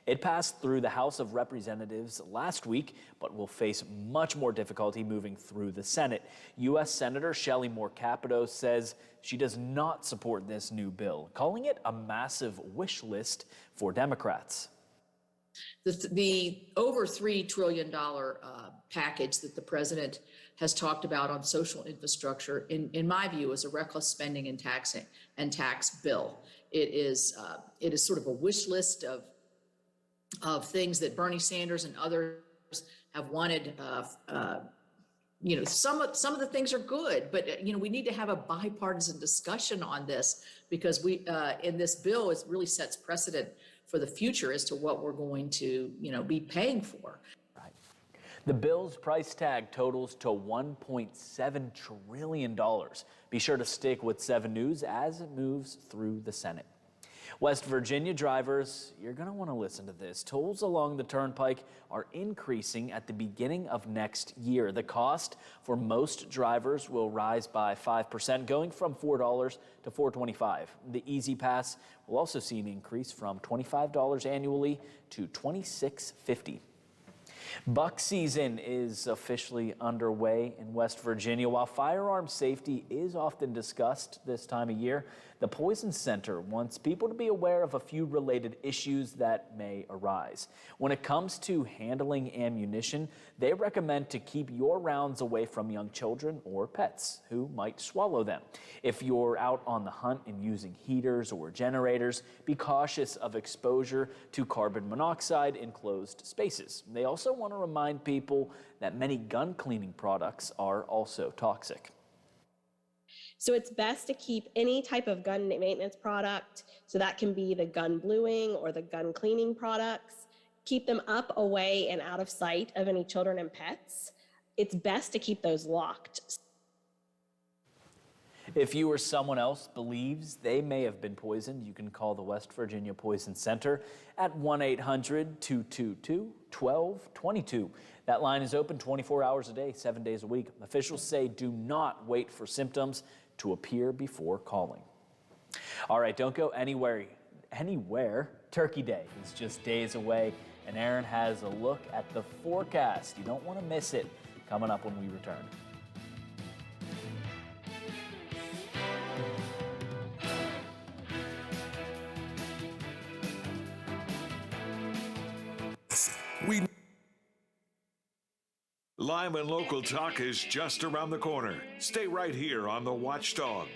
It passed through the House of Representatives last week, but will face much more difficulty moving through the Senate. U.S. Senator Shelley Moore Capito says she does not support this new bill, calling it a massive wish list for Democrats. The over $3 trillion package that the president has talked about on social infrastructure, in my view, is a reckless spending and tax bill. It is sort of a wish list of things that Bernie Sanders and others have wanted. Some of the things are good, but we need to have a bipartisan discussion on this, because in this bill, it really sets precedent for the future as to what we're going to be paying for. Right. The bill's price tag totals to $1.7 trillion. Be sure to stick with 7 News as it moves through the Senate. West Virginia drivers, you're going to want to listen to this. Tolls along the turnpike are increasing at the beginning of next year. The cost for most drivers will rise by 5%, going from $4 to $4.25. The Easy Pass will also see an increase from $25 annually to $26.50. Buck season is officially underway in West Virginia. While firearm safety is often discussed this time of year, the Poison Center wants people to be aware of a few related issues that may arise. When it comes to handling ammunition, they recommend to keep your rounds away from young children or pets who might swallow them. If you're out on the hunt and using heaters or generators, be cautious of exposure to carbon monoxide in closed spaces. They also want to remind people that many gun cleaning products are also toxic. So it's best to keep any type of gun maintenance product, so that can be the gun bluing or the gun cleaning products, keep them up, away, and out of sight of any children and pets. It's best to keep those locked. If you or someone else believes they may have been poisoned, you can call the West Virginia Poison Center at 1-800-222-1222. That line is open 24 hours a day, 7 days a week. Officials say do not wait for symptoms to appear before calling. All right, don't go anywhere. Turkey Day is just days away, and Aaron has a look at the forecast. You don't want to miss it. Coming up when we return. Live and local talk is just around the corner. Stay right here on The Watchdog.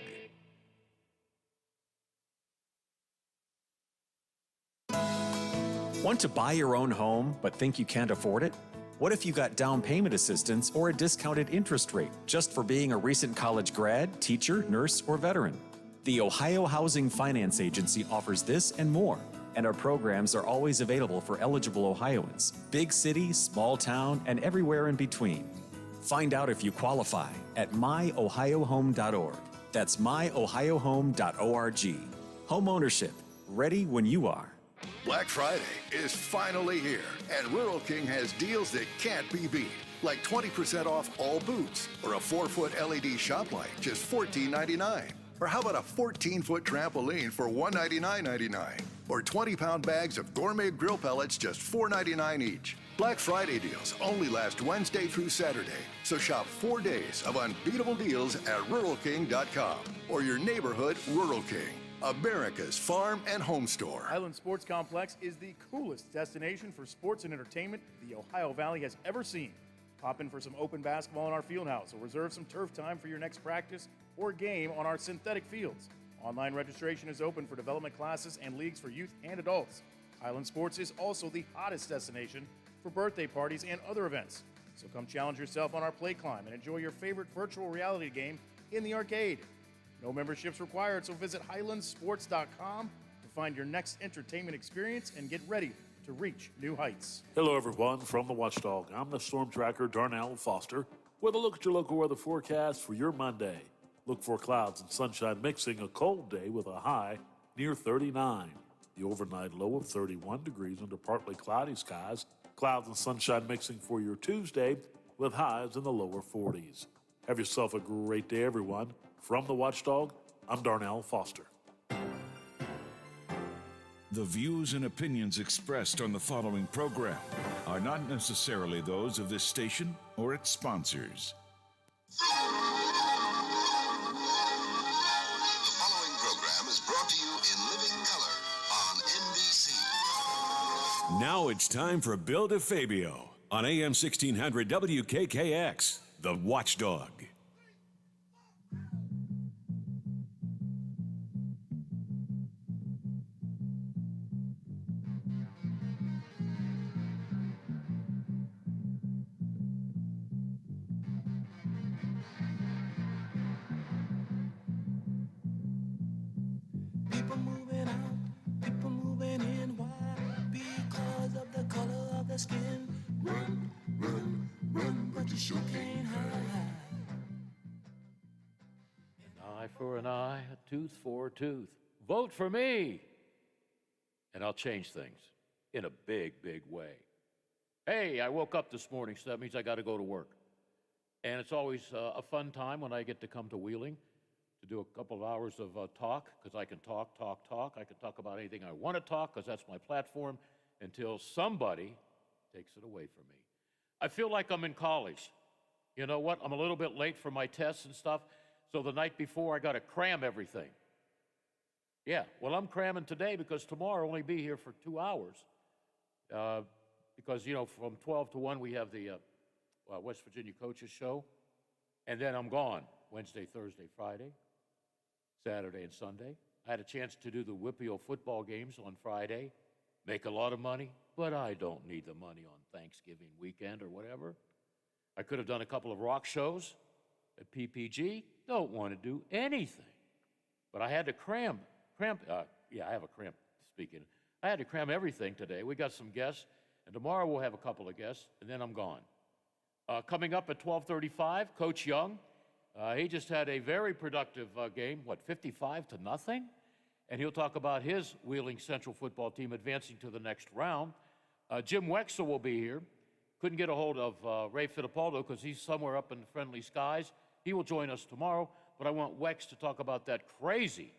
Want to buy your own home but think you can't afford it? What if you got down payment assistance or a discounted interest rate just for being a recent college grad, teacher, nurse, or veteran? The Ohio Housing Finance Agency offers this and more, and our programs are always available for eligible Ohioans, big city, small town, and everywhere in between. Find out if you qualify at myohiohome.org. That's myohiohome.org. Home ownership, ready when you are. Black Friday is finally here, and Rural King has deals that can't be beat. Like 20% off all boots, or a 4-foot LED shop light, just $14.99. Or how about a 14-foot trampoline for $199.99? Or 20-pound bags of gourmet grill pellets, just $4.99 each. Black Friday deals only last Wednesday through Saturday, so shop 4 days of unbeatable deals at RuralKing.com or your neighborhood Rural King, America's farm and home store. Highland Sports Complex is the coolest destination for sports and entertainment the Ohio Valley has ever seen. Pop in for some open basketball in our field house or reserve some turf time for your next practice or game on our synthetic fields. Online registration is open for development classes and leagues for youth and adults. Highland Sports is also the hottest destination for birthday parties and other events. So come challenge yourself on our play climb and enjoy your favorite virtual reality game in the arcade. No memberships required, so visit highlandsports.com to find your next entertainment experience and get ready to reach new heights. Hello, everyone. From the Watchdog, I'm the storm tracker Darnell Foster with a look at your local weather forecast for your Monday. Look for clouds and sunshine mixing, a cold day with a high near 39. The overnight low of 31 degrees under partly cloudy skies. Clouds and sunshine mixing for your Tuesday with highs in the lower 40s. Have yourself a great day, everyone. From the Watchdog, I'm Darnell Foster. The views and opinions expressed on the following program are not necessarily those of this station or its sponsors. The following program is brought to you in living color on NBC. Now it's time for Bill DeFabio on AM 1600 WKKX, The Watchdog. People moving out, people moving in. Why? Because of the color of the skin. Run, run, run, but you sure can't hide. An eye for an eye, a tooth for a tooth. Vote for me, and I'll change things in a big, big way. Hey, I woke up this morning, so that means I got to go to work. And it's always a fun time when I get to come to Wheeling to do a couple of hours of talk, because I can talk. I can talk about anything I want to talk, because that's my platform, until somebody takes it away from me. I feel like I'm in college. You know what? I'm a little bit late for my tests and stuff, so the night before I got to cram everything. Yeah, well, I'm cramming today because tomorrow I'll only be here for 2 hours. Because, you know, from 12 to 1 we have the West Virginia Coaches Show, and then I'm gone Wednesday, Thursday, Friday, Saturday, and Sunday. I had a chance to do the Whippio football games on Friday, make a lot of money, but I don't need the money on Thanksgiving weekend or whatever. I could have done a couple of rock shows at PPG, don't want to do anything. But I had to cram, I have a cramp speaking. I had to cram everything today. We got some guests, and tomorrow we'll have a couple of guests, and then I'm gone. Coming up at 12:35, Coach Young. He just had a very productive game, 55-0? And he'll talk about his Wheeling Central football team advancing to the next round. Jim Wexler will be here. Couldn't get a hold of Ray Fittipaldo because he's somewhere up in the friendly skies. He will join us tomorrow, but I want Wex to talk about that crazy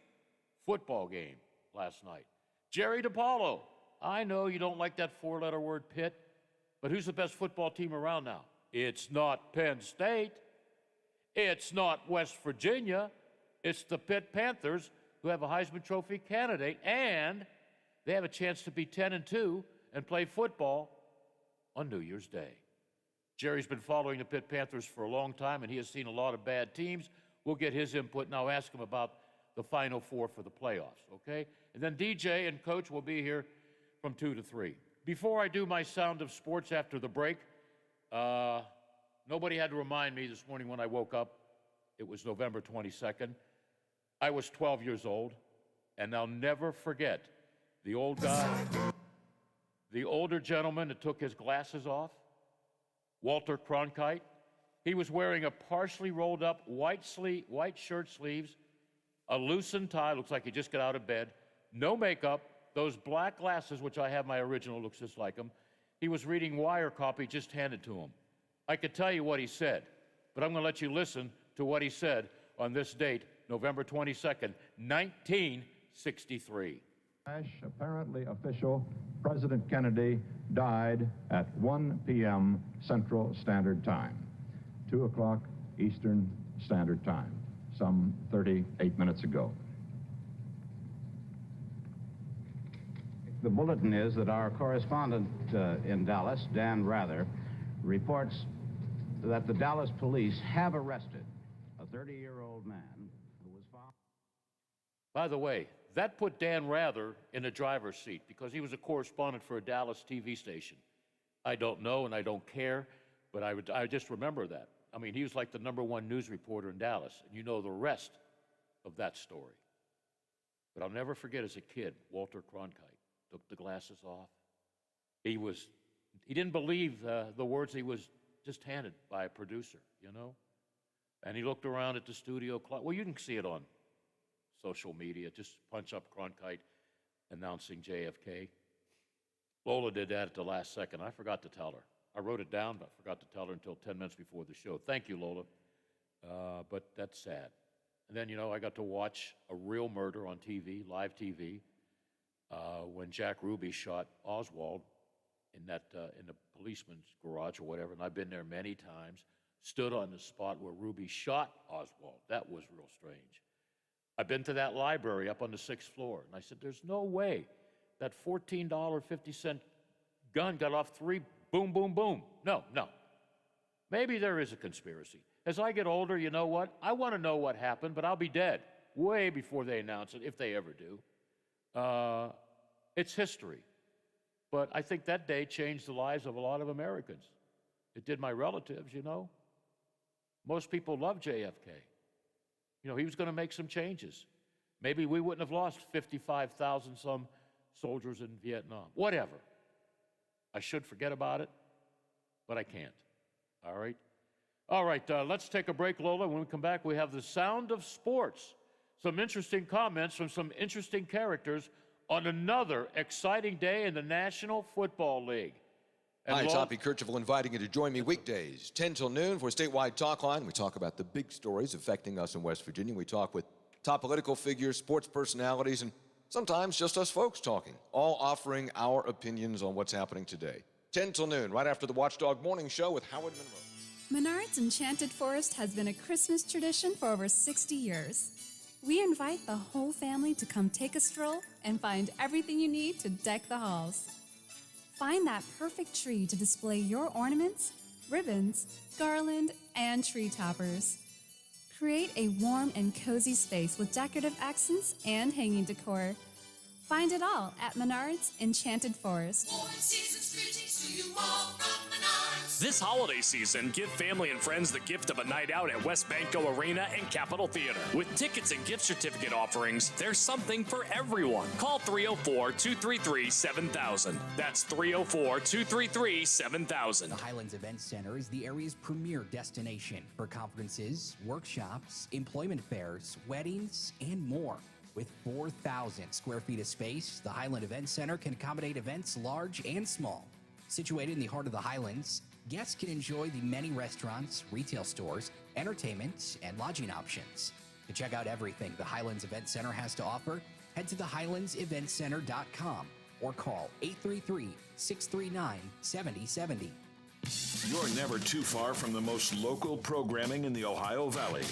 football game last night. Jerry DiPaolo. I know you don't like that four-letter word, Pitt, but who's the best football team around now? It's not Penn State. It's not West Virginia. It's the Pitt Panthers, who have a Heisman Trophy candidate, and they have a chance to be 10-2 and play football on New Year's Day. Jerry's been following the Pitt Panthers for a long time, and he has seen a lot of bad teams. We'll get his input, and I'll ask him about the Final Four for the playoffs, okay? And then DJ and Coach will be here from 2 to 3. Before I do my Sound of Sports after the break, nobody had to remind me this morning when I woke up. It was November 22nd. I was 12 years old, and I'll never forget the old guy, the older gentleman that took his glasses off, Walter Cronkite. He was wearing a partially rolled up white shirt sleeves, a loosened tie, looks like he just got out of bed, no makeup, those black glasses, which I have my original, looks just like him. He was reading wire copy just handed to him. I could tell you what he said, but I'm going to let you listen to what he said on this date, November 22nd, 1963. Apparently official, President Kennedy died at 1 p.m. Central Standard Time, 2 o'clock Eastern Standard Time, some 38 minutes ago. The bulletin is that our correspondent in Dallas, Dan Rather, reports that the Dallas police have arrested a 30-year-old man who was found. By the way, that put Dan Rather in the driver's seat because he was a correspondent for a Dallas TV station. I don't know and I don't care, but I just remember that. I mean, he was like the #1 news reporter in Dallas, and you know the rest of that story. But I'll never forget as a kid, Walter Cronkite took the glasses off. He didn't believe the words he was just handed by a producer, you know? And he looked around at the studio clock. Well, you can see it on social media. Just punch up Cronkite announcing JFK. Lola did that at the last second. I forgot to tell her. I wrote it down, but I forgot to tell her until 10 minutes before the show. Thank you, Lola. But that's sad. And then, you know, I got to watch a real murder on TV, live TV. when Jack Ruby shot Oswald in the policeman's garage or whatever, and I've been there many times, stood on the spot where Ruby shot Oswald. That was real strange. I've been to that library up on the 6th floor, and I said, there's no way that $14.50 gun got off 3 boom, boom, boom. No. Maybe there is a conspiracy. As I get older, you know what? I want to know what happened, but I'll be dead way before they announce it, if they ever do. It's history. But I think that day changed the lives of a lot of Americans. It did my relatives, you know. Most people love JFK. You know, he was going to make some changes. Maybe we wouldn't have lost 55,000 some soldiers in Vietnam. Whatever. I should forget about it, but I can't. All right? All right, let's take a break, Lola. When we come back, we have the sound of sports. Some interesting comments from some interesting characters on another exciting day in the National Football League. Hi, it's Hoppy Kercheval inviting you to join me weekdays, 10 till noon for Statewide Talk Line. We talk about the big stories affecting us in West Virginia. We talk with top political figures, sports personalities, and sometimes just us folks talking, all offering our opinions on what's happening today. 10 till noon, right after the Watchdog Morning Show with Howard Monroe. Menards Enchanted Forest has been a Christmas tradition for over 60 years. We invite the whole family to come take a stroll and find everything you need to deck the halls. Find that perfect tree to display your ornaments, ribbons, garland, and tree toppers. Create a warm and cozy space with decorative accents and hanging decor. Find it all at Menards Enchanted Forest. This holiday season, give family and friends the gift of a night out at West Banco Arena and Capitol Theater. With tickets and gift certificate offerings, there's something for everyone. Call 304-233-7000. That's 304-233-7000. The Highlands Event Center is the area's premier destination for conferences, workshops, employment fairs, weddings, and more. With 4,000 square feet of space, the Highland Event Center can accommodate events large and small. Situated in the heart of the Highlands, guests can enjoy the many restaurants, retail stores, entertainment, and lodging options. To check out everything the Highlands Event Center has to offer, head to thehighlandseventcenter.com or call 833-639-7070. You're never too far from the most local programming in the Ohio Valley.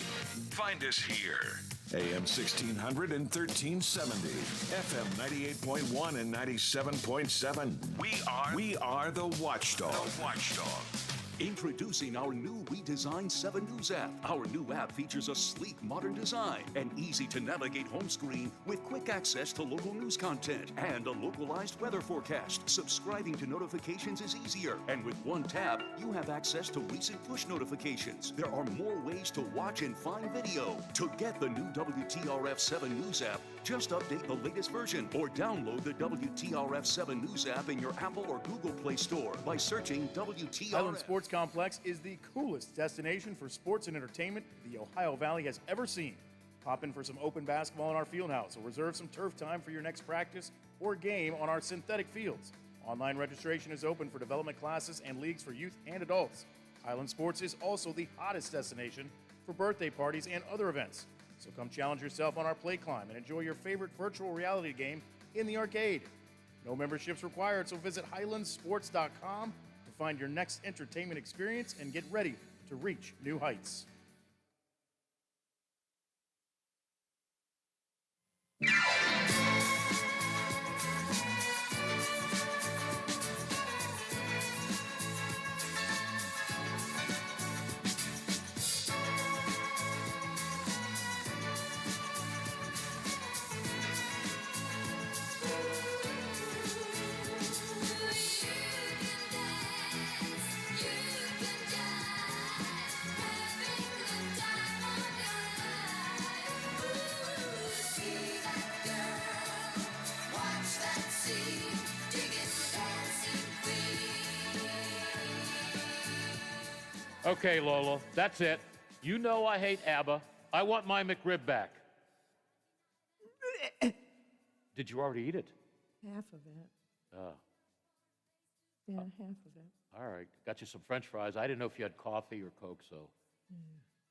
Find us here. AM 1600 and 1370, FM 98.1 and 97.7. We are the Watchdog. The Watchdog. Introducing our new redesigned 7 News app. Our new app features a sleek, modern design, an easy-to-navigate home screen with quick access to local news content, and a localized weather forecast. Subscribing to notifications is easier, and with one tap, you have access to recent push notifications. There are more ways to watch and find video. To get the new WTRF 7 News app, just update the latest version or download the WTRF 7 News app in your Apple or Google Play Store by searching WTRF. Highland Sports Complex is the coolest destination for sports and entertainment the Ohio Valley has ever seen. Pop in for some open basketball in our field house or reserve some turf time for your next practice or game on our synthetic fields. Online registration is open for development classes and leagues for youth and adults. Highland Sports is also the hottest destination for birthday parties and other events. So come challenge yourself on our play climb and enjoy your favorite virtual reality game in the arcade. No memberships required, so visit highlandsports.com to find your next entertainment experience and get ready to reach new heights. Okay, Lola, that's it. You know I hate ABBA. I want my McRib back. Did you already eat it? Half of it. Oh, Yeah, half of it. all right. Got you some French fries. I didn't know if you had coffee or Coke, so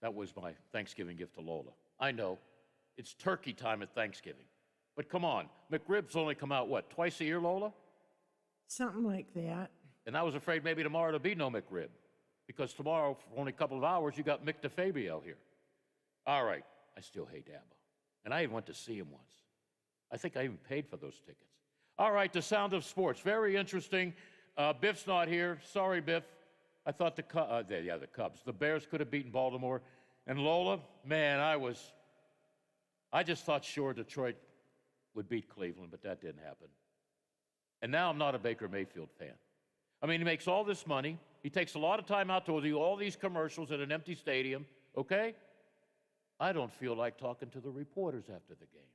that was my Thanksgiving gift to Lola. I know. It's turkey time at Thanksgiving. But come on, McRibs only come out, what, twice a year, Lola? Something like that. And I was afraid maybe tomorrow there'll be no McRib, because tomorrow, for only a couple of hours, you got Mick DeFabio here. All right, I still hate Dabo. And I even went to see him once. I think I even paid for those tickets. All right, the sound of sports, very interesting. Biff's not here. Sorry, Biff. I thought the Cubs. The Bears could have beaten Baltimore. And Lola, man, I just thought sure Detroit would beat Cleveland, but that didn't happen. And now I'm not a Baker Mayfield fan. I mean, he makes all this money. He takes a lot of time out to do all these commercials at an empty stadium, okay? I don't feel like talking to the reporters after the game.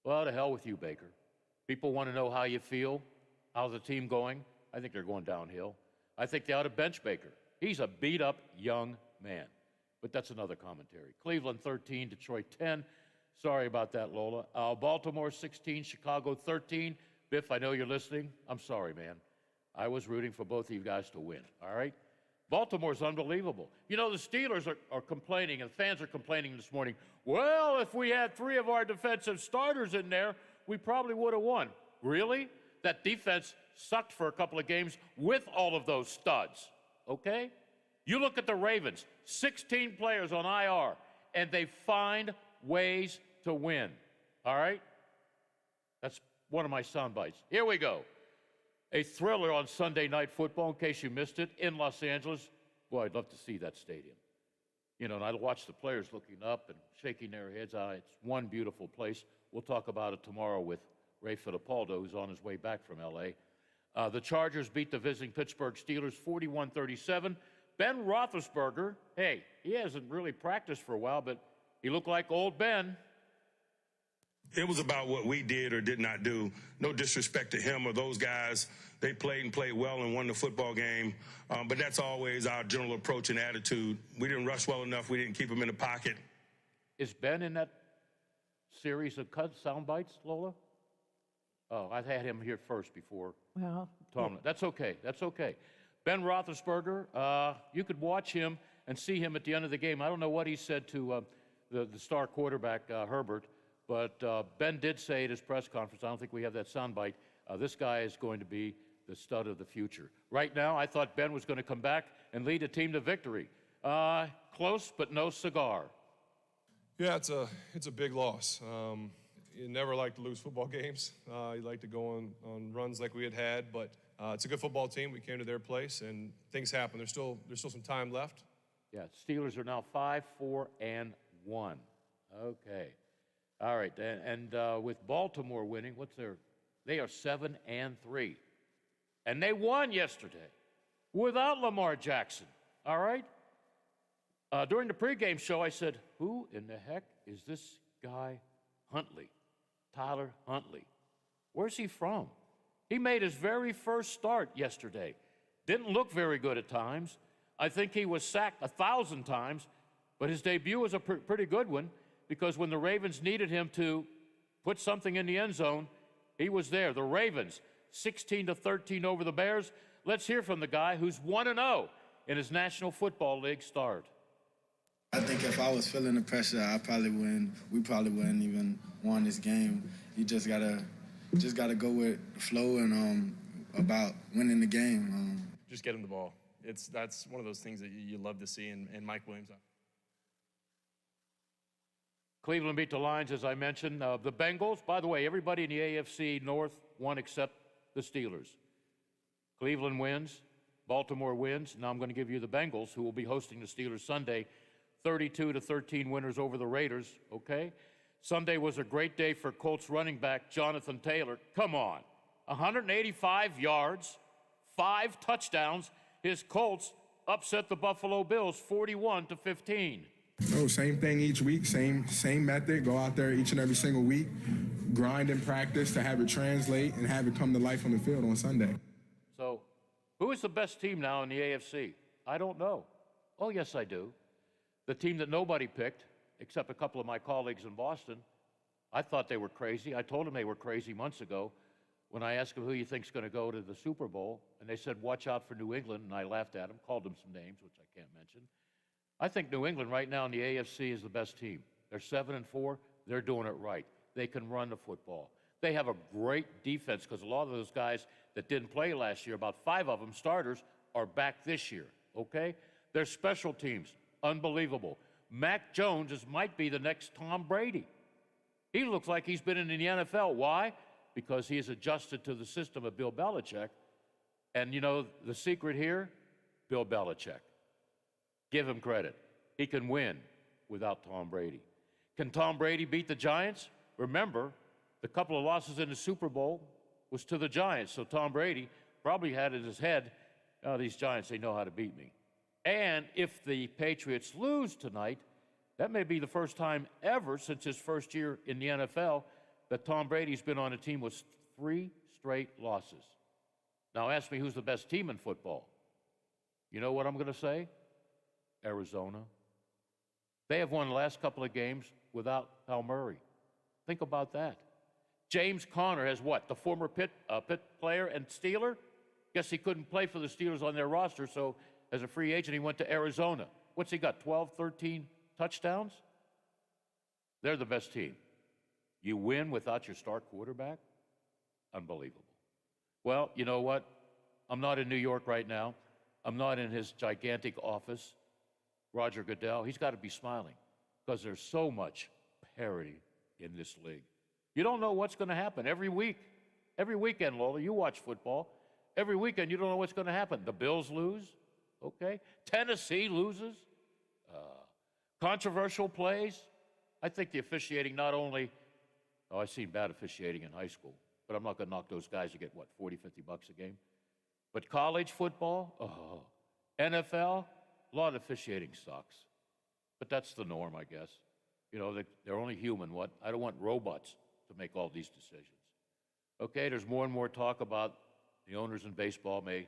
Well, to hell with you, Baker. People want to know how you feel. How's the team going? I think they're going downhill. I think they ought to bench Baker. He's a beat-up young man. But that's another commentary. Cleveland 13, Detroit 10. Sorry about that, Lola. Baltimore 16, Chicago 13. Biff, I know you're listening. I'm sorry, man. I was rooting for both of you guys to win, all right? Baltimore's unbelievable. You know, the Steelers are complaining, and fans are complaining this morning, well, if we had 3 of our defensive starters in there, we probably would have won. Really? That defense sucked for a couple of games with all of those studs, okay? You look at the Ravens, 16 players on IR, and they find ways to win, all right? That's one of my sound bites. Here we go. A thriller on Sunday Night Football, in case you missed it, in Los Angeles. Boy, I'd love to see that stadium. You know, and I'd watch the players looking up and shaking their heads. It's one beautiful place. We'll talk about it tomorrow with Ray Fittipaldo, who's on his way back from L.A. The Chargers beat the visiting Pittsburgh Steelers 41-37. Ben Roethlisberger, hey, he hasn't really practiced for a while, but he looked like old Ben. It was about what we did or did not do. No disrespect to him or those guys. They played and played well and won the football game. But that's always our general approach and attitude. We didn't rush well enough. We didn't keep him in the pocket. Is Ben in that series of sound bites, Lola? Oh, I had him here first before Tomlin. That's okay. That's okay. Ben Roethlisberger, you could watch him and see him at the end of the game. I don't know what he said to the star quarterback, Herbert, but Ben did say at his press conference, I don't think we have that soundbite, this guy is going to be the stud of the future. Right now, I thought Ben was going to come back and lead a team to victory. Close, but no cigar. Yeah, it's a big loss. You never like to lose football games. You like to go on runs like we had, but it's a good football team. We came to their place, and things happen. There's still some time left. Yeah, Steelers are now 5-4-1. Okay. All right, and with Baltimore winning, they are 7-3. And they won yesterday without Lamar Jackson, all right? During the pregame show, I said, who in the heck is this guy Huntley, Tyler Huntley? Where's he from? He made his very first start yesterday. Didn't look very good at times. I think he was sacked 1,000 times, but his debut was a pretty good one, because when the Ravens needed him to put something in the end zone, he was there. The Ravens, 16-13 over the Bears. Let's hear from the guy who's 1-0 in his National Football League start. I think if I was feeling the pressure, we probably wouldn't even won this game. You just gotta go with the flow and about winning the game. Just get him the ball. That's one of those things that you love to see, and Mike Williams. Cleveland beat the Lions, as I mentioned. The Bengals, by the way, everybody in the AFC North won except the Steelers. Cleveland wins. Baltimore wins. Now I'm going to give you the Bengals, who will be hosting the Steelers Sunday. 32-13 winners over the Raiders, okay? Sunday was a great day for Colts running back Jonathan Taylor. Come on. 185 yards, 5 touchdowns. His Colts upset the Buffalo Bills 41-15. No, same thing each week, same method. Go out there each and every single week, grind and practice to have it translate and have it come to life on the field on Sunday. So, who is the best team now in the AFC? I don't know. Oh, yes, I do. The team that nobody picked, except a couple of my colleagues in Boston. I thought they were crazy. I told them they were crazy months ago when I asked them who you think's going to go to the Super Bowl, and they said, watch out for New England, and I laughed at them, called them some names, which I can't mention. I think New England right now in the AFC is the best team. They're 7-4. They're doing it right. they can run the football. They have a great defense because a lot of those guys that didn't play last year, about 5 of them starters, are back this year, okay? Their special teams, unbelievable. Mac Jones might be the next Tom Brady. He looks like he's been in the NFL. Why? Because he has adjusted to the system of Bill Belichick. And you know, the secret here, Bill Belichick. Give him credit. He can win without Tom Brady. Can Tom Brady beat the Giants? Remember, the couple of losses in the Super Bowl was to the Giants. So Tom Brady probably had in his head, oh, these Giants, they know how to beat me. And if the Patriots lose tonight, that may be the first time ever since his first year in the NFL that Tom Brady's been on a team with 3 straight losses. Now ask me who's the best team in football. You know what I'm going to say? Arizona. They have won the last couple of games without Al Murray. Think about that. James Conner has what? The former Pitt player and Steeler? Guess he couldn't play for the Steelers on their roster, so as a free agent, he went to Arizona. What's he got, 12, 13 touchdowns? They're the best team. You win without your star quarterback? Unbelievable. Well, you know what? I'm not in New York right now. I'm not in his gigantic office. Roger Goodell, he's got to be smiling because there's so much parity in this league. You don't know what's going to happen every week. Every weekend, Lola, you watch football. Every weekend, you don't know what's going to happen. The Bills lose, okay? Tennessee loses. Controversial plays. I think the officiating not only, I've seen bad officiating in high school, but I'm not going to knock those guys who get, what, 40, 50 bucks a game? But college football, NFL, a lot of officiating sucks. But that's the norm, I guess. You know, they're only human. What? I don't want robots to make all these decisions. Okay, there's more and more talk about the owners in baseball may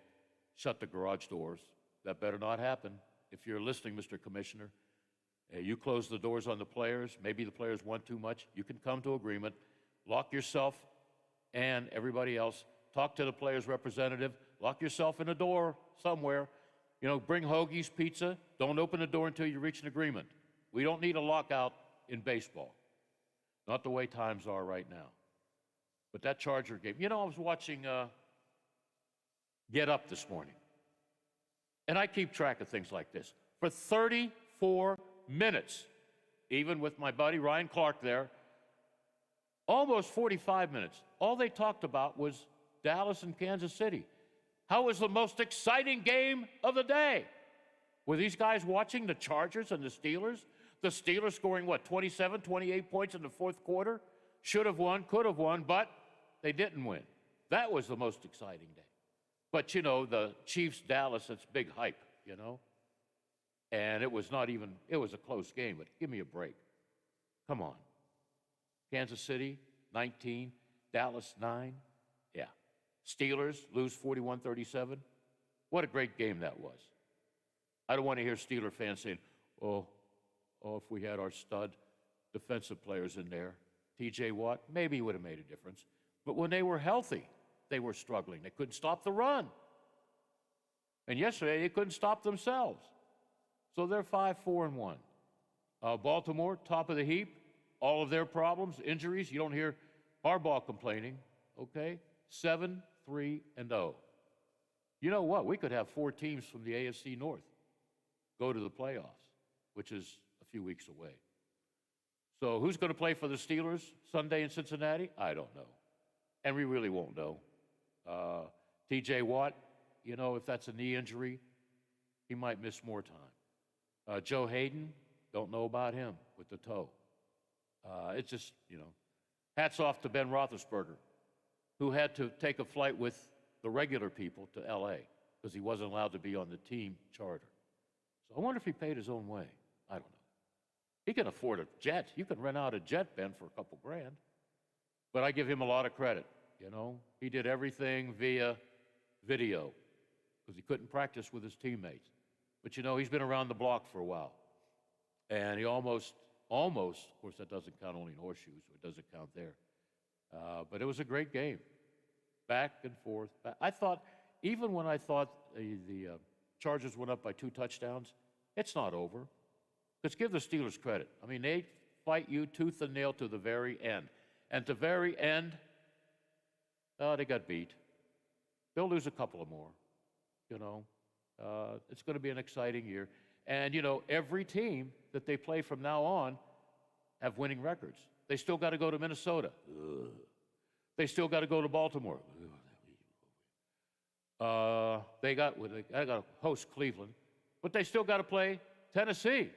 shut the garage doors. That better not happen. If you're listening, Mr. Commissioner, you close the doors on the players. Maybe the players want too much. You can come to agreement. Lock yourself and everybody else. Talk to the players' representative. Lock yourself in a door somewhere. You know, bring hoagies, pizza. Don't open the door until you reach an agreement. We don't need a lockout in baseball. Not the way times are right now. But that Charger game, you know, I was watching Get Up this morning. And I keep track of things like this. For 34 minutes, even with my buddy Ryan Clark there, almost 45 minutes, all they talked about was Dallas and Kansas City. How was the most exciting game of the day? Were these guys watching the Chargers and the Steelers? The Steelers scoring, what, 27, 28 points in the fourth quarter? Should have won, could have won, but they didn't win. That was the most exciting day. But, you know, the Chiefs-Dallas, it's big hype, you know? And it was not even, it was a close game, but give me a break. Come on. Kansas City, 19. Dallas, 9. Yeah. Steelers lose 41-37. What a great game that was. I don't want to hear Steeler fans saying, oh, if we had our stud defensive players in there. T.J. Watt, maybe he would have made a difference. But when they were healthy, they were struggling. They couldn't stop the run. And yesterday, they couldn't stop themselves. So they're 5-4-1. Baltimore, top of the heap. All of their problems, injuries. You don't hear Harbaugh complaining, okay? 7-3-0. You know what? We could have 4 teams from the AFC North go to the playoffs, which is a few weeks away. So who's going to play for the Steelers Sunday in Cincinnati? I don't know. And we really won't know. T.J. Watt, you know, if that's a knee injury, he might miss more time. Joe Hayden, don't know about him with the toe. It's just, you know, hats off to Ben Roethlisberger, who had to take a flight with the regular people to L.A. because he wasn't allowed to be on the team charter. So I wonder if he paid his own way. I don't know. He can afford a jet. You can rent out a jet, Ben, for a couple grand. But I give him a lot of credit, you know. He did everything via video because he couldn't practice with his teammates. But, you know, he's been around the block for a while. And he almost, of course, that doesn't count only in horseshoes, so it doesn't count there. But it was a great game. Back and forth. I thought, even when I thought the Chargers went up by 2 touchdowns, it's not over. Let's give the Steelers credit. I mean, they fight you tooth and nail to the very end. And at the very end, they got beat. They'll lose a couple of more, you know. It's going to be an exciting year. And, you know, every team that they play from now on have winning records. They still got to go to Minnesota. Ugh. They still got to go to Baltimore. They got to host Cleveland. But they still got to play Tennessee.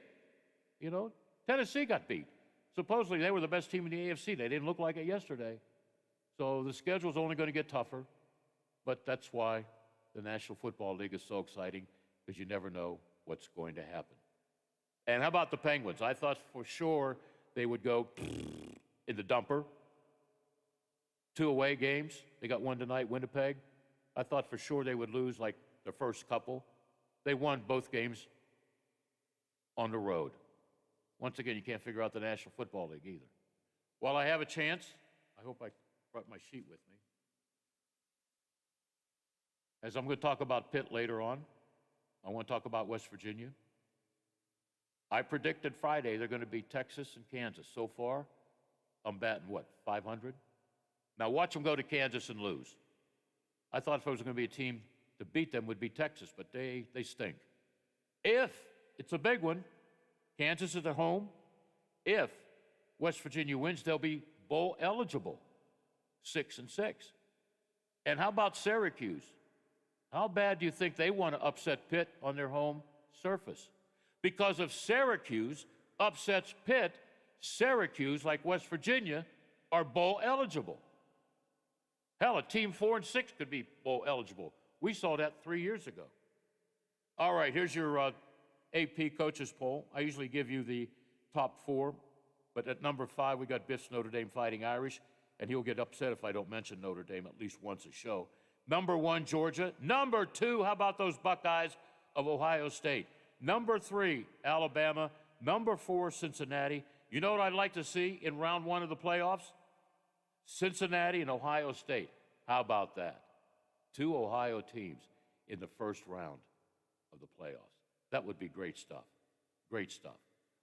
You know, Tennessee got beat. Supposedly they were the best team in the AFC. They didn't look like it yesterday. So the schedule's only going to get tougher. But that's why the National Football League is so exciting, because you never know what's going to happen. And how about the Penguins? I thought for sure they would go in the dumper. 2 away games. They got one tonight, Winnipeg. I thought for sure they would lose like the first couple. They won both games on the road. Once again, you can't figure out the National Football League either. While I have a chance, I hope I brought my sheet with me. As I'm going to talk about Pitt later on, I want to talk about West Virginia. I predicted Friday they're going to beat Texas and Kansas. So far, I'm batting, what, 500? Now watch them go to Kansas and lose. I thought if it was going to be a team to beat them would be Texas, but they stink. If it's a big one, Kansas is at home. If West Virginia wins, they'll be bowl eligible, 6-6. And how about Syracuse? How bad do you think they want to upset Pitt on their home surface? Because if Syracuse upsets Pitt, Syracuse, like West Virginia, are bowl eligible. Hell, a team 4 and 6 could be bowl eligible. We saw that 3 years ago. All right, here's your AP coaches poll. I usually give you the top 4, but at number 5, we got Biff's Notre Dame Fighting Irish, and he'll get upset if I don't mention Notre Dame at least once a show. Number 1, Georgia. Number 2, how about those Buckeyes of Ohio State? Number 3, Alabama. Number 4, Cincinnati. You know what I'd like to see in round 1 of the playoffs? Cincinnati and Ohio State. How about that? 2 Ohio teams in the first round of the playoffs. That would be great stuff. Great stuff.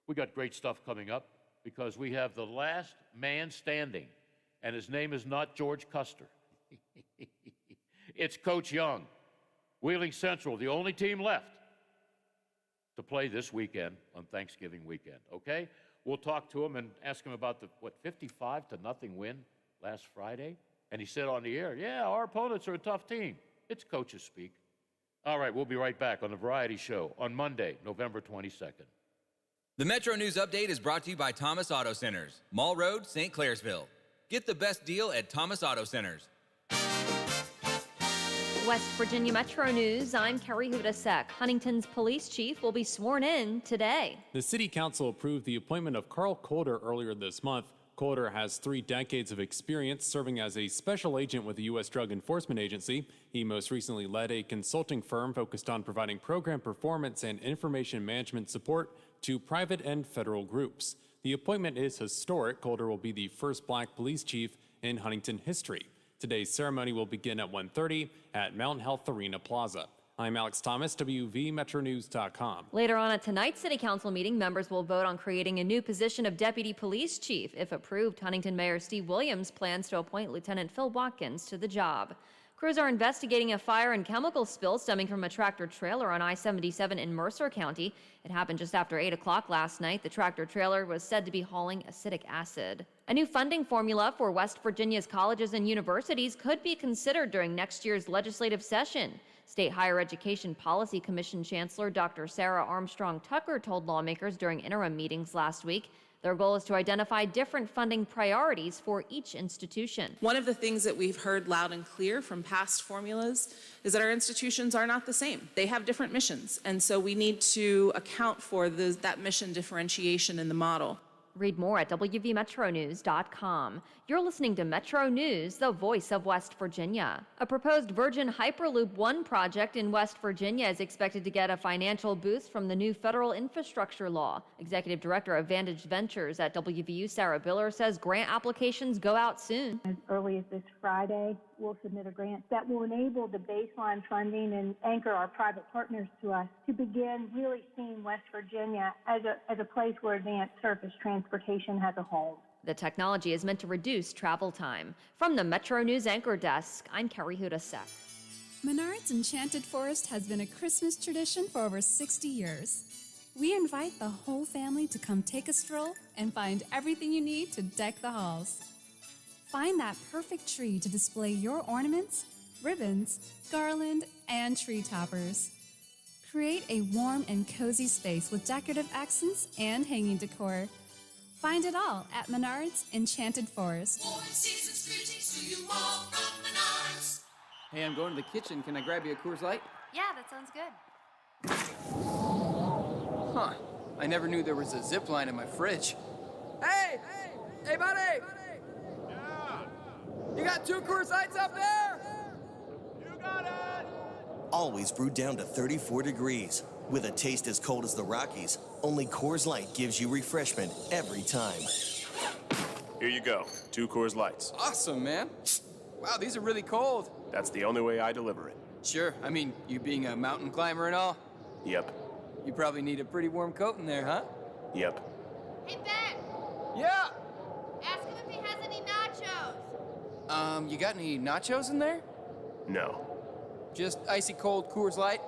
We got great stuff coming up because we have the last man standing, and his name is not George Custer. It's Coach Young. Wheeling Central, the only team left to play this weekend on Thanksgiving weekend, okay? We'll talk to him and ask him about the, 55-0 win last Friday? And he said on the air, yeah, our opponents are a tough team. It's coaches speak. All right, we'll be right back on The Variety Show on Monday, November 22nd. The Metro News Update is brought to you by Thomas Auto Centers, Mall Road, St. Clairsville. Get the best deal at Thomas Auto Centers. West Virginia Metro News, I'm Carrie Hudasek. Huntington's police chief will be sworn in today. The city council approved the appointment of Carl Coulter earlier this month. Coulter has 3 decades of experience serving as a special agent with the U.S. Drug Enforcement Agency. He most recently led a consulting firm focused on providing program performance and information management support to private and federal groups. The appointment is historic. Coulter will be the first black police chief in Huntington history. Today's ceremony will begin at 1:30 at Mountain Health Arena Plaza. I'm Alex Thomas, WVMetroNews.com. Later on at tonight's City Council meeting, members will vote on creating a new position of Deputy Police Chief. If approved, Huntington Mayor Steve Williams plans to appoint Lieutenant Phil Watkins to the job. Crews are investigating a fire and chemical spill stemming from a tractor-trailer on I-77 in Mercer County. It happened just after 8 o'clock last night. The tractor-trailer was said to be hauling acetic acid. A new funding formula for West Virginia's colleges and universities could be considered during next year's legislative session. State Higher Education Policy Commission Chancellor Dr. Sarah Armstrong Tucker told lawmakers during interim meetings last week their goal is to identify different funding priorities for each institution. One of the things that we've heard loud and clear from past formulas is that our institutions are not the same. They have different missions, and so we need to account for that mission differentiation in the model. Read more at WVMetroNews.com. You're listening to Metro News, the voice of West Virginia. A proposed Virgin Hyperloop 1 project in West Virginia is expected to get a financial boost from the new federal infrastructure law. Executive Director of Vantage Ventures at WVU, Sarah Biller, says grant applications go out soon. As early as this Friday, we'll submit a grant that will enable the baseline funding and anchor our private partners to us to begin really seeing West Virginia as a place where advanced surface transportation has a home. The technology is meant to reduce travel time. From the Metro News Anchor Desk, I'm Carrie Hudasek. Menards Enchanted Forest has been a Christmas tradition for over 60 years. We invite the whole family to come take a stroll and find everything you need to deck the halls. Find that perfect tree to display your ornaments, ribbons, garland, and tree toppers. Create a warm and cozy space with decorative accents and hanging decor. Find it all at Menards Enchanted Forest. Hey, I'm going to the kitchen. Can I grab you a Coors Light? Yeah, that sounds good. Huh. I never knew there was a zip line in my fridge. Hey, buddy! Yeah. You got 2 Coors Lights up there? You got it! Always brewed down to 34 degrees. With a taste as cold as the Rockies, only Coors Light gives you refreshment every time. Here you go. 2 Coors Lights. Awesome, man. Wow, these are really cold. That's the only way I deliver it. Sure. I mean, you being a mountain climber and all. Yep. You probably need a pretty warm coat in there, huh? Yep. Hey, Ben! Yeah! Ask him if he has any nachos. You got any nachos in there? No. Just icy cold Coors Light?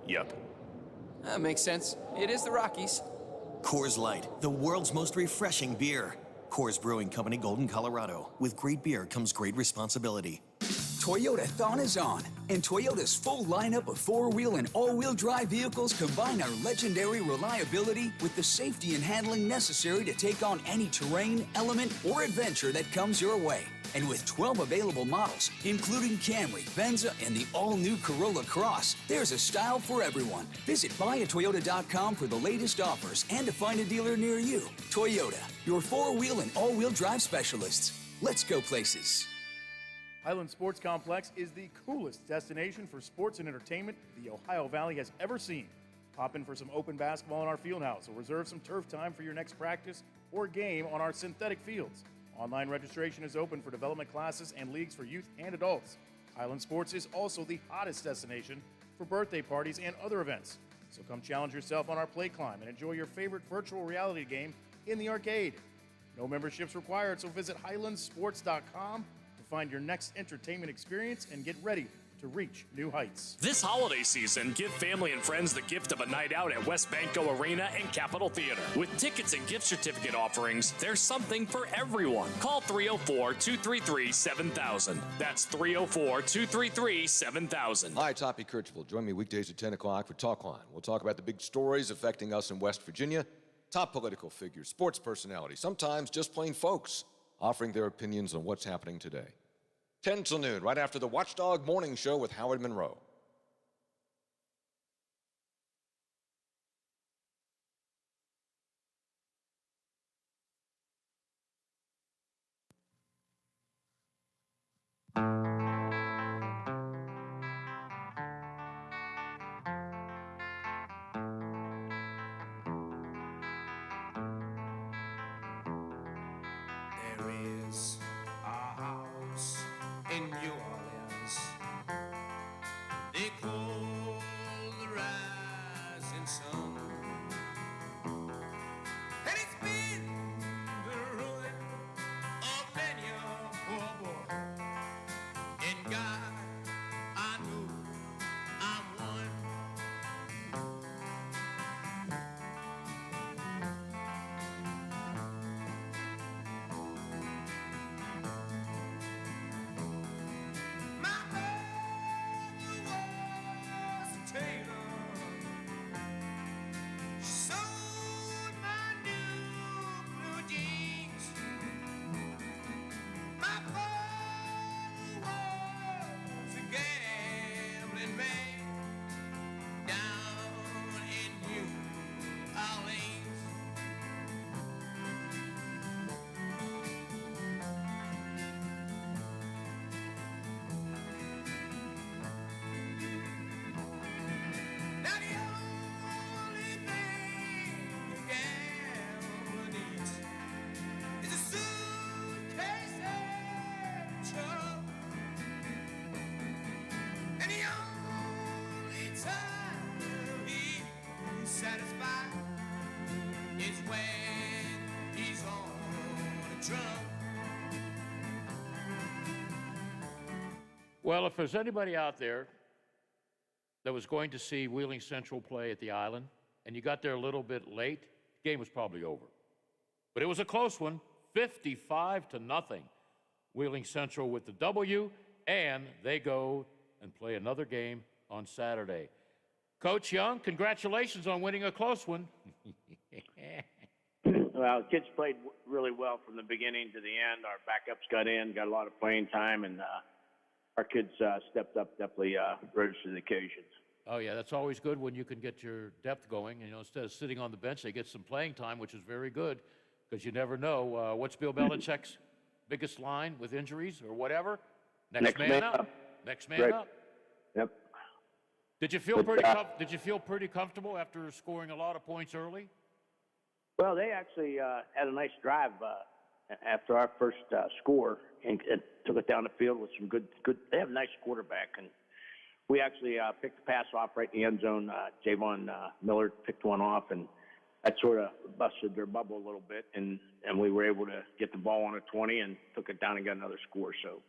Yep. That makes sense. It is the Rockies. Coors Light, the world's most refreshing beer. Coors Brewing Company, Golden, Colorado. With great beer comes great responsibility. Toyota Thon is on, and Toyota's full lineup of 4-wheel and all-wheel drive vehicles combine our legendary reliability with the safety and handling necessary to take on any terrain, element, or adventure that comes your way. And with 12 available models, including Camry, Venza, and the all-new Corolla Cross, there's a style for everyone. Visit buyatoyota.com for the latest offers and to find a dealer near you. Toyota, your 4-wheel and all-wheel drive specialists. Let's go places. Highland Sports Complex is the coolest destination for sports and entertainment the Ohio Valley has ever seen. Pop in for some open basketball in our field house or reserve some turf time for your next practice or game on our synthetic fields. Online registration is open for development classes and leagues for youth and adults. Highland Sports is also the hottest destination for birthday parties and other events. So come challenge yourself on our play climb and enjoy your favorite virtual reality game in the arcade. No memberships required, so visit highlandsports.com to find your next entertainment experience and get ready to reach new heights. This holiday season, give family and friends the gift of a night out at West Banco Arena and Capitol Theater. With tickets and gift certificate offerings, there's something for everyone. Call 304-233-7000. That's 304-233-7000. Hi, Toppy Kirchville. Join me weekdays at 10 o'clock for Talkline. We'll talk about the big stories affecting us in West Virginia, top political figures, sports personalities, sometimes just plain folks, offering their opinions on what's happening today. 10 till noon, right after the Watchdog Morning Show with Howard Monroe. There is a house in New Orleans they call the rising sun, and it's been the ruin of many a poor boy. And God, I know I'm one. My mother was a tailor. She sewed my new blue jeans. My father was a gambling man down in New Orleans. Now the only thing a gambler needs is a suitcase and a truck. And the only time he's satisfied is when he's on a truck. Well, if there's anybody out there that was going to see Wheeling Central play at the Island, and you got there a little bit late, the game was probably over. But it was a close one, 55-0. Wheeling Central with the W, and they go and play another game on Saturday. Coach Young, congratulations on winning a close one. Well, kids played really well from the beginning to the end. Our backups got in, got a lot of playing time, and our kids stepped up, definitely rose to the occasion. Oh, yeah, that's always good when you can get your depth going. You know, instead of sitting on the bench, they get some playing time, which is very good because you never know. What's Bill Belichick's biggest line with injuries or whatever? Next man up. Next man Right. up. Yep. Did you feel Did you feel pretty comfortable after scoring a lot of points early? Well, they actually had a nice drive after our first score and took it down the field with some good. They have a nice quarterback, and we actually picked the pass off right in the end zone. Javon Miller picked one off, and that sort of busted their bubble a little bit, and we were able to get the ball on a 20 and took it down and got another score. So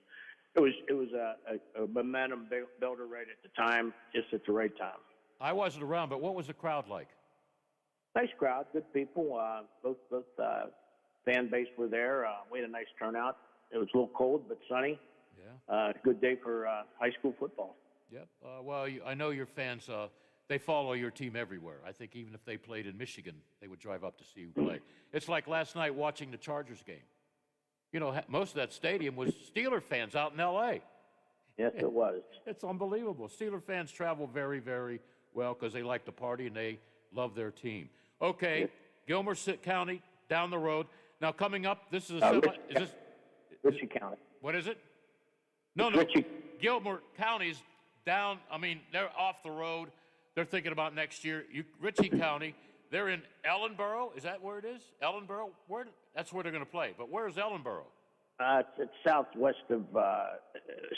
it was a momentum builder right at the time, just at the right time. I wasn't around, but what was the crowd like? Nice crowd, good people. Both fan base were there. We had a nice turnout. It was a little cold but sunny. Yeah. Good day for high school football. Yep. Well, I know your fans. They follow your team everywhere. I think even if they played in Michigan, they would drive up to see you play. It's like last night watching the Chargers game. You know, most of that stadium was Steeler fans out in L.A. Yes, it was. It's unbelievable. Steeler fans travel very, very well because they like to party and they love their team. Okay, Gilmer County down the road. Now coming up, this is a is this Ritchie County? What is it? No. Gilmer County's down. I mean, they're off the road. They're thinking about next year. Ritchie County. They're in Ellenboro. Is that where it is? Ellenboro. That's where they're going to play. But where's Ellenboro? It's southwest of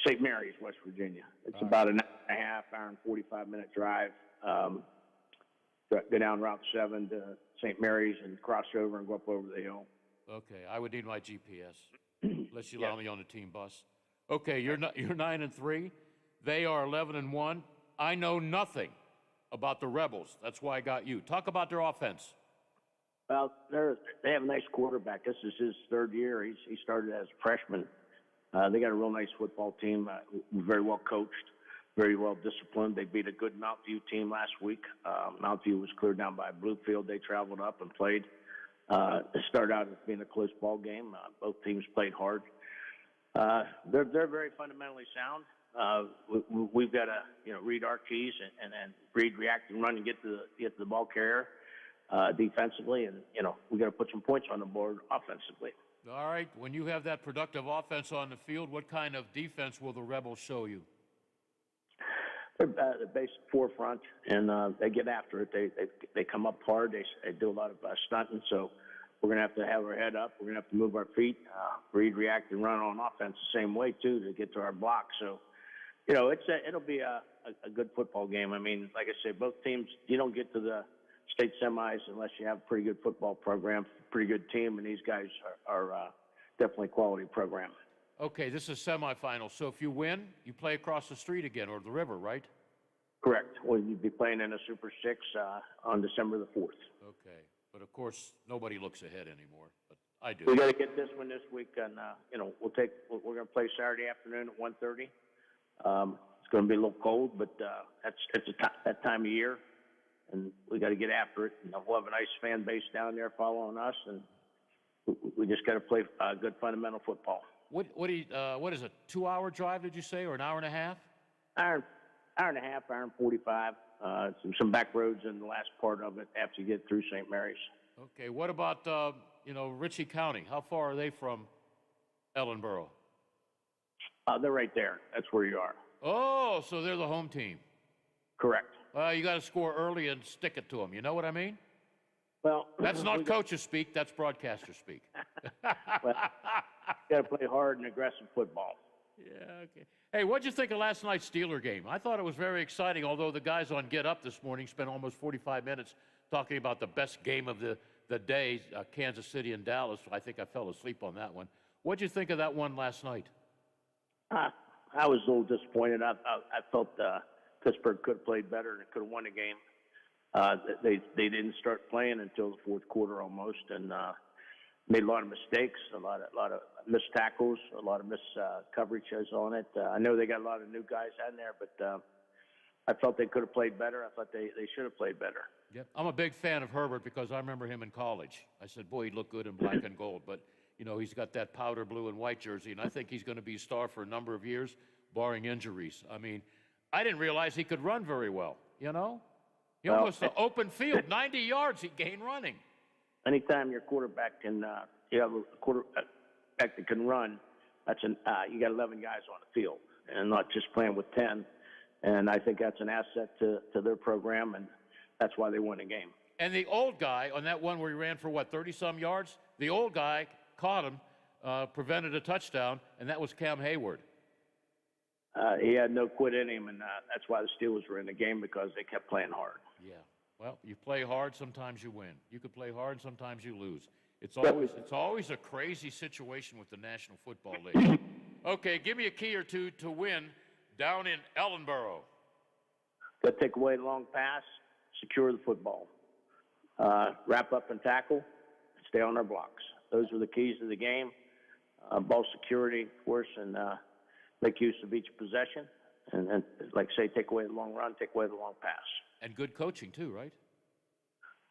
St. Mary's, West Virginia. It's about an hour and 45-minute drive. Go down Route 7 to St. Mary's and cross over and go up over the hill. Okay, I would need my GPS unless you allow me on the team bus. Okay, you're 9-3. They are 11-1. I know nothing about the Rebels. That's why I got you. Talk about their offense. Well, they have a nice quarterback. This is his third year. He started as a freshman. They got a real nice football team, very well coached, very well disciplined. They beat a good Mount View team last week. Mount View was cleared down by Bluefield. They traveled up and played. It started out as being a close ball game. Both teams played hard. They're very fundamentally sound. We've got to read our keys and read, react, and run and get to the ball carrier defensively, and we got to put some points on the board offensively. All right. When you have that productive offense on the field, what kind of defense will the Rebels show you? They're the basic forefront, and they get after it. They come up hard. They do a lot of stunting, so we're going to have our head up. We're going to have to move our feet, read, react, and run on offense the same way, too, to get to our block. So, it'll be a good football game. I mean, like I said, both teams, you don't get to the state semis unless you have a pretty good football program, pretty good team, and these guys are definitely a quality program. Okay, this is semifinals. So if you win, you play across the street again, or the river, right? Correct. We'll be playing in a Super 6 on December the 4th. Okay. But, of course, nobody looks ahead anymore. But I do. We got to get this one this week, and, we're going to play Saturday afternoon at 1:30. It's going to be a little cold, but it's that time of year, and we got to get after it. And we'll have a nice fan base down there following us, and we just got to play good fundamental football. What is it, 2-hour drive, did you say, or an hour and a half? Hour and a half, hour and 45. Some back roads in the last part of it after you get through St. Mary's. Okay, what about, Ritchie County? How far are they from Ellenboro? They're right there. That's where you are. Oh, so they're the home team. Correct. You got to score early and stick it to them. You know what I mean? Well, that's not coaches speak. That's broadcaster speak. Well, you got to play hard and aggressive football. Yeah. Okay. Hey, what'd you think of last night's Steeler game? I thought it was very exciting. Although the guys on Get Up this morning spent almost 45 minutes talking about the best game of the the day, Kansas City and Dallas. I think I fell asleep on that one. What'd you think of that one last night? I was a little disappointed. I felt Pittsburgh could have played better and could have won the game. They didn't start playing until the fourth quarter almost, and made a lot of mistakes, a lot of missed tackles, a lot of missed coverages on it. I know they got a lot of new guys in there, but I felt they could have played better. I thought they should have played better. Yep. I'm a big fan of Herbert because I remember him in college. I said, boy, he'd look good in black and gold, but you know, he's got that powder blue and white jersey, and I think he's going to be a star for a number of years, barring injuries. I mean, I didn't realize he could run very well, you know? He almost an open field, 90 yards he gained running. Anytime your quarterback can, you have a quarterback that can run, that's you got 11 guys on the field, and not just playing with 10. And I think that's an asset to their program, and that's why they won the game. And the old guy on that one where he ran for, what, 30-some yards? The old guy caught him, prevented a touchdown, and that was Cam Hayward. He had no quit in him, and that's why the Steelers were in the game, because they kept playing hard. Yeah. Well, you play hard, sometimes you win. You could play hard, sometimes you lose. It's always a crazy situation with the National Football League. Okay, give me a key or two to win down in Ellenboro. Got to take away the long pass, secure the football, wrap up and tackle, stay on our blocks. Those are the keys to the game. Ball security, of course, and make use of each possession. And like say, take away the long run, take away the long pass. And good coaching too, right?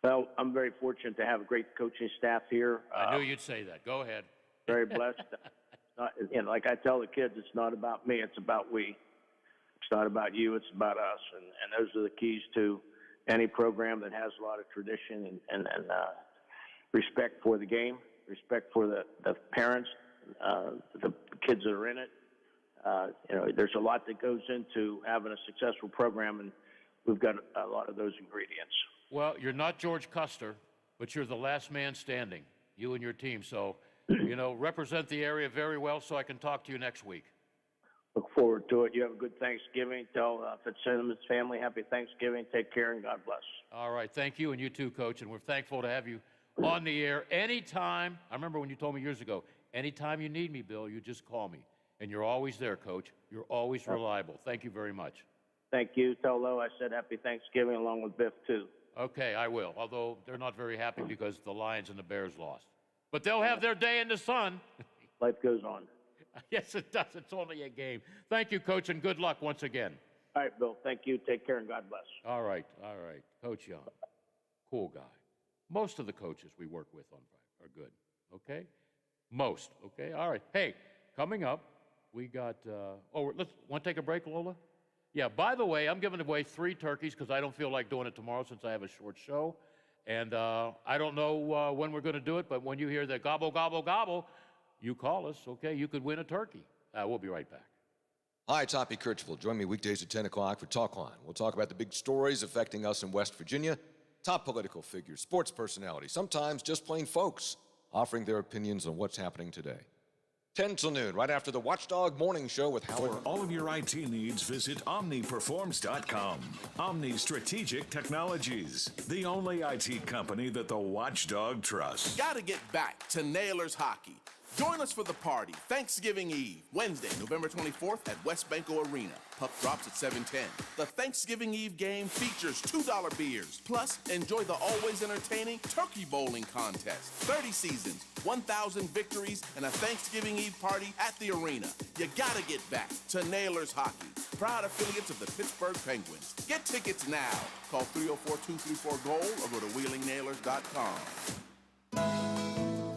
Well, I'm very fortunate to have a great coaching staff here. I knew you'd say that. Go ahead. Very blessed. Like I tell the kids, it's not about me, it's about we. It's not about you, it's about us. And those are the keys to any program that has a lot of tradition and respect for the game, respect for the parents, the kids that are in it. There's a lot that goes into having a successful program, and we've got a lot of those ingredients. Well, you're not George Custer, but you're the last man standing, you and your team. So, represent the area very well so I can talk to you next week. Look forward to it. You have a good Thanksgiving. Tell Fitzsimmons family happy Thanksgiving. Take care, and God bless. All right. Thank you, and you too, Coach. And we're thankful to have you on the air anytime. I remember when you told me years ago, anytime you need me, Bill, you just call me. And you're always there, Coach. You're always reliable. Thank you very much. Thank you. Tell Lo I said happy Thanksgiving along with Biff, too. Okay, I will, although they're not very happy because the Lions and the Bears lost. But they'll have their day in the sun. Life goes on. Yes, it does. It's only a game. Thank you, Coach, and good luck once again. All right, Bill. Thank you. Take care, and God bless. All right. Coach Young, cool guy. Most of the coaches we work with on Friday are good, okay? Most, okay? All right. Hey, coming up, we got, want to take a break, Lola? Yeah, by the way, I'm giving away 3 turkeys because I don't feel like doing it tomorrow since I have a short show. And I don't know when we're going to do it, but when you hear the gobble, gobble, gobble, you call us, okay? You could win a turkey. We'll be right back. Hi, Toppy Kirchville. Join me weekdays at 10 o'clock for Talk Line. We'll talk about the big stories affecting us in West Virginia, top political figures, sports personalities, sometimes just plain folks offering their opinions on what's happening today. 10 till noon, right after the Watchdog Morning Show with Howard. For all of your IT needs, visit OmniPerforms.com. Omni Strategic Technologies, the only IT company that the Watchdog trusts. Gotta get back to Nailers Hockey. Join us for the party, Thanksgiving Eve, Wednesday, November 24th at West Banco Arena. Puck drops at 7:10. The Thanksgiving Eve game features $2 beers. Plus, enjoy the always entertaining Turkey Bowling Contest. 30 seasons, 1,000 victories, and a Thanksgiving Eve party at the arena. You gotta get back to Nailers Hockey, proud affiliates of the Pittsburgh Penguins. Get tickets now. Call 304-234-GOAL or go to WheelingNailers.com.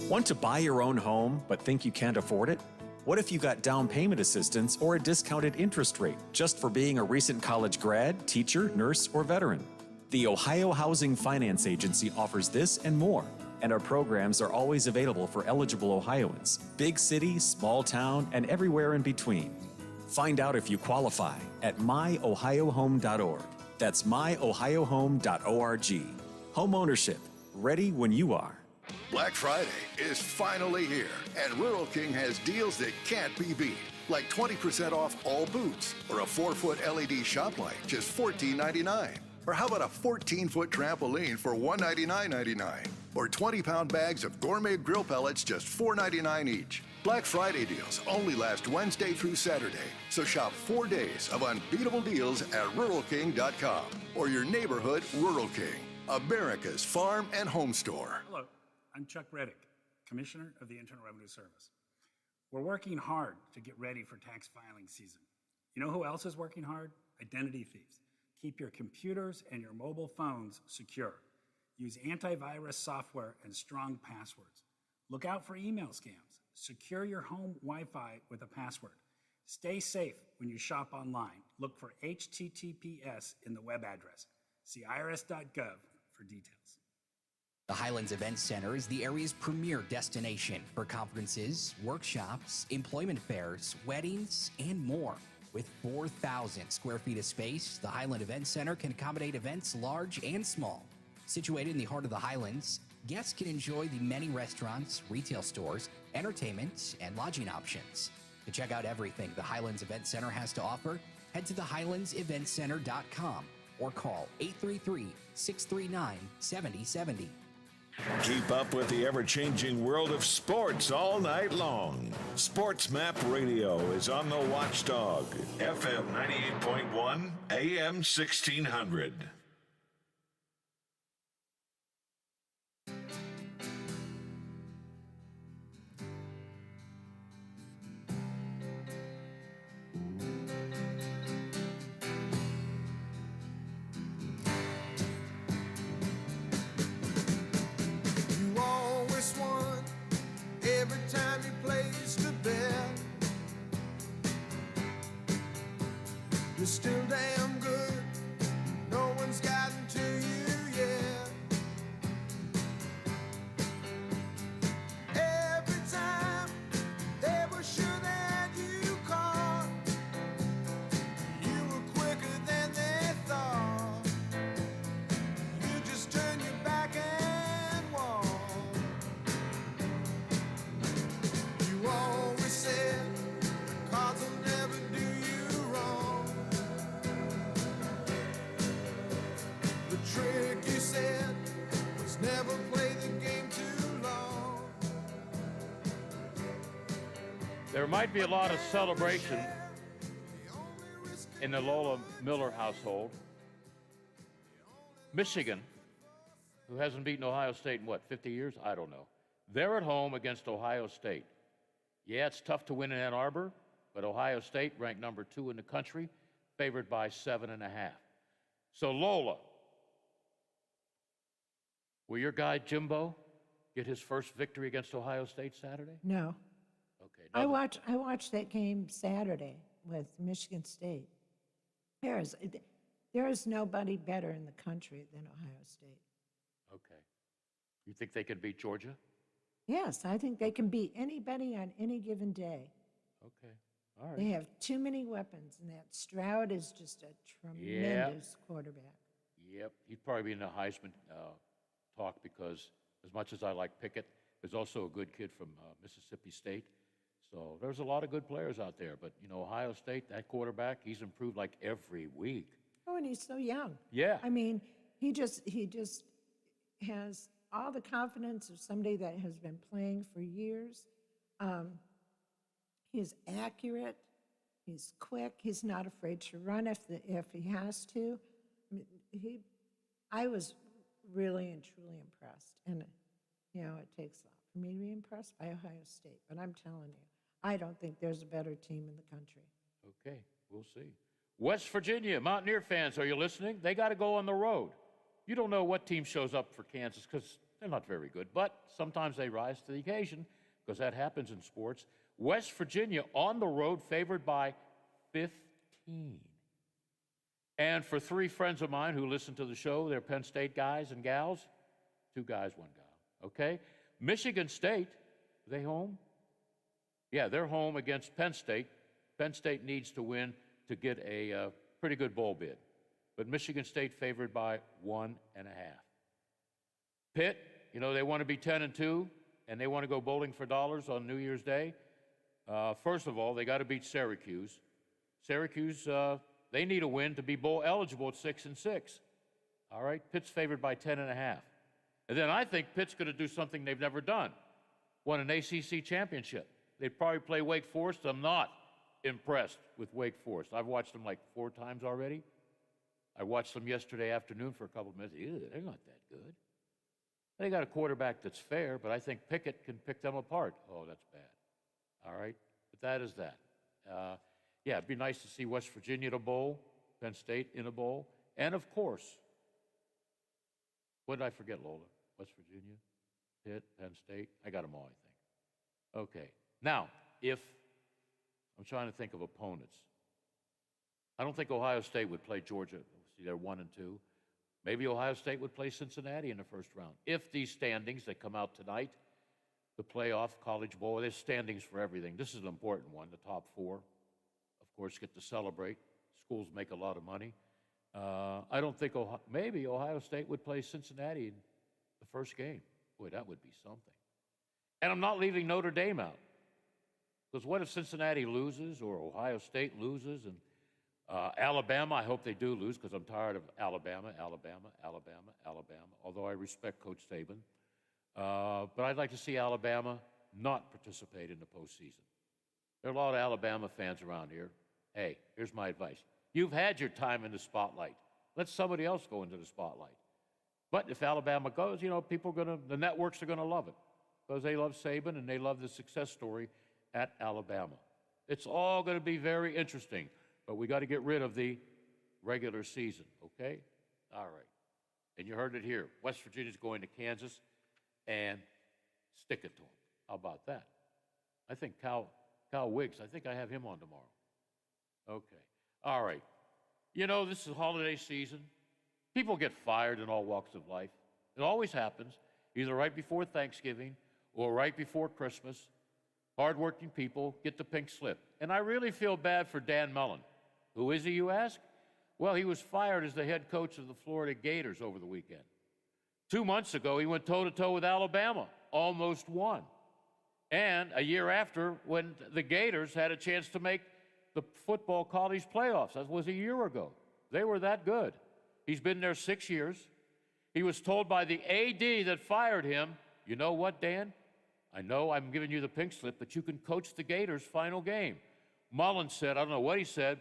Want to buy your own home but think you can't afford it? What if you got down payment assistance or a discounted interest rate just for being a recent college grad, teacher, nurse, or veteran? The Ohio Housing Finance Agency offers this and more, and our programs are always available for eligible Ohioans, big city, small town, and everywhere in between. Find out if you qualify at myohiohome.org. That's myohiohome.org. Home ownership, ready when you are. Black Friday is finally here, and Rural King has deals that can't be beat. Like 20% off all boots, or a 4-foot LED shop light, just $14.99. Or how about a 14-foot trampoline for $199.99? Or 20-pound bags of gourmet grill pellets just $4.99 each. Black Friday deals only last Wednesday through Saturday. So shop 4 days of unbeatable deals at RuralKing.com or your neighborhood Rural King, America's farm and home store. Hello, I'm Chuck Reddick, Commissioner of the Internal Revenue Service. We're working hard to get ready for tax filing season. You know who else is working hard? Identity thieves. Keep your computers and your mobile phones secure. Use antivirus software and strong passwords. Look out for email scams. Secure your home Wi-Fi with a password. Stay safe when you shop online. Look for HTTPS in the web address. See irs.gov for details. The Highlands Event Center is the area's premier destination for conferences, workshops, employment fairs, weddings, and more. With 4,000 square feet of space, the Highland Event Center can accommodate events large and small. Situated in the heart of the Highlands, guests can enjoy the many restaurants, retail stores, entertainment, and lodging options. To check out everything the Highlands Event Center has to offer, head to thehighlandseventcenter.com or call 833-639-7070. Keep up with the ever-changing world of sports all night long. Sports Map Radio is on the Watchdog, FM 98.1, AM 1600. Every time you placed a bet, you're still damn good. No one's gotten to you yet. Every time they were sure that you caught, you were quicker than they thought. You just turned your back and walked. You always said cards will never do you wrong. The trick you said was never play the game too long. There might be a lot of celebration in the Lola Miller household. Michigan, who hasn't beaten Ohio State in, 50 years? I don't know. They're at home against Ohio State. Yeah, it's tough to win in Ann Arbor, but Ohio State, ranked number 2 in the country, favored by 7.5. So Lola, will your guy Jimbo get his first victory against Ohio State Saturday? No. Okay. I watched that game Saturday with Michigan State. There is nobody better in the country than Ohio State. Okay. You think they could beat Georgia? Yes, I think they can beat anybody on any given day. Okay. All right. They have too many weapons, and that Stroud is just a tremendous quarterback. Yep. He'd probably be in the Heisman talk because as much as I like Pickett, there's also a good kid from Mississippi State. So there's a lot of good players out there. But, Ohio State, that quarterback, he's improved like every week. Oh, and he's so young. Yeah. I mean, he just has all the confidence of somebody that has been playing for years. He's accurate. He's quick. He's not afraid to run if he has to. I was really and truly impressed. And, it takes a lot for me to be impressed by Ohio State. But I'm telling you, I don't think there's a better team in the country. Okay, we'll see. West Virginia, Mountaineer fans, are you listening? They got to go on the road. You don't know what team shows up for Kansas because they're not very good, but sometimes they rise to the occasion because that happens in sports. West Virginia on the road favored by 15. And for 3 friends of mine who listen to the show, they're Penn State guys and gals. 2 guys, 1 gal. Okay? Michigan State, are they home? Yeah, they're home against Penn State. Penn State needs to win to get a pretty good bowl bid. But Michigan State favored by 1.5. Pitt, they want to be 10-2, and they want to go bowling for dollars on New Year's Day. First of all, they got to beat Syracuse. Syracuse, they need a win to be bowl eligible at 6-6. All right, Pitt's favored by 10.5. And then I think Pitt's going to do something they've never done, won an ACC championship. They'd probably play Wake Forest. I'm not impressed with Wake Forest. I've watched them like 4 times already. I watched them yesterday afternoon for a couple of minutes. Ew, they're not that good. They got a quarterback that's fair, but I think Pickett can pick them apart. Oh, that's bad. All right, but that is that. Yeah, it'd be nice to see West Virginia in a bowl, Penn State in a bowl, and of course, what did I forget, Lola? West Virginia, Pitt, Penn State. I got them all, I think. Okay, now, if I'm trying to think of opponents, I don't think Ohio State would play Georgia. See, they're 1 and 2. Maybe Ohio State would play Cincinnati in the first round. If these standings that come out tonight, the playoff, College Bowl, there's standings for everything. This is an important one. The top 4, of course, get to celebrate. Schools make a lot of money. I don't think maybe Ohio State would play Cincinnati in the first game. Boy, that would be something. And I'm not leaving Notre Dame out. Because what if Cincinnati loses or Ohio State loses and Alabama, I hope they do lose because I'm tired of Alabama, although I respect Coach Saban. But I'd like to see Alabama not participate in the postseason. There are a lot of Alabama fans around here. Hey, here's my advice. You've had your time in the spotlight. Let somebody else go into the spotlight. But if Alabama goes, you know, the networks are going to love it because they love Saban and they love the success story at Alabama. It's all going to be very interesting. But we got to get rid of the regular season, okay? All right. And you heard it here. West Virginia's going to Kansas and stick it to them. How about that? I think Cal Wiggs, I think I have him on tomorrow. Okay. All right. You know, this is holiday season. People get fired in all walks of life. It always happens, either right before Thanksgiving or right before Christmas. Hardworking people get the pink slip. And I really feel bad for Dan Mullen. Who is he, you ask? Well, he was fired as the head coach of the Florida Gators over the weekend. 2 months ago, he went toe-to-toe with Alabama, almost won. And a year after, when the Gators had a chance to make the football college playoffs, that was a year ago. They were that good. He's been there 6 years. He was told by the AD that fired him, you know what, Dan? I know I'm giving you the pink slip, but you can coach the Gators' final game. Mullen said, I don't know what he said,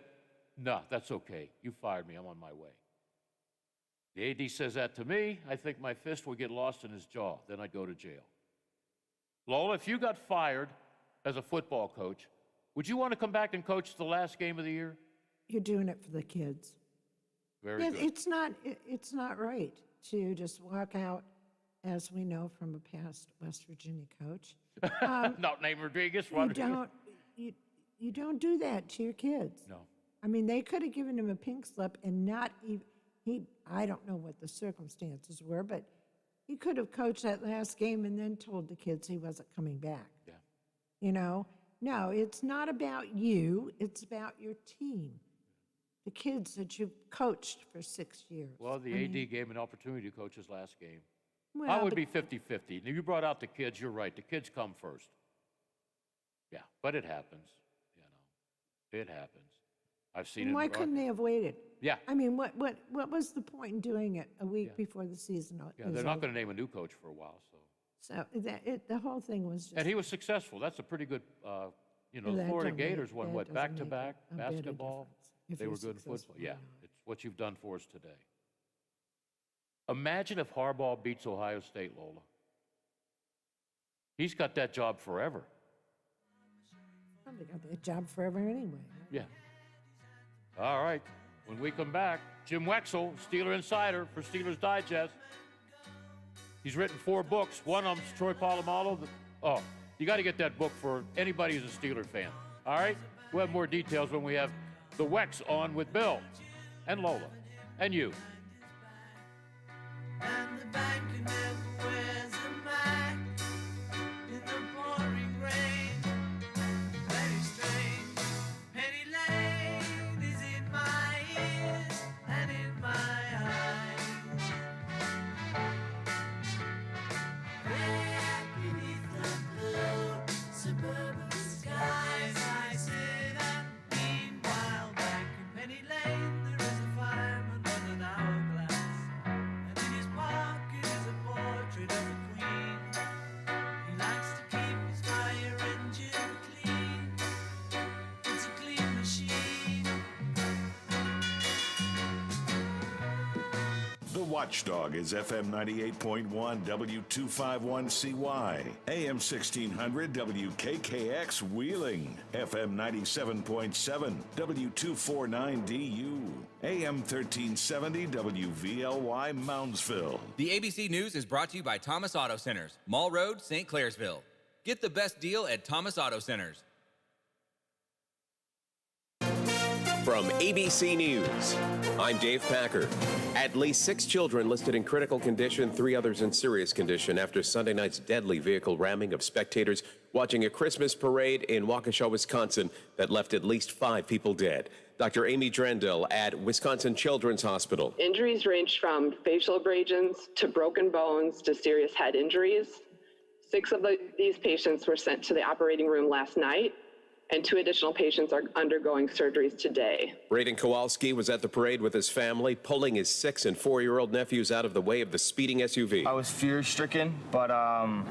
no, that's okay. You fired me. I'm on my way. The AD says that to me. I think my fist would get lost in his jaw. Then I'd go to jail. Lola, if you got fired as a football coach, would you want to come back and coach the last game of the year? You're doing it for the kids. Very good. It's not right to just walk out, as we know from a past West Virginia coach. Not named Rodriguez. You don't do that to your kids. No. I mean, they could have given him a pink slip and not even, I don't know what the circumstances were, but he could have coached that last game and then told the kids he wasn't coming back. Yeah. You know? No, it's not about you. It's about your team. The kids that you've coached for 6 years. Well, the AD gave him an opportunity to coach his last game. Well, I would be 50-50. You brought out the kids. You're right. The kids come first. Yeah, but it happens. You know, it happens. I've seen it. Why couldn't they have waited? Yeah. I mean, what was the point in doing it a week before the season? Yeah, they're not going to name a new coach for a while, so. So the whole thing was just. And he was successful. That's a pretty good. The Florida Gators won what, back-to-back basketball. They were good in football. Yeah, it's what you've done for us today. Imagine if Harbaugh beats Ohio State, Lola. He's got that job forever. Probably got that job forever anyway. Yeah. All right. When we come back, Jim Wexell, Steeler Insider for Steelers Digest. He's written 4 books. One of them's Troy Polamalu. You got to get that book for anybody who's a Steeler fan. All right? We'll have more details when we have the Wex on with Bill and Lola and you. And the banker never wears a Mac in the pouring rain. Very strange. Penny Lane is in my ears and in my eyes. There beneath the blue suburban skies, I sit and meanwhile back in Penny Lane there is a fireman with an hourglass. And in his pocket is a boy watchdog is FM 98.1 W251CY, AM 1600 WKKX Wheeling, FM 97.7 W249DU, AM 1370 WVLY Moundsville. The ABC News is brought to you by Thomas Auto Centers, Mall Road, St. Clairsville. Get the best deal at Thomas Auto Centers. From ABC News, I'm Dave Packer. At least 6 children listed in critical condition, 3 others in serious condition after Sunday night's deadly vehicle ramming of spectators watching a Christmas parade in Waukesha, Wisconsin that left at least 5 people dead. Dr. Amy Drendel at Wisconsin Children's Hospital. Injuries ranged from facial abrasions to broken bones to serious head injuries. 6 of these patients were sent to the operating room last night, and 2 additional patients are undergoing surgeries today. Braden Kowalski was at the parade with his family, pulling his 6- and 4-year-old nephews out of the way of the speeding SUV. I was fear-stricken, but I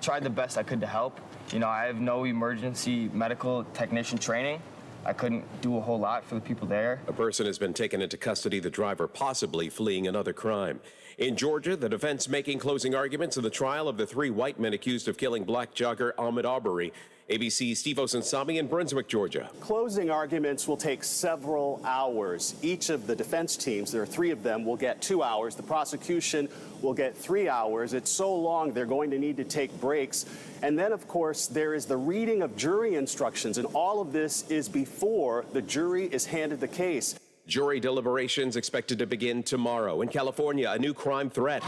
tried the best I could to help. You know, I have no emergency medical technician training. I couldn't do a whole lot for the people there. A person has been taken into custody, the driver possibly fleeing another crime. In Georgia, the defense making closing arguments in the trial of the 3 white men accused of killing black jogger Ahmaud Arbery. ABC's Steve Osunsami in Brunswick, Georgia. Closing arguments will take several hours. Each of the defense teams, there are 3 of them, will get 2 hours. The prosecution will get 3 hours. It's so long, they're going to need to take breaks. And then, of course, there is the reading of jury instructions, and all of this is before the jury is handed the case. Jury deliberations expected to begin tomorrow. In California, a new crime threat.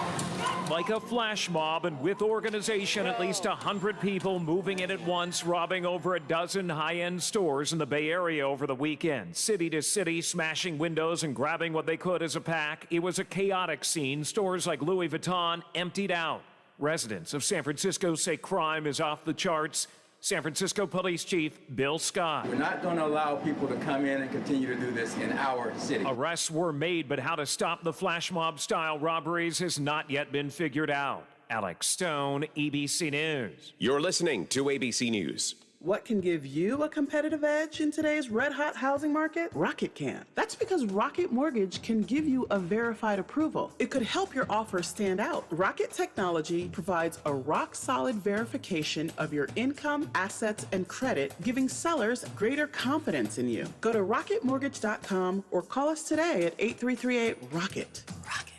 Like a flash mob and with organization, at least 100 people moving in at once, robbing over a dozen high-end stores in the Bay Area over the weekend. City to city, smashing windows and grabbing what they could as a pack. It was a chaotic scene. Stores like Louis Vuitton emptied out. Residents of San Francisco say crime is off the charts. San Francisco Police Chief Bill Scott. We're not going to allow people to come in and continue to do this in our city. Arrests were made, but how to stop the flash mob style robberies has not yet been figured out. Alex Stone, ABC News. You're listening to ABC News. What can give you a competitive edge in today's red-hot housing market? Rocket can. That's because Rocket Mortgage can give you a verified approval. It could help your offer stand out. Rocket Technology provides a rock-solid verification of your income, assets, and credit, giving sellers greater confidence in you. Go to rocketmortgage.com or call us today at 8338-ROCKET.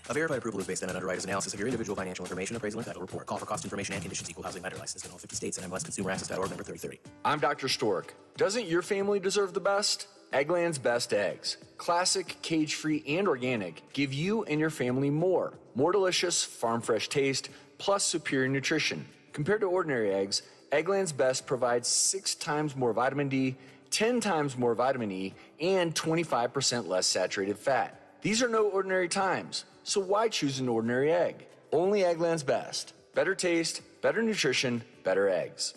A verified approval is based on an underwriter's analysis of your individual financial information, appraisal, and title report. Call for cost information and conditions. Equal housing lender licensed in all 50 states and MLSConsumerAccess.org number 3030. I'm Dr. Stork. Doesn't your family deserve the best? Eggland's Best Eggs. Classic, cage-free, and organic give you and your family more. More delicious, farm-fresh taste, plus superior nutrition. Compared to ordinary eggs, Eggland's Best provides 6 times more vitamin D, 10 times more vitamin E, and 25% less saturated fat. These are no ordinary times. So why choose an ordinary egg? Only Eggland's Best. Better taste, better nutrition, better eggs.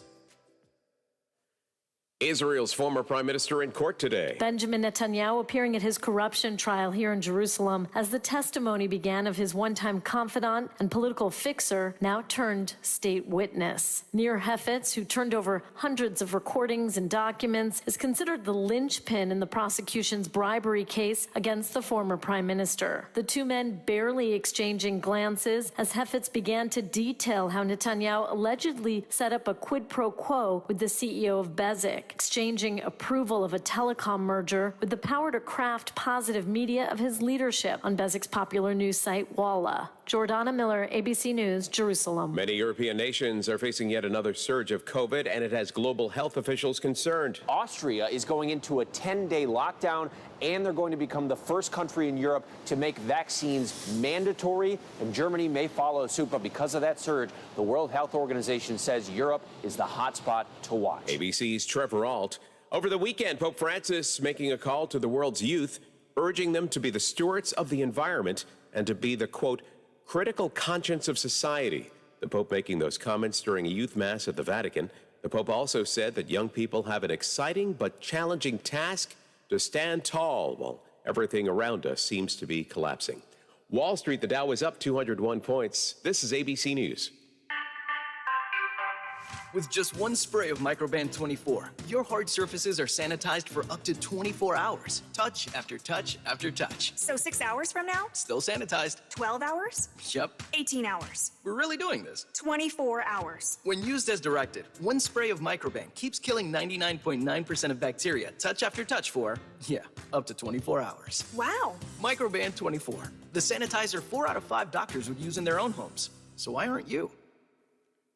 Israel's former prime minister in court today. Benjamin Netanyahu appearing at his corruption trial here in Jerusalem as the testimony began of his one-time confidant and political fixer, now turned state witness. Nir Hefetz, who turned over hundreds of recordings and documents, is considered the linchpin in the prosecution's bribery case against the former prime minister. The 2 men barely exchanging glances as Hefetz began to detail how Netanyahu allegedly set up a quid pro quo with the CEO of Bezik, exchanging approval of a telecom merger with the power to craft positive media of his leadership on Bezik's popular news site Walla. Jordana Miller, ABC News, Jerusalem. Many European nations are facing yet another surge of COVID, and it has global health officials concerned. Austria is going into a 10-day lockdown, and they're going to become the first country in Europe to make vaccines mandatory, and Germany may follow suit. But because of that surge, the World Health Organization says Europe is the hotspot to watch. ABC's Trevor Alt. Over the weekend, Pope Francis making a call to the world's youth, urging them to be the stewards of the environment and to be the, quote, critical conscience of society. The Pope making those comments during a youth mass at the Vatican. The Pope also said that young people have an exciting but challenging task to stand tall while everything around us seems to be collapsing. Wall Street, the Dow is up 201 points. This is ABC News. With just one spray of Microban 24, your hard surfaces are sanitized for up to 24 hours. Touch after touch after touch. So 6 hours from now? Still sanitized. 12 hours? Yep. 18 hours. We're really doing this. 24 hours. When used as directed, one spray of Microban keeps killing 99.9% of bacteria, touch after touch for, up to 24 hours. Wow. Microban 24. The sanitizer 4 out of 5 doctors would use in their own homes. So why aren't you?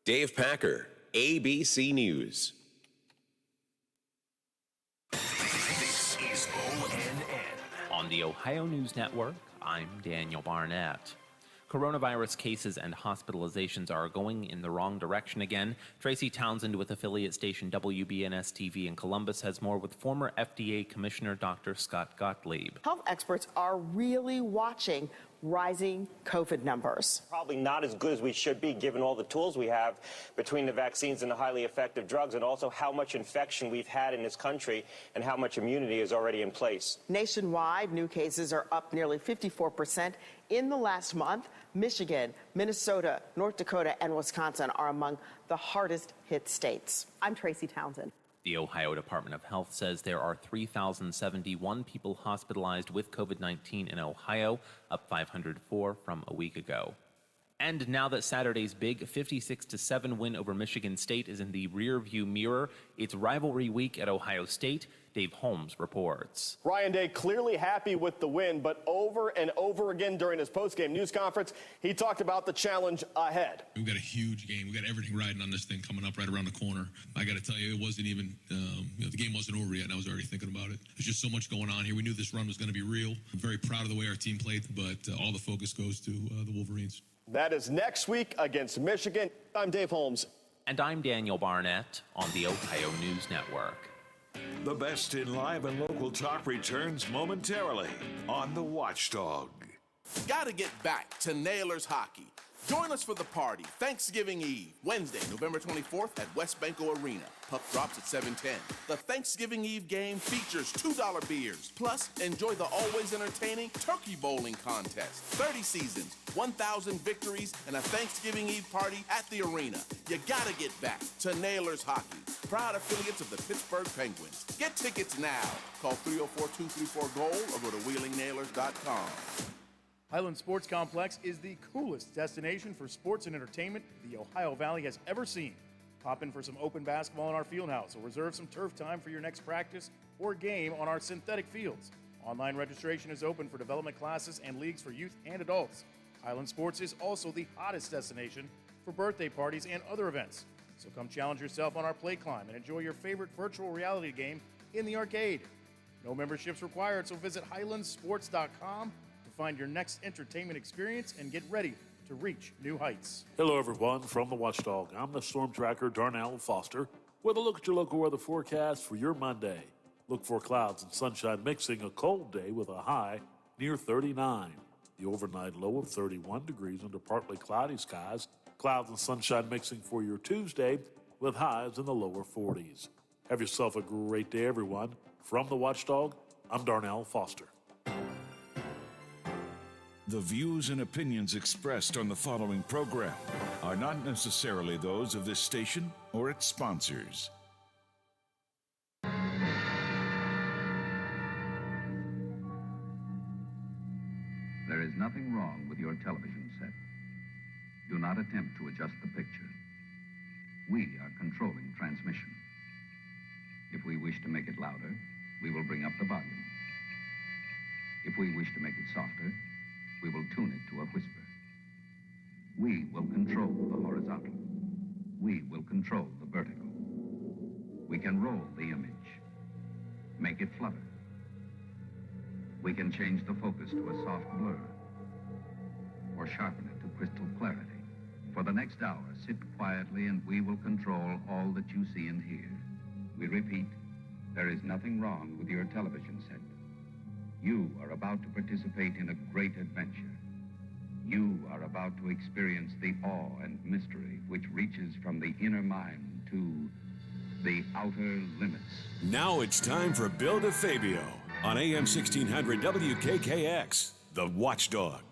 Dave Packer, ABC News. This is ONN. On the Ohio News Network, I'm Daniel Barnett. Coronavirus cases and hospitalizations are going in the wrong direction again. Tracy Townsend with affiliate station WBNS-TV in Columbus has more with former FDA Commissioner Dr. Scott Gottlieb. Health experts are really watching rising COVID numbers. Probably not as good as we should be given all the tools we have between the vaccines and the highly effective drugs, and also how much infection we've had in this country and how much immunity is already in place. Nationwide, new cases are up nearly 54% in the last month. Michigan, Minnesota, North Dakota, and Wisconsin are among the hardest hit states. I'm Tracy Townsend. The Ohio Department of Health says there are 3,071 people hospitalized with COVID-19 in Ohio, up 504 from a week ago. And now that Saturday's big 56-7 win over Michigan State is in the rearview mirror, it's rivalry week at Ohio State. Dave Holmes reports. Ryan Day clearly happy with the win, but over and over again during his postgame news conference, he talked about the challenge ahead. We've got a huge game. We've got everything riding on this thing coming up right around the corner. I got to tell you, it wasn't even, the game wasn't over yet, and I was already thinking about it. There's just so much going on here. We knew this run was going to be real. I'm very proud of the way our team played, but all the focus goes to the Wolverines. That is next week against Michigan. I'm Dave Holmes. And I'm Daniel Barnett on the Ohio News Network. The best in live and local talk returns momentarily on The Watchdog. Gotta get back to Nailers hockey. Join us for the party Thanksgiving Eve, Wednesday, November 24th at West Banco Arena. Puck drops at 7:10. The Thanksgiving Eve game features $2 beers. Plus, enjoy the always entertaining Turkey Bowling Contest. 30 seasons, 1,000 victories, and a Thanksgiving Eve party at the arena. You gotta get back to Nailers hockey. Proud affiliates of the Pittsburgh Penguins. Get tickets now. Call 304-234-GOAL or go to WheelingNailers.com. Highland Sports Complex is the coolest destination for sports and entertainment the Ohio Valley has ever seen. Pop in for some open basketball in our field house or reserve some turf time for your next practice or game on our synthetic fields. Online registration is open for development classes and leagues for youth and adults. Highland Sports is also the hottest destination for birthday parties and other events. So come challenge yourself on our play climb and enjoy your favorite virtual reality game in the arcade. No memberships required, so visit highlandsports.com to find your next entertainment experience and get ready to reach new heights. Hello, everyone. From the Watchdog, I'm the storm tracker, Darnell Foster, with a look at your local weather forecast for your Monday. Look for clouds and sunshine mixing, a cold day with a high near 39. The overnight low of 31 degrees under partly cloudy skies. Clouds and sunshine mixing for your Tuesday with highs in the lower 40s. Have yourself a great day, everyone. From the Watchdog, I'm Darnell Foster. The views and opinions expressed on the following program are not necessarily those of this station or its sponsors. There is nothing wrong with your television set. Do not attempt to adjust the picture. We are controlling transmission. If we wish to make it louder, we will bring up the volume. If we wish to make it softer, we will tune it to a whisper. We will control the horizontal. We will control the vertical. We can roll the image, make it flutter. We can change the focus to a soft blur, or sharpen it to crystal clarity. For the next hour, sit quietly and we will control all that you see and hear. We repeat, there is nothing wrong with your television set. You are about to participate in a great adventure. You are about to experience the awe and mystery which reaches from the inner mind to the outer limits. Now it's time for Bill DeFabio on AM 1600 WKKX, The Watchdog.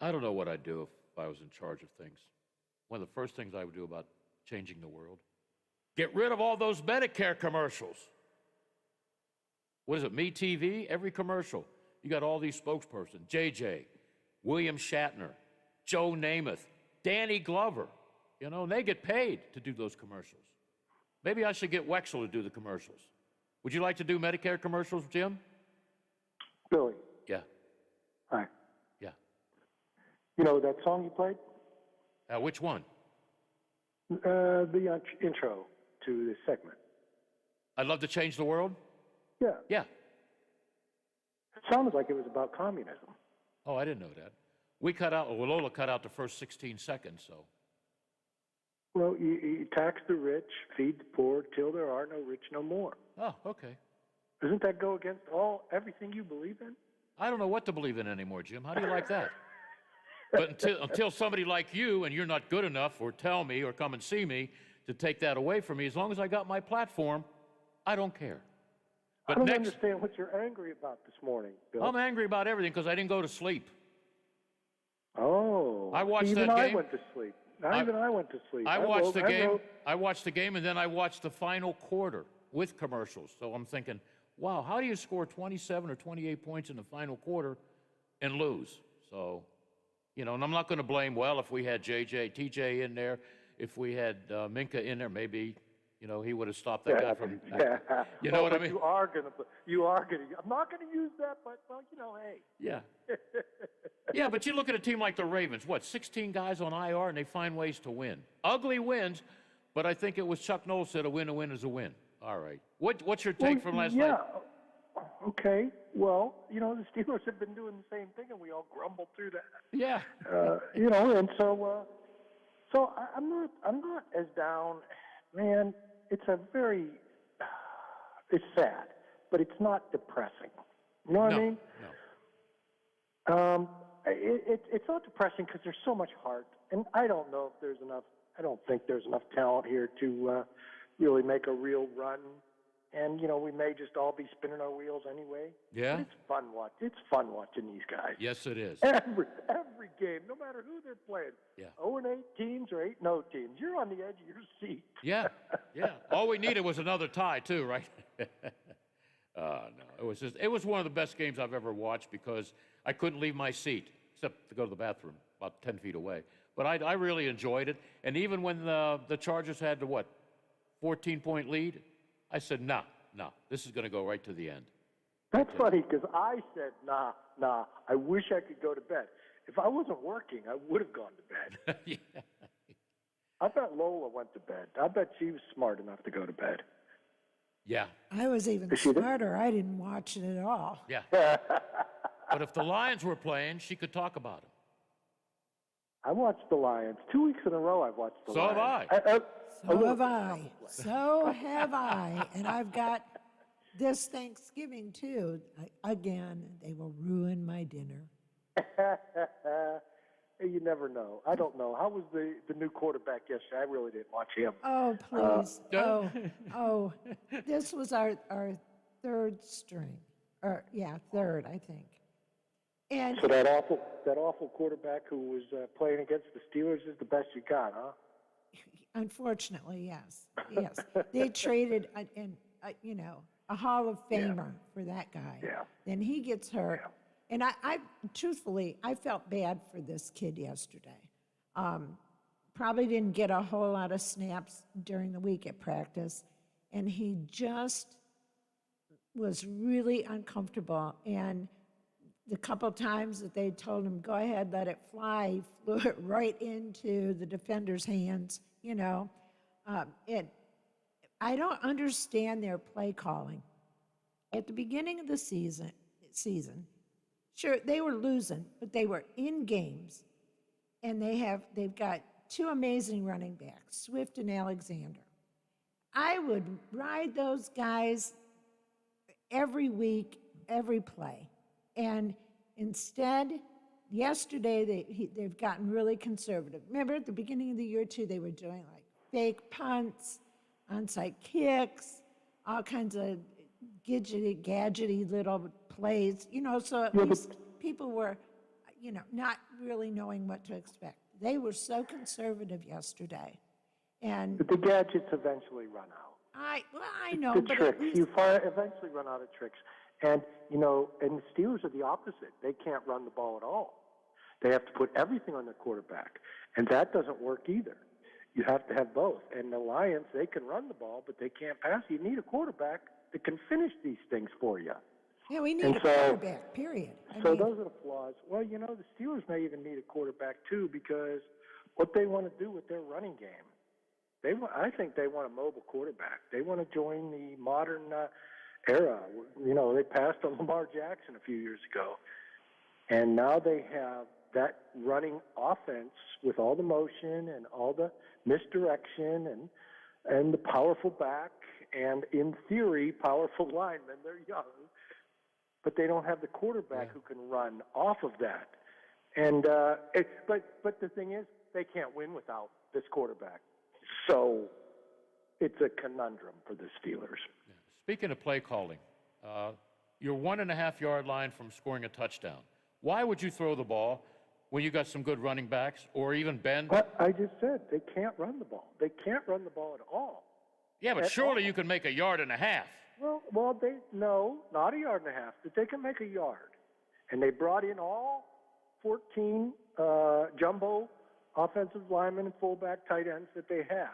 I don't know what I'd do if I was in charge of things. One of the first things I would do about changing the world, get rid of all those Medicare commercials. What is it, Me TV? Every commercial. You got all these spokespersons, JJ, William Shatner, Joe Namath, Danny Glover. You know, and they get paid to do those commercials. Maybe I should get Wexel to do the commercials. Would you like to do Medicare commercials, Jim? Billy. Yeah. Hi. Yeah. You know that song you played? Which one? The intro to this segment. I'd love to change the world? Yeah. Yeah. It sounded like it was about communism. Oh, I didn't know that. We cut out, well, Lola cut out the first 16 seconds, so. Well, you tax the rich, feed the poor, till there are no rich no more. Oh, okay. Doesn't that go against everything you believe in? I don't know what to believe in anymore, Jim. How do you like that? But until somebody like you, and you're not good enough, or tell me, or come and see me, to take that away from me, as long as I got my platform, I don't care. But I don't understand what you're angry about this morning, Bill. I'm angry about everything because I didn't go to sleep. Oh. I watched even that game. I went to sleep. Even I went to sleep. I watched the game. I watched the game, and then I watched the final quarter with commercials. So I'm thinking, wow, how do you score 27 or 28 points in the final quarter and lose? So, you know, and I'm not going to blame, well, if we had TJ in there, if we had Minka in there, maybe, you know, he would have stopped that guy from, you know what I mean? You are going to, I'm not going to use that, but, well, you know, hey. Yeah. Yeah, but you look at a team like the Ravens, 16 guys on IR, and they find ways to win. Ugly wins, but I think it was Chuck Noll said a win is a win. All right. What's your take from last night? Okay. Well, you know, the Steelers have been doing the same thing, and we all grumbled through that. Yeah. You know, and so I'm not as down. Man, it's sad, but it's not depressing. You know what I mean? No. It's not depressing because there's so much heart, and I don't know if there's enough. I don't think there's enough talent here to really make a real run. And you know, we may just all be spinning our wheels anyway. Yeah. But it's fun watching these guys. Yes, it is. Every game, no matter who they're playing. Yeah. 0-8 teams or 8-0 teams, you're on the edge of your seat. Yeah. Yeah. All we needed was another tie too, right? No, it was one of the best games I've ever watched because I couldn't leave my seat except to go to the bathroom about 10 feet away. But I really enjoyed it. And even when the Chargers had the 14-point lead, I said, no, this is going to go right to the end. That's funny because I said, nah, I wish I could go to bed. If I wasn't working, I would have gone to bed. Yeah. I bet Lola went to bed. I bet she was smart enough to go to bed. Yeah. I was even smarter. I didn't watch it at all. Yeah. But if the Lions were playing, she could talk about them. I watched the Lions. 2 weeks in a row I've watched the Lions. So have I. So have I. So have I. And I've got this Thanksgiving, too. Again, they will ruin my dinner. You never know. I don't know. How was the new quarterback yesterday? I really didn't watch him. Oh, please. This was our third string. Third, I think. And so that awful quarterback who was playing against the Steelers is the best you got, huh? Unfortunately, yes. Yes. They traded a Hall of Famer for that guy. Yeah. Then he gets hurt. Yeah. And I truthfully, I felt bad for this kid yesterday. Probably didn't get a whole lot of snaps during the week at practice. And he just was really uncomfortable. And the couple times that they told him, go ahead, let it fly, he flew it right into the defender's hands, you know. I don't understand their play calling. At the beginning of the season, sure, they were losing, but they were in games. and they've got two amazing running backs, Swift and Alexander. I would ride those guys every week, every play. And instead, yesterday they've gotten really conservative. Remember at the beginning of the year too, they were doing like fake punts, onside kicks, all kinds of gadgety little plays, so at least people were, not really knowing what to expect. They were so conservative yesterday. And But the gadgets eventually run out. I know, The but tricks. at least You eventually run out of tricks. And, and the Steelers are the opposite. They can't run the ball at all. They have to put everything on their quarterback. And that doesn't work either. You have to have both. And the Lions, they can run the ball, but they can't pass. You need a quarterback that can finish these things for you. yeah, we need a quarterback, period. Those are the flaws. Well, the Steelers may even need a quarterback too, because what they want to do with their running game, I think they want a mobile quarterback. They want to join the modern era. They passed on Lamar Jackson a few years ago, and now they have that running offense with all the motion and all the misdirection and the powerful back and, in theory, powerful linemen. They're young, but they don't have the quarterback who can run off of that. And but the thing is, they can't win without this quarterback. So it's a conundrum for the Steelers. Speaking of play calling, you're 1.5 yard line from scoring a touchdown. Why would you throw the ball when you got some good running backs or even Ben? But I just said they can't run the ball. They can't run the ball at all. Yeah, but surely you can make 1.5 yards. Well, not 1.5 yards, but they can make a yard. And they brought in all 14 jumbo offensive linemen and fullback tight ends that they have.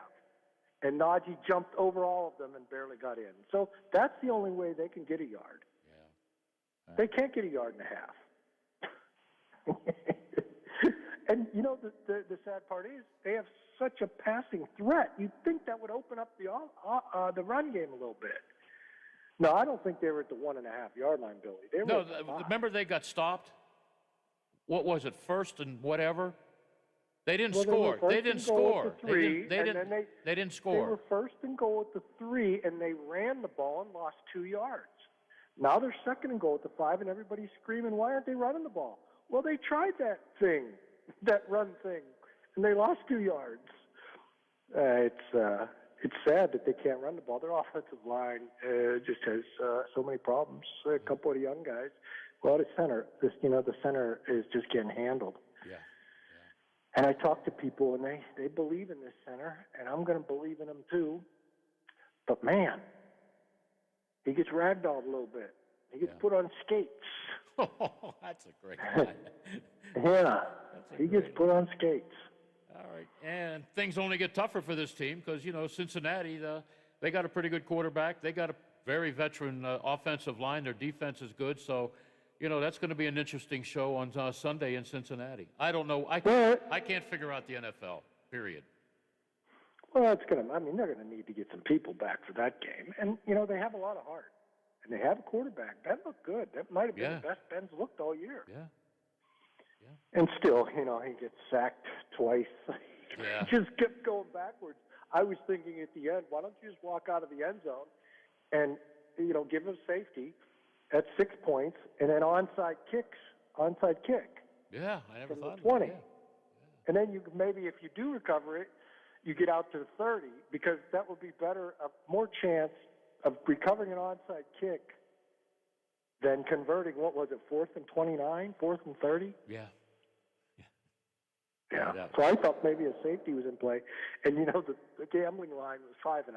And Najee jumped over all of them and barely got in. So that's the only way they can get a yard. Yeah. They can't get 1.5 yards. And the sad part is they have such a passing threat. You'd think that would open up the run game a little bit. No, I don't think they were at the 1.5 yard line, Billy. They were Remember they got stopped? What was it, first and whatever? They didn't score. They didn't score. They didn't score. They were first and goal at the 3, and they ran the ball and lost 2 yards. Now they're second and goal at the 5, and everybody's screaming, why aren't they running the ball? Well, they tried that run thing, and they lost 2 yards. It's sad that they can't run the ball. Their offensive line just has so many problems. A couple of young guys. Well, the center, the center is just getting handled. Yeah. And I talk to people, and they believe in this center, and I'm going to believe in him too. But man, he gets ragdolled a little bit. He gets put on skates. Oh, that's a great line. Yeah, he gets put on skates. All right, and things only get tougher for this team because, Cincinnati, they got a pretty good quarterback. They got a very veteran offensive line. Their defense is good. So, that's going to be an interesting show on Sunday in Cincinnati. I don't know. I can't figure out the NFL, period. Well, they're going to need to get some people back for that game. And, they have a lot of heart. And they have a quarterback. Ben looked good. That might have been the best Ben's looked all year. Yeah. And still, he gets sacked twice. Yeah. He just kept going backwards. I was thinking at the end, why don't you just walk out of the end zone and, give him safety at 6 points and then onside kick. Yeah, I never thought of 20. that. Yeah. And then you maybe if you do recover it, you get out to the 30 because that would be better, more chance of recovering an onside kick than converting, 4th and 29, 4th and 30? Yeah. Yeah. So I thought maybe a safety was in play. And, the gambling line was 5.5.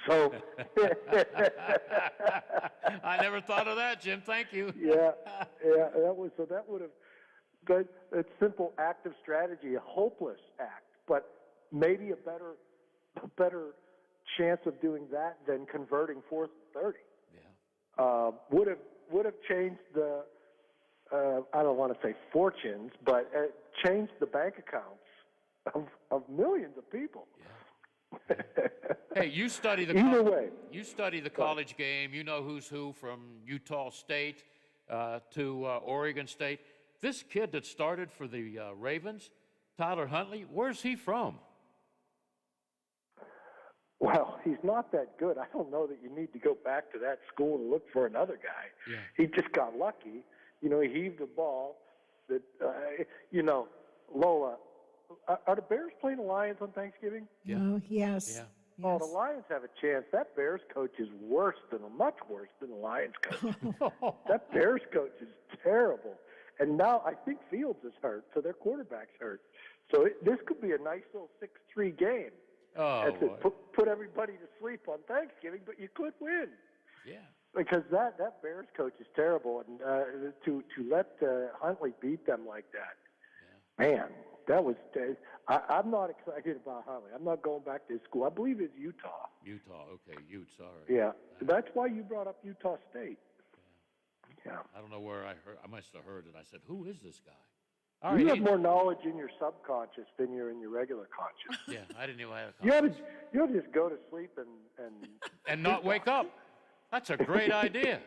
So. I never thought of that, Jim. Thank you. Yeah. That would have been a simple act of strategy, a hopeless act, but maybe a better chance of doing that than converting 4th and 30. Yeah. Would have changed the I don't want to say fortunes, but it changed the bank accounts of millions of people. Yeah. Hey, you study the Either way. You study the college game. You know who's who from Utah State to Oregon State. This kid that started for the Ravens, Tyler Huntley, where's he from? Well, he's not that good. I don't know that you need to go back to that school and look for another guy. Yeah. He just got lucky. He heaved a ball that, Lola, are the Bears playing the Lions on Thanksgiving? Yeah. Oh, yes. Yeah. Oh, the Lions have a chance. That Bears coach is much worse than the Lions coach. That Bears coach is terrible. And now I think Fields is hurt, so their quarterback's hurt. So this could be a nice little 6-3 game. Oh, put everybody to sleep on Thanksgiving, but you could win. Yeah. Because that Bears coach is terrible, and to let Huntley beat them like that, man, that was. I'm not excited about Huntley. I'm not going back to his school. I believe it's Utah. Utah, okay, Utes, all right. Yeah, that's why you brought up Utah State. Yeah. I don't know where I heard. I must have heard it. I said, "Who is this guy?" All You right, have more knowledge in your subconscious than you're in your regular conscious. Yeah, I didn't even have a You ought to just go to sleep and not wake up. That's a great idea.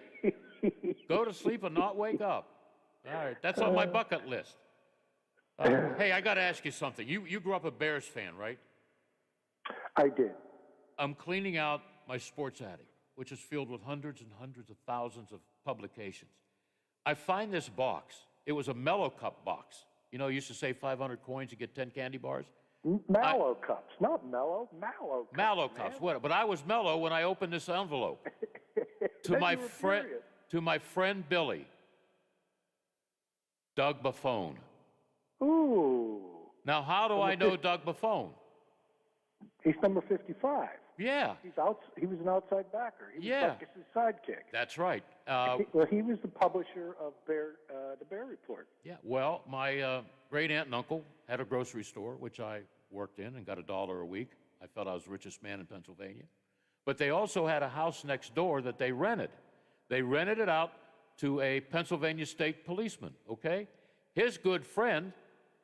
Go to sleep and not wake up. All right, that's on my bucket list. Hey, I got to ask you something. You grew up a Bears fan, right? I did. I'm cleaning out my sports attic, which is filled with hundreds and hundreds of thousands of publications. I find this box. It was a Mellow Cup box. You used to say 500 coins, you get 10 candy bars. Mallow cups, not mellow, mallow cups. Mallow cups, what? But I was mellow when I opened this envelope. to my friend Billy, Doug Buffone. Ooh. Now, how do I know Doug Buffone? He's number 55. Yeah. He was an outside backer. He was Buckus' sidekick. That's right. He was the publisher of the Bear Report. Yeah. Well, my great aunt and uncle had a grocery store, which I worked in and got $1 a week. I felt I was the richest man in Pennsylvania. But they also had a house next door that they rented. They rented it out to a Pennsylvania state policeman, okay? His good friend,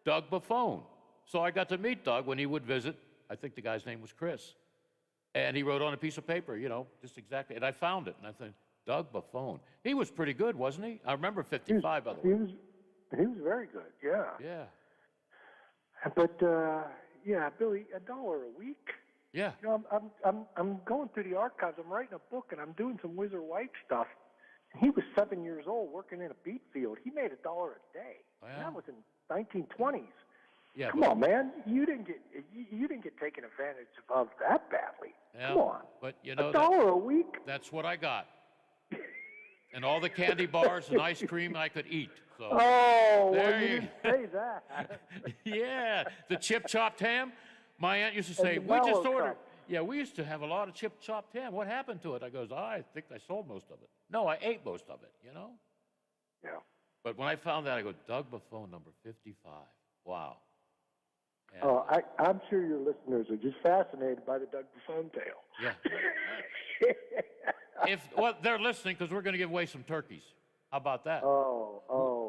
Doug Buffone. So I got to meet Doug when he would visit. I think the guy's name was Chris. And he wrote on a piece of paper, just exactly. And I found it. And I thought, Doug Buffone. He was pretty good, wasn't he? I remember 55, by the way. He was very good, yeah. Yeah. But, Billy, $1 a week? Yeah. I'm going through the archives. I'm writing a book, and I'm doing some Whizzer White stuff. He was 7 years old working in a beet field. He made $1 a day. Oh, yeah? And that was in 1920s. Yeah, Come on, man! You didn't get taken advantage of that badly. Yeah, Come on. But $1 a week. That's what I got. And all the candy bars and ice cream I could eat. So You didn't say that. Yeah, the chip chopped ham. My aunt used to say, And "We the just Mallow ordered." cup. Yeah, we used to have a lot of chip chopped ham. What happened to it? I goes, I think I sold most of it. No, I ate most of it. Yeah. But when I found that, I go, Doug Buffone, number 55. Wow. And, Oh, I'm sure your listeners are just fascinated by the Doug Buffone tale. Yeah. They're listening because we're going to give away some turkeys. How about that?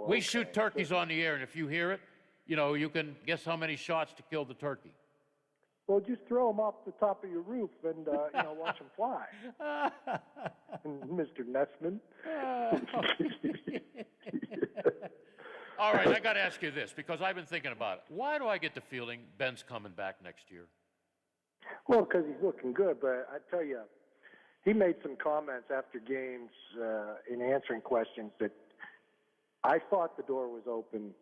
We shoot turkeys on the air, and if you hear it, you can guess how many shots to kill the turkey. Well, just throw them off the top of your roof and watch them fly. Mr. Nessman. All right, I got to ask you this because I've been thinking about it. Why do I get the feeling Ben's coming back next year? Well, because he's looking good, but I tell you, he made some comments after games in answering questions that I thought the door was open,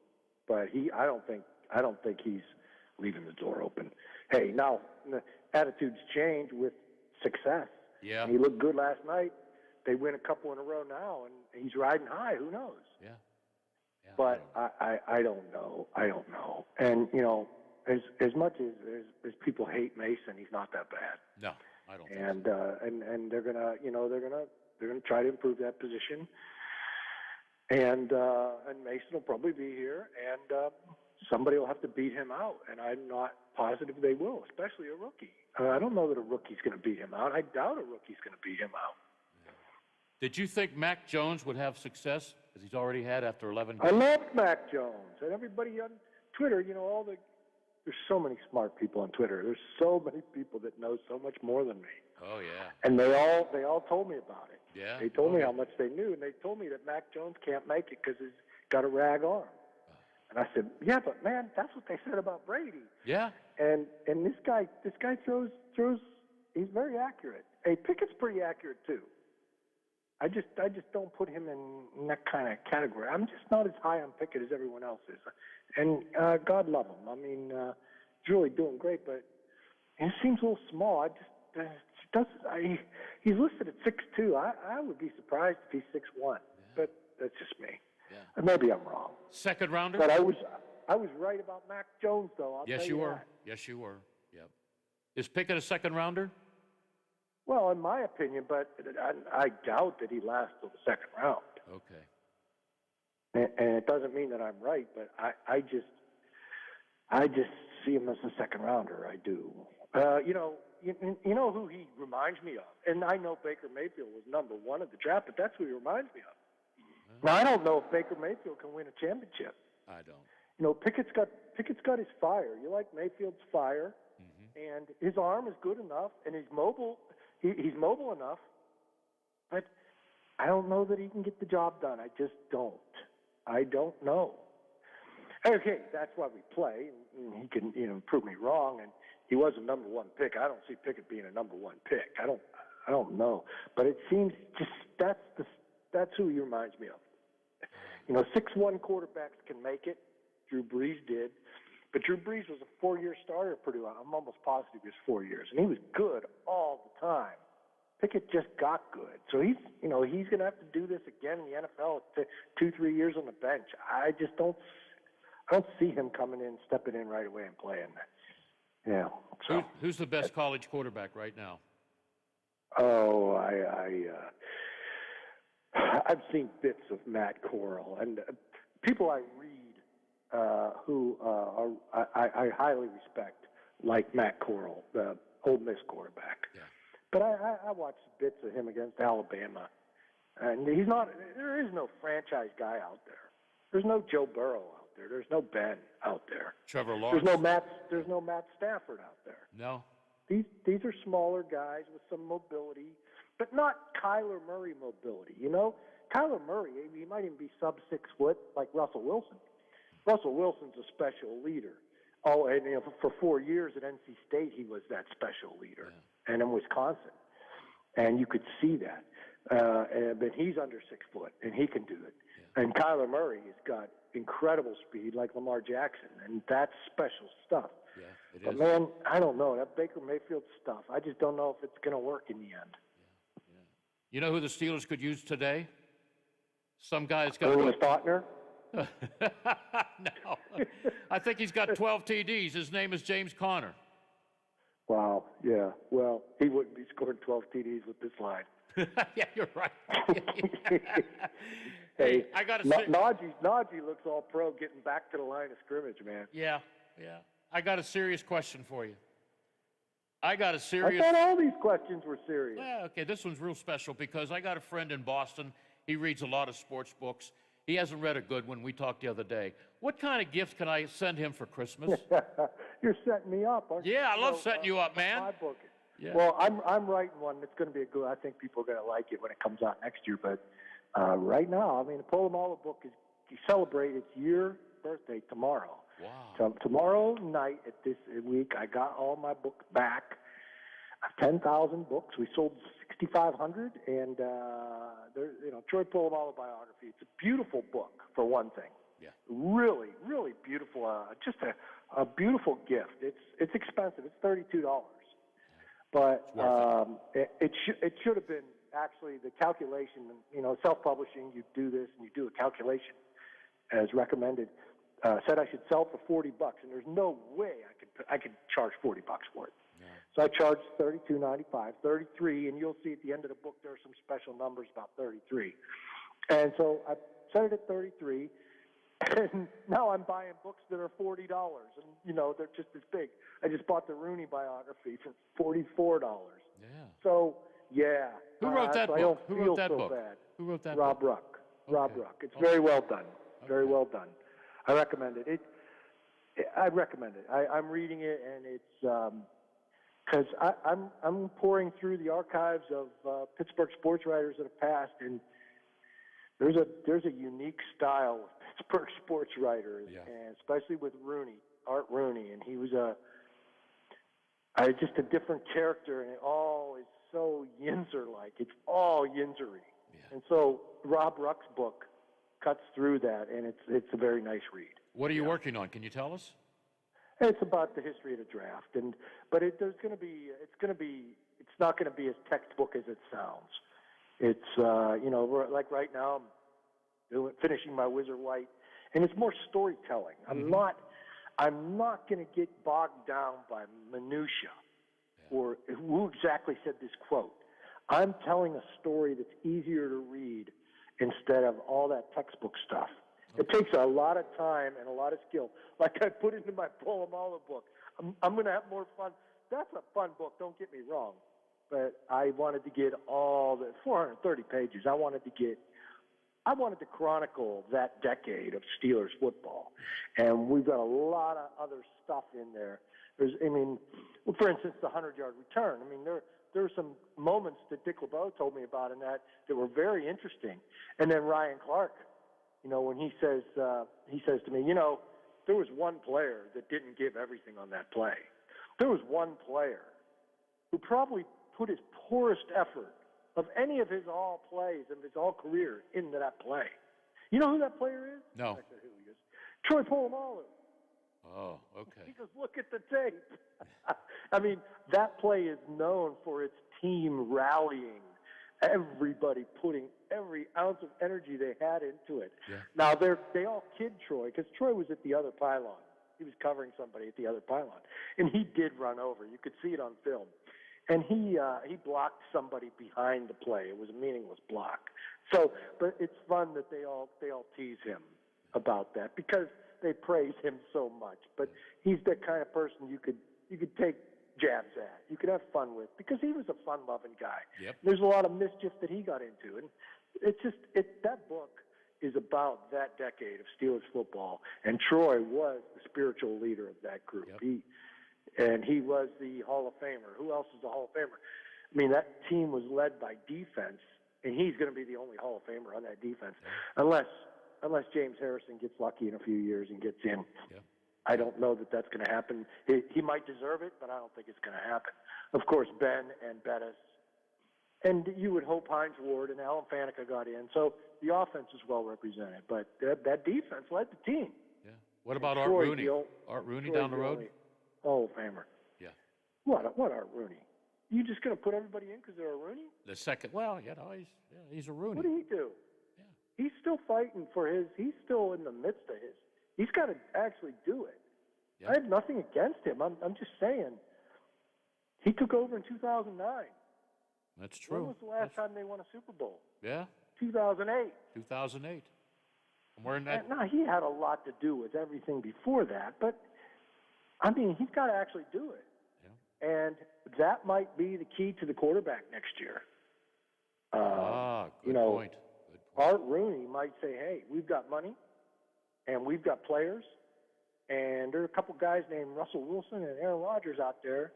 but I don't think he's leaving the door open. Hey, now attitudes change with success. Yeah. And he looked good last night. They win a couple in a row now, and he's riding high. Who knows? Yeah. But I don't know. I don't know. And as much as people hate Mason, he's not that bad. No, I don't. And they're gonna try to improve that position. And Mason will probably be here, and somebody will have to beat him out. And I'm not positive they will, especially a rookie. I don't know that a rookie's going to beat him out. I doubt a rookie's going to beat him out. Did you think Mac Jones would have success as he's already had after 11 games? I loved Mac Jones, and everybody on Twitter. There's so many smart people on Twitter. There's so many people that know so much more than me. Oh yeah. And they all told me about it. Yeah. They told me how much they knew, and they told me that Mac Jones can't make it because he's got a rag arm. And I said, yeah, but man, that's what they said about Brady. Yeah. And this guy throws. He's very accurate. Hey, Pickett's pretty accurate too. I just don't put him in that kind of category. I'm just not as high on Pickett as everyone else is. And God love him. I mean, he's really doing great, but he seems a little small. He's listed at 6'2". I would be surprised if he's 6'1", but that's just me. Yeah. Maybe I'm wrong. Second rounder? But I was right about Mac Jones, though. I'll Yes, tell you were. that. Yes, you were. Yep. Is Pickett a second rounder? Well, in my opinion, but I doubt that he lasts till the second round. Okay. And it doesn't mean that I'm right, but I just see him as a second rounder. I do. You know who he reminds me of, and I know Baker Mayfield was number 1 of the draft, but that's who he reminds me of. Now I don't know if Baker Mayfield can win a championship. I don't. You know, Pickett's got his fire. You like Mayfield's fire, and his arm is good enough, and he's mobile. He's mobile enough, but I don't know that he can get the job done. I just don't. I don't know. Okay, that's why we play, and he can, prove me wrong. And he was a number 1 pick. I don't see Pickett being a number 1 pick. I don't know, but it seems just that's who he reminds me of. 6'1" quarterbacks can make it. Drew Brees did. But Drew Brees was a 4-year starter at Purdue. I'm almost positive he was 4 years. And he was good all the time. Pickett just got good. So he's going to have to do this again in the NFL at 2-3 years on the bench. I don't see him coming in, stepping in right away and playing. Yeah. So. Who's the best college quarterback right now? Oh, I've seen bits of Matt Corral, and people I read who I highly respect, like Matt Corral, the Ole Miss quarterback. Yeah. But I watched bits of him against Alabama, and there is no franchise guy out there. There's no Joe Burrow out there. There's no Ben out there. Trevor Lawrence. There's no Matt Stafford out there. No. These are smaller guys with some mobility, but not Kyler Murray mobility. Kyler Murray, he might even be sub 6 foot like Russell Wilson. Russell Wilson's a special leader. Oh, and for 4 years at NC State, he was that special leader, and in Wisconsin, and you could see that. But he's under 6 foot, and he can do it. Yeah. And Kyler Murray has got incredible speed, like Lamar Jackson, and that's special stuff. Yeah, it but is. Man, I don't know that Baker Mayfield stuff. I just don't know if it's going to work in the end. Yeah. You know who the Steelers could use today? Some guy's got. Erwin Faulkner? No. I think he's got 12 TDs. His name is James Conner. Wow. Yeah. Well, he wouldn't be scoring 12 TDs with this line. Yeah, you're right. Hey, I got to Najee looks all pro getting back to the line of scrimmage, man. Yeah. I got a serious question for you. I thought all these questions were serious. Yeah, okay, this one's real special because I got a friend in Boston. He reads a lot of sports books. He hasn't read a good one. We talked the other day. What kind of gift can I send him for Christmas? You're setting me up, aren't you? Yeah, I love setting you up, man. My book. Yeah. Well, I'm writing one that's going to be a good. I think people are going to like it when it comes out next year. But right now, the Polamalu book is celebrate its year birthday tomorrow. Wow. So tomorrow night at this week, I got all my books back. 10,000 books. We sold 6,500, and Troy Polamalu biography. It's a beautiful book for one thing. Yeah. Really, really beautiful. Just a beautiful gift. It's expensive. It's $32, but it should have been actually the calculation. Self-publishing. You do this and you do a calculation as recommended. Said I should sell it for $40, and there's no way I could charge $40 for it. So I charged $32.95, $33, and you'll see at the end of the book there are some special numbers about $33. And so I set it at $33, and now I'm buying books that are $40, and they're just as big. I just bought the Rooney biography for $44. Yeah. So yeah. Who wrote that book? I don't Who feel wrote that so book? bad. Who wrote that Rob book? Ruck. Rob Ruck. It's very well done. Very well done. I recommend it. I recommend it. I'm reading it, and it's because I'm pouring through the archives of Pittsburgh sports writers that have passed, and there's a unique style sports writers, and especially with Rooney, Art Rooney, and he was just a different character, and it all is so Yinzer-like. It's all Yinzery. And so Rob Ruck's book cuts through that, and it's a very nice read. What are you working on? Can you tell us? It's about the history of the draft, but it's not going to be as textbook as it sounds. It's like right now I'm finishing my Wizard White, and it's more storytelling. I'm not going to get bogged down by minutia or who exactly said this quote. I'm telling a story that's easier to read instead of all that textbook stuff. It takes a lot of time and a lot of skill. Like I put into my Polamalu book, I'm going to have more fun. That's a fun book, don't get me wrong. But I wanted to get all the 430 pages. I wanted to chronicle that decade of Steelers football. And we've got a lot of other stuff in there. For instance, the 100-yard return. There were some moments that Dick LeBeau told me about in that were very interesting. And then Ryan Clark, when he says to me, there was one player that didn't give everything on that play. There was one player who probably put his poorest effort of any of his all plays of his all career into that play. You know who that player is? No. I said who he is. Troy Polamalu. Oh, okay. He goes, look at the tape. That play is known for its team rallying, everybody putting every ounce of energy they had into it. Yeah. Now, they all kid Troy, because Troy was at the other pylon. He was covering somebody at the other pylon. And he did run over. You could see it on film. And he blocked somebody behind the play. It was a meaningless block. So, but it's fun that they all tease him about that because they praise him so much. But he's the kind of person you could take jabs at. You could have fun with because he was a fun-loving guy. Yep. There's a lot of mischief that he got into, and that book is about that decade of Steelers football. And Troy was the spiritual leader of that group. Yep. He was the Hall of Famer. Who else is the Hall of Famer? That team was led by defense, and he's going to be the only Hall of Famer on that defense, unless James Harrison gets lucky in a few years and gets in. Yeah. I don't know that that's going to happen. He might deserve it, but I don't think it's going to happen. Of course, Ben and Bettis, and you would hope Hines Ward and Alan Faneca got in. So the offense is well represented, but that defense led the team. Yeah. What about And Art Troy, Rooney? Art Rooney Troy's down the road? Hall of Famer. Yeah. What Art Rooney? You just going to put everybody in because they're a Rooney? The second, he's a Rooney. What did he do? Yeah. He's still fighting for his. He's still in the midst of his. He's got to actually do it. Yeah. I have nothing against him. I'm just saying. He took over in 2009. That's true. When was the last time they won a Super Bowl? Yeah. 2008. 2008. And we're in that. Now, he had a lot to do with everything before that, but, he's got to actually do it. Yeah. And that might be the key to the quarterback next year. Good point. Art Rooney might say, hey, we've got money, and we've got players, and there are a couple guys named Russell Wilson and Aaron Rodgers out there,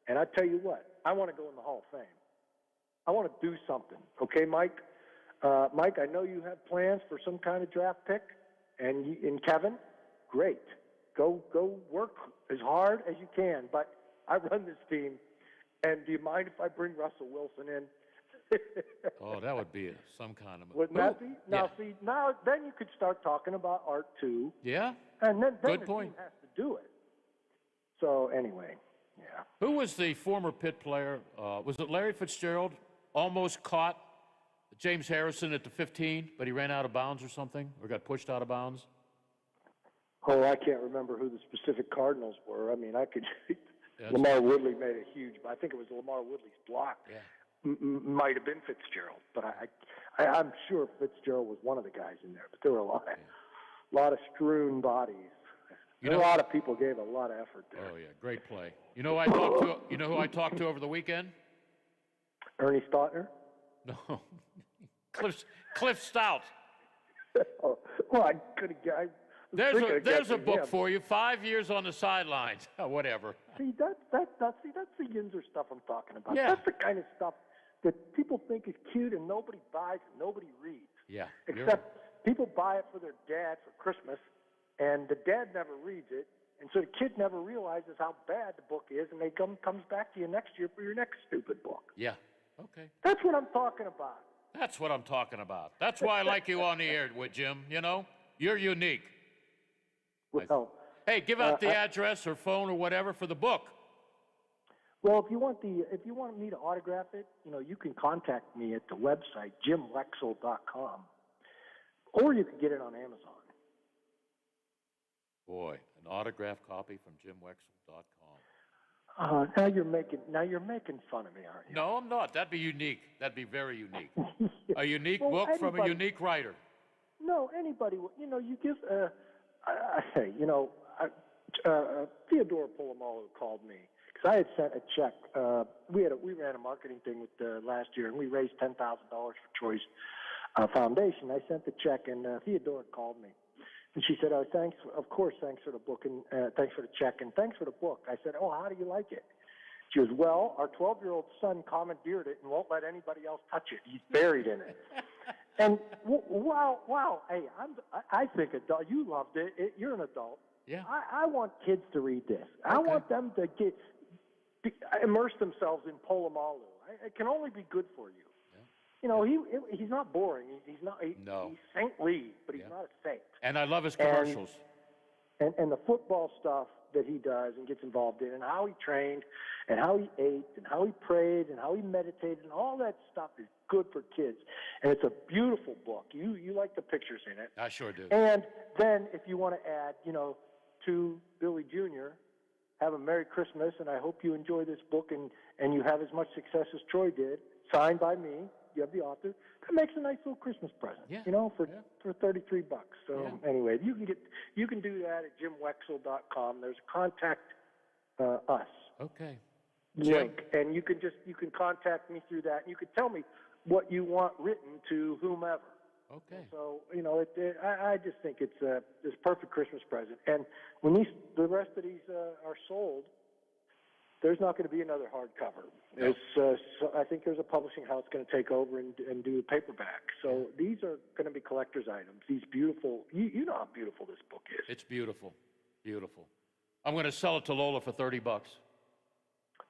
and I tell you what, I want to go in the Hall of Fame. I want to do something. Okay, Mike? Mike, I know you have plans for some kind of draft pick, and Kevin, great. Go work as hard as you can, but I run this team, and do you mind if I bring Russell Wilson in? Oh, that would be some kind of. Wouldn't that be? Now, see, then you could start talking about Art too. Yeah. And then Good the point. team has to do it. So anyway, yeah. Who was the former Pitt player? Was it Larry Fitzgerald? Almost caught James Harrison at the 15, but he ran out of bounds or something, or got pushed out of bounds. Oh, I can't remember who the specific Cardinals were. I could. Yeah, Lamar Woodley made a huge. I think it was Lamar Woodley's block. Yeah. Might have been Fitzgerald, but I'm sure Fitzgerald was one of the guys in there. But there were a lot of strewn bodies. A lot of people gave a lot of effort there. Oh yeah, great play. You know who I talked to over the weekend? Ernie Stautner? No, Cliff Stout. Well, I could have. There's a book for you. 5 years on the sidelines. Whatever. See, that's the Yinzer stuff I'm talking about. Yeah. That's the kind of stuff that people think is cute and nobody buys and nobody reads. Yeah. people buy it for their dad for Christmas, and the dad never reads it, and so the kid never realizes how bad the book is, and they comes back to you next year for your next stupid book. Yeah. Okay. That's what I'm talking about. That's what I'm talking about. That's why I like you on the air with Jim. You know, you're unique. Well, hey, give out the address or phone or whatever for the book. Well, if you want me to autograph it, you can contact me at the website jimwexel.com, or you can get it on Amazon. Boy, an autographed copy from jimwexel.com. Now you're making fun of me, aren't you? No, I'm not. That'd be unique. That'd be very unique. A unique Well, book from a anybody- unique writer. No, anybody. You give. Theodore Polamalu called me because I had sent a check. We ran a marketing thing with last year, and we raised $10,000 for Troy's foundation. I sent the check, and Theodore called me, and she said, "Oh, thanks. Of course, thanks for the book, and thanks for the check, and thanks for the book." I said, "Oh, how do you like it?" She goes, "Well, our 12-year-old son commandeered it and won't let anybody else touch it. He's buried in it." And wow, hey, I think you loved it. You're an adult. Yeah. I want kids to read this. I want them to immerse themselves in Polamalu. It can only be good for you. Yeah. He's not boring. He's saintly, but he's not a saint. And I love his commercials. And the football stuff that he does and gets involved in, and how he trained, and how he ate, and how he prayed, and how he meditated, and all that stuff is good for kids. And it's a beautiful book. You like the pictures in it. I sure do. And then if you want to add, to Billy Jr., have a Merry Christmas, and I hope you enjoy this book and you have as much success as Troy did. Signed by me. You have the author. That makes a nice little Christmas present. Yeah. For $33. So anyway, you can do that at jimwexel.com. There's a contact us Okay. link, and you can contact me through that. And you can tell me what you want written to whomever. Okay. So I just think it's this perfect Christmas present. And when the rest of these are sold, there's not going to be another hardcover. I think there's a publishing house going to take over and do a paperback. So these are going to be collector's items. These beautiful. You know how beautiful this book is. It's beautiful, beautiful. I'm going to sell it to Lola for $30.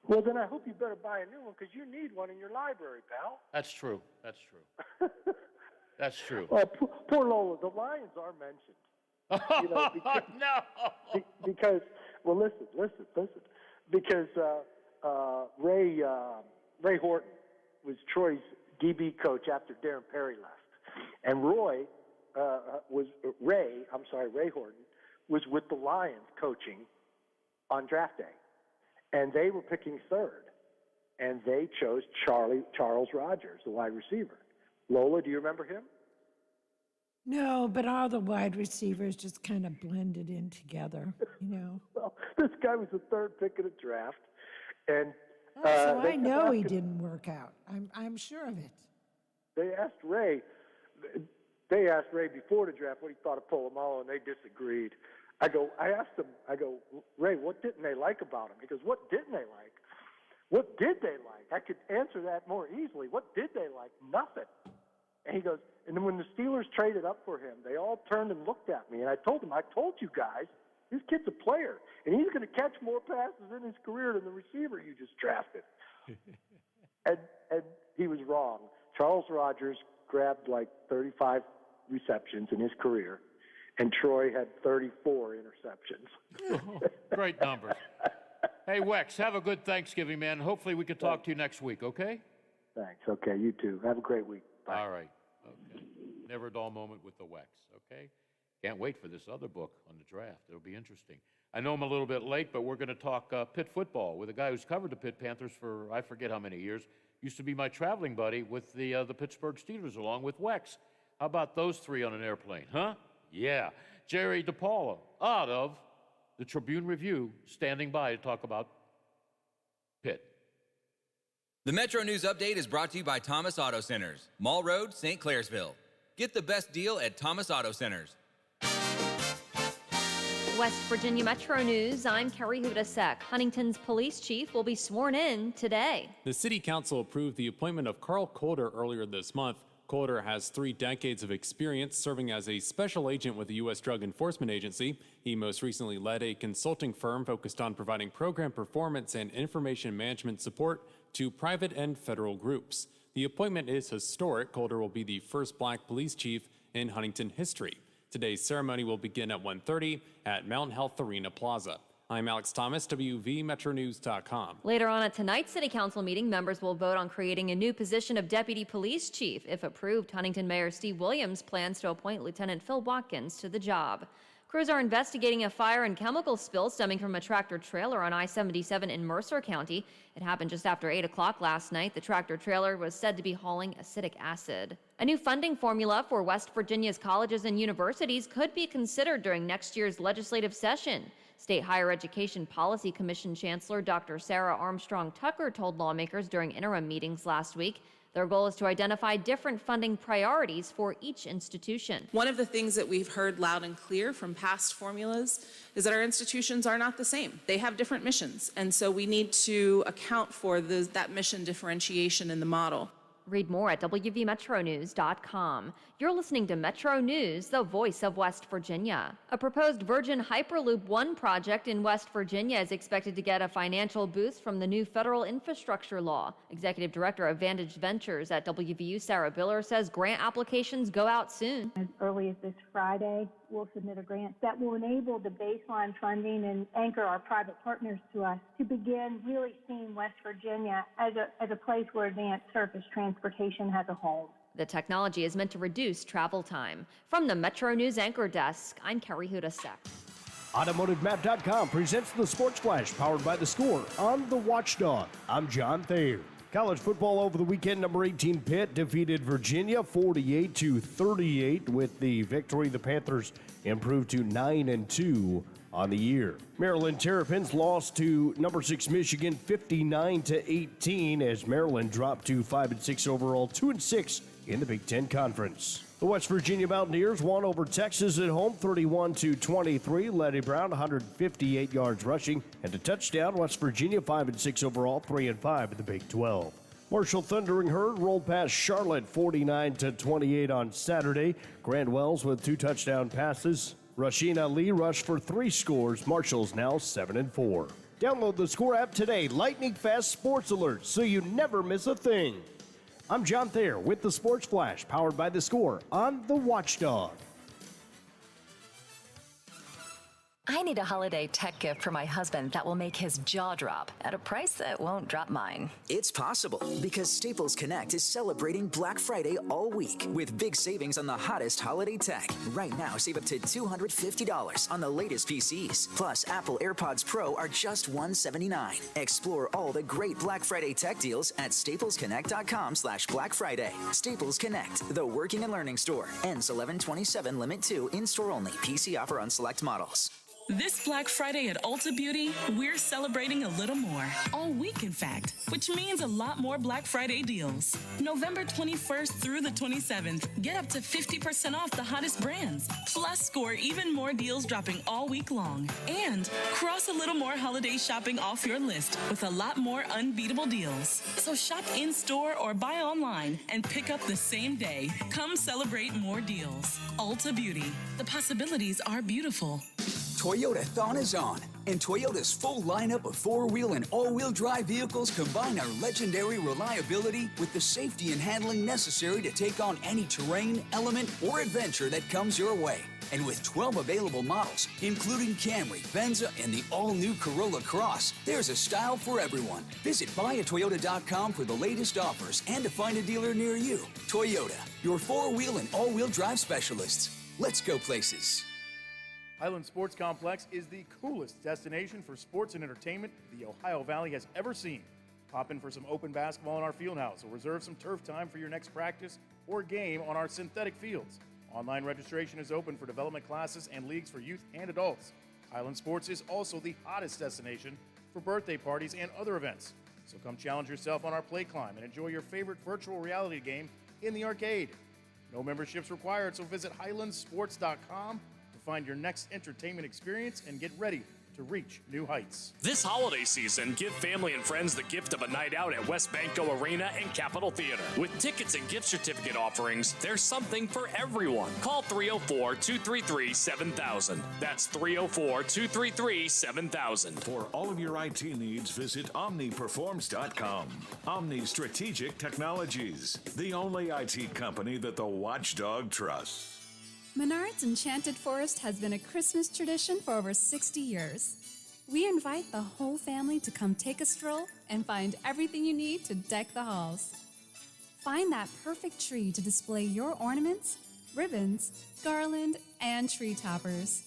Well, then I hope you better buy a new one because you need one in your library, pal. That's true. That's true. That's true. Well, poor Lola. The Lions are mentioned. Because listen. Because Ray Horton was Troy's DB coach after Darren Perry left, and Ray Horton was with the Lions coaching on draft day, and they were picking third, and they chose Charles Rogers, the wide receiver. Lola, do you remember him? No, but all the wide receivers just kind of blended in together, Well, this guy was the third pick of the draft, and so I know he didn't work out. I'm sure of it. They asked Ray before the draft what he thought of Polamalu, and they disagreed. I asked him, Ray, what didn't they like about him? He goes, what didn't they like? What did they like? I could answer that more easily. What did they like? Nothing. And he goes, and then when the Steelers traded up for him, they all turned and looked at me, and I told them, I told you guys, this kid's a player, and he's going to catch more passes in his career than the receiver you just drafted. and he was wrong. Charles Rogers grabbed like 35 receptions in his career, and Troy had 34 interceptions. Great numbers. Hey, Wex, have a good Thanksgiving, man. Hopefully we can talk to you next week, okay? Thanks. Okay, you too. Have a great week. Bye. All right. Okay. Never a dull moment with the Wex, okay? Can't wait for this other book on the draft. It'll be interesting. I know I'm a little bit late, but we're going to talk Pitt football with a guy who's covered the Pitt Panthers for I forget how many years. Used to be my traveling buddy with the Pittsburgh Steelers along with Wex. How about those three on an airplane, huh? Yeah. Jerry DePaula out of the Tribune Review standing by to talk about Pitt. The Metro News Update is brought to you by Thomas Auto Centers, Mall Road, St. Clairsville. Get the best deal at Thomas Auto Centers. West Virginia Metro News, I'm Carrie Hudasek. Huntington's police chief will be sworn in today. The city council approved the appointment of Carl Calder earlier this month. Calder has 3 decades of experience serving as a special agent with the U.S. Drug Enforcement Agency. He most recently led a consulting firm focused on providing program performance and information management support to private and federal groups. The appointment is historic. Calder will be the first black police chief in Huntington history. Today's ceremony will begin at 1:30 at Mountain Health Arena Plaza. I'm Alex Thomas, WVMetroNews.com. Later on at tonight's City Council meeting, members will vote on creating a new position of Deputy Police Chief. If approved, Huntington Mayor Steve Williams plans to appoint Lieutenant Phil Watkins to the job. Crews are investigating a fire and chemical spill stemming from a tractor-trailer on I-77 in Mercer County. It happened just after 8 o'clock last night. The tractor-trailer was said to be hauling acetic acid. A new funding formula for West Virginia's colleges and universities could be considered during next year's legislative session. State Higher Education Policy Commission Chancellor Dr. Sarah Armstrong Tucker told lawmakers during interim meetings last week their goal is to identify different funding priorities for each institution. One of the things that we've heard loud and clear from past formulas is that our institutions are not the same. They have different missions, and so we need to account for that mission differentiation in the model. Read more at WVMetroNews.com. You're listening to Metro News, the voice of West Virginia. A proposed Virgin Hyperloop 1 project in West Virginia is expected to get a financial boost from the new federal infrastructure law. Executive Director of Vantage Ventures at WVU, Sarah Biller, says grant applications go out soon. As early as this Friday, we'll submit a grant that will enable the baseline funding and anchor our private partners to us to begin really seeing West Virginia as a place where advanced surface transportation has a home. The technology is meant to reduce travel time. From the Metro News Anchor Desk, I'm Carrie Hudasek. AutomotiveMap.com presents the Sports Flash, powered by The Score on the Watchdog. I'm John Thayer. College football over the weekend, number 18 Pitt defeated Virginia 48-38. With the victory, the Panthers improved to 9-2 on the year. Maryland Terrapins lost to number 6 Michigan 59-18 as Maryland dropped to 5-6 overall, 2-6 in the Big Ten Conference. The West Virginia Mountaineers won over Texas at home 31-23. Letty Brown 158 yards rushing and a touchdown. West Virginia 5-6 overall, 3-5 in the Big 12. Marshall Thundering Herd rolled past Charlotte 49-28 on Saturday. Grant Wells with 2 touchdown passes. Rasheen Ali rushed for 3 scores. Marshall's now 7-4. Download the Score app today. Lightning fast sports alerts so you never miss a thing. I'm John Thayer with the Sports Flash, powered by The Score on the Watchdog. I need a holiday tech gift for my husband that will make his jaw drop at a price that won't drop mine. It's possible because Staples Connect is celebrating Black Friday all week with big savings on the hottest holiday tech. Right now, save up to $250 on the latest PCs. Plus, Apple AirPods Pro are just $179. Explore all the great Black Friday tech deals at staplesconnect.com/Black Friday. Staples Connect, the working and learning store. Ends 11/27, limit 2, in-store only. PC offer on select models. This Black Friday at Ulta Beauty, we're celebrating a little more. All week, in fact, which means a lot more Black Friday deals. November 21st through the 27th, get up to 50% off the hottest brands. Plus, score even more deals dropping all week long. And cross a little more holiday shopping off your list with a lot more unbeatable deals. So shop in-store or buy online and pick up the same day. Come celebrate more deals. Ulta Beauty. The possibilities are beautiful. Toyota-thon is on, and Toyota's full lineup of four-wheel and all-wheel drive vehicles combine our legendary reliability with the safety and handling necessary to take on any terrain, element, or adventure that comes your way. And with 12 available models, including Camry, Venza, and the all-new Corolla Cross, there's a style for everyone. Visit buyatoyota.com for the latest offers and to find a dealer near you. Toyota, your four-wheel and all-wheel drive specialists. Let's go places. Highland Sports Complex is the coolest destination for sports and entertainment the Ohio Valley has ever seen. Pop in for some open basketball in our field house or reserve some turf time for your next practice or game on our synthetic fields. Online registration is open for development classes and leagues for youth and adults. Highland Sports is also the hottest destination for birthday parties and other events. So come challenge yourself on our play climb and enjoy your favorite virtual reality game in the arcade. No memberships required, so visit highlandsports.com to find your next entertainment experience and get ready to reach new heights. This holiday season, give family and friends the gift of a night out at West Banco Arena and Capitol Theater. With tickets and gift certificate offerings, there's something for everyone. Call 304-233-7000. That's 304-233-7000. For all of your IT needs, visit OmniPerforms.com. Omni Strategic Technologies, the only IT company that the Watchdog trusts. Menards Enchanted Forest has been a Christmas tradition for over 60 years. We invite the whole family to come take a stroll and find everything you need to deck the halls. Find that perfect tree to display your ornaments, ribbons, garland, and tree toppers.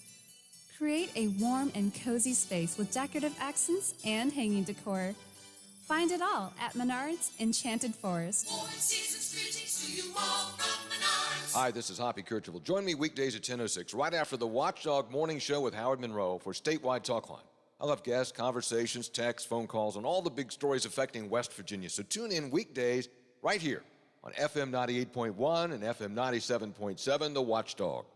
Create a warm and cozy space with decorative accents and hanging decor. Find it all at Menards Enchanted Forest. Hi, this is Hoppy Kercheval. Join me weekdays at 10:06, right after the Watchdog Morning Show with Howard Monroe for Statewide Talk Line. I'll have guests, conversations, texts, phone calls on all the big stories affecting West Virginia. So tune in weekdays right here on FM 98.1 and FM 97.7, The Watchdog.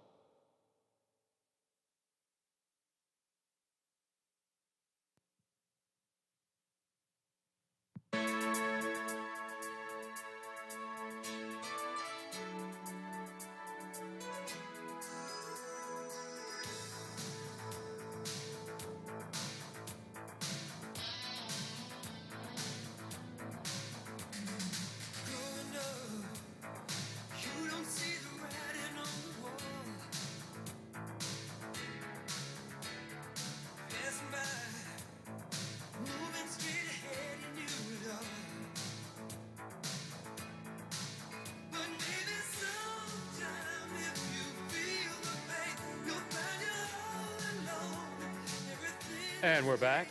And we're back.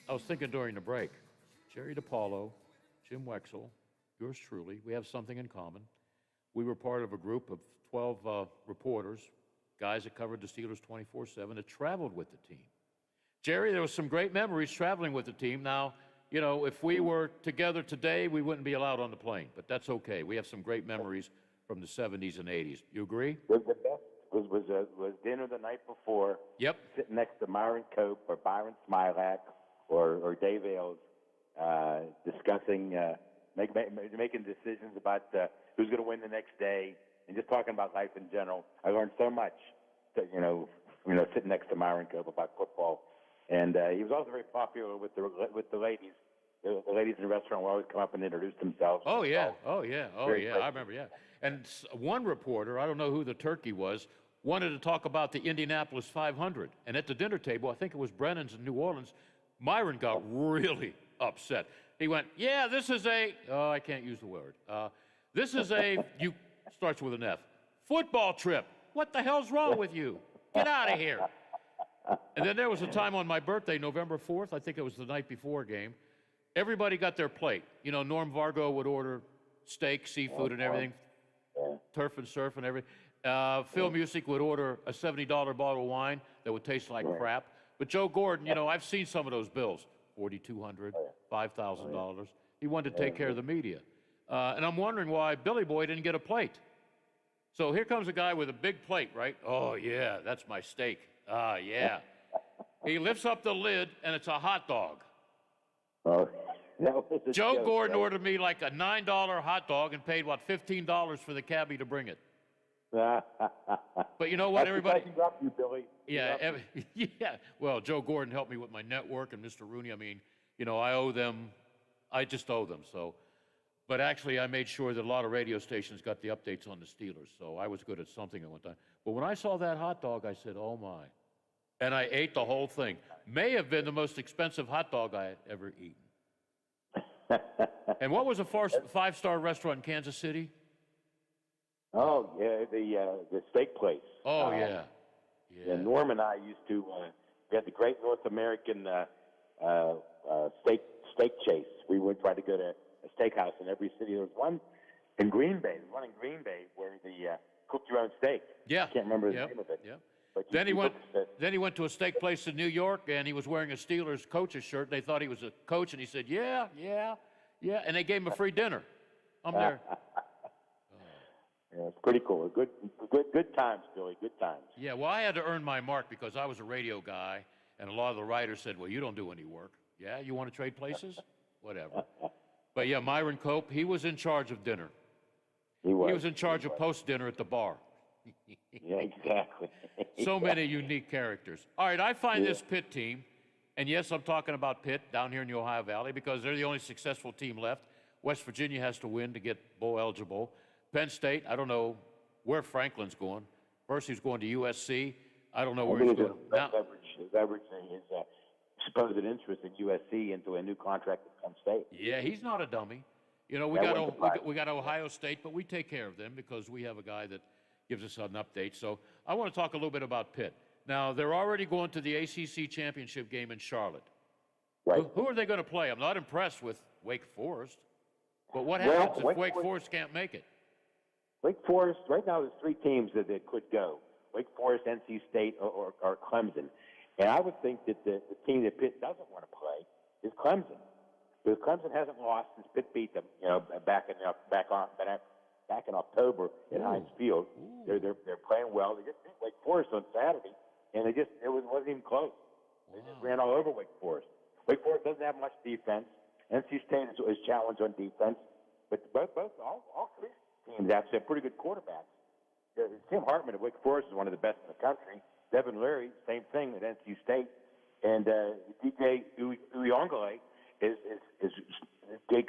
I was thinking during the break, Jerry DiPaolo, Jim Wexell, yours truly, we have something in common. We were part of a group of 12 reporters, guys that covered the Steelers 24/7, that traveled with the team. Jerry, there was some great memories traveling with the team. Now, you know, if we were together today, we wouldn't be allowed on the plane, but that's okay. We have some great memories from the 70s and 80s. You agree? The best was dinner the night before. Yep. Sitting next to Myron Cope or Byron Smilak or Dave Ailes, discussing, making decisions about who's going to win the next day, and just talking about life in general. I learned so much, sitting next to Myron Cope about football, and he was also very popular with the ladies. The ladies in the restaurant would always come up and introduce themselves. Oh, yeah. I great. remember, yeah. And one reporter, I don't know who the turkey was, wanted to talk about the Indianapolis 500. And at the dinner table, I think it was Brennan's in New Orleans, Myron got really upset. He went, yeah, this is I can't use the word. This is starts with an F, football trip. What the hell's wrong with you? Get out of here. And then there was a time on my birthday, November 4th, I think it was the night before game, everybody got their plate. You know, Norm Vargo would order steak, seafood, and everything, turf and surf and everything. Phil Music would order a $70 bottle of wine that would taste like crap. But Joe Gordon, you know, I've seen some of those bills, $4,200, $5,000. He wanted to take care of the media. And I'm wondering why Billy Boy didn't get a plate. So here comes a guy with a big plate, right? Oh, yeah, that's my steak. Ah, yeah. He lifts up the lid, and it's a hot dog. Oh, Joe Gordon ordered me like a $9 hot dog and paid, $15 for the cabbie to bring it. But you know what, everybody? I got you, Billy. Yeah, yeah. Well, Joe Gordon helped me with my network, and Mr. Rooney, I mean, you know, I just owe them. So, but actually, I made sure that a lot of radio stations got the updates on the Steelers, so I was good at something at one time. But when I saw that hot dog, I said, oh my. And I ate the whole thing. May have been the most expensive hot dog I had ever eaten. And what was a five-star restaurant in Kansas City? Oh, yeah, the steak place. Oh, yeah. And Norm and I used to, we had the Great North American steak chase. We would try to go to a steakhouse in every city. There was one in Green Bay. There's one in Green Bay where they cooked your own steak. Yeah. I can't remember the name of it. Yeah. Then he went to a steak place in New York, and he was wearing a Steelers coach's shirt. They thought he was a coach, and he said, yeah. And they gave him a free dinner. I'm there. Yeah, it's pretty cool. Good times, Billy. Good times. Yeah, well, I had to earn my mark because I was a radio guy, and a lot of the writers said, well, you don't do any work. Yeah, you want to trade places? Whatever. But yeah, Myron Cope, he was in charge of dinner. He was. He was in charge of post-dinner at the bar. Yeah, exactly. So many unique characters. All right, I find this Pitt team, and yes, I'm talking about Pitt down here in the Ohio Valley because they're the only successful team left. West Virginia has to win to get bowl eligible. Penn State, I don't know where Franklin's going. First, he's going to USC. I don't know where he's going. Leveraging his supposed interest in USC into a new contract at Penn State. Yeah, he's not a dummy. You know, we got Ohio State, but we take care of them because we have a guy that gives us an update. So I want to talk a little bit about Pitt. Now, they're already going to the ACC championship game in Charlotte. Right. Who are they going to play? I'm not impressed with Wake Forest. But what happens if Wake Forest can't make it? Wake Forest, right now there's three teams that could go. Wake Forest, NC State, or Clemson. And I would think that the team that Pitt doesn't want to play is Clemson. Because Clemson hasn't lost since Pitt beat them, back in October at Heinz Field. They're playing well. They just beat Wake Forest on Saturday, and it wasn't even close. They just ran all over Wake Forest. Wake Forest doesn't have much defense. NC State is challenged on defense, but all three teams actually have pretty good quarterbacks. Tim Hartman at Wake Forest is one of the best in the country. Devin Leary, same thing at NC State, and DJ Uyongale is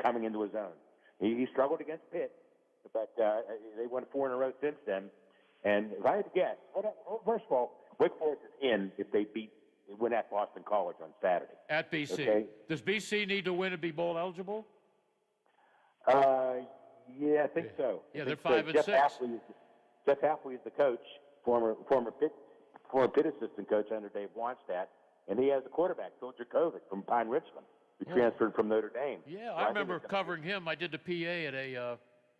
coming into his own. He struggled against Pitt, but they won 4 in a row since then. And if I had to guess, first of all, Wake Forest is in if they win at Boston College on Saturday. At BC. Okay? Does BC need to win to be bowl eligible? Yeah, I think so. Yeah, they're 5 and 6. Jeff Hafley is the coach, former Pitt assistant coach under Dave Wannstedt, and he has a quarterback, Phil Jakovic from Pine Richmond, who transferred from Notre Dame. Yeah, I remember covering him. I did the PA at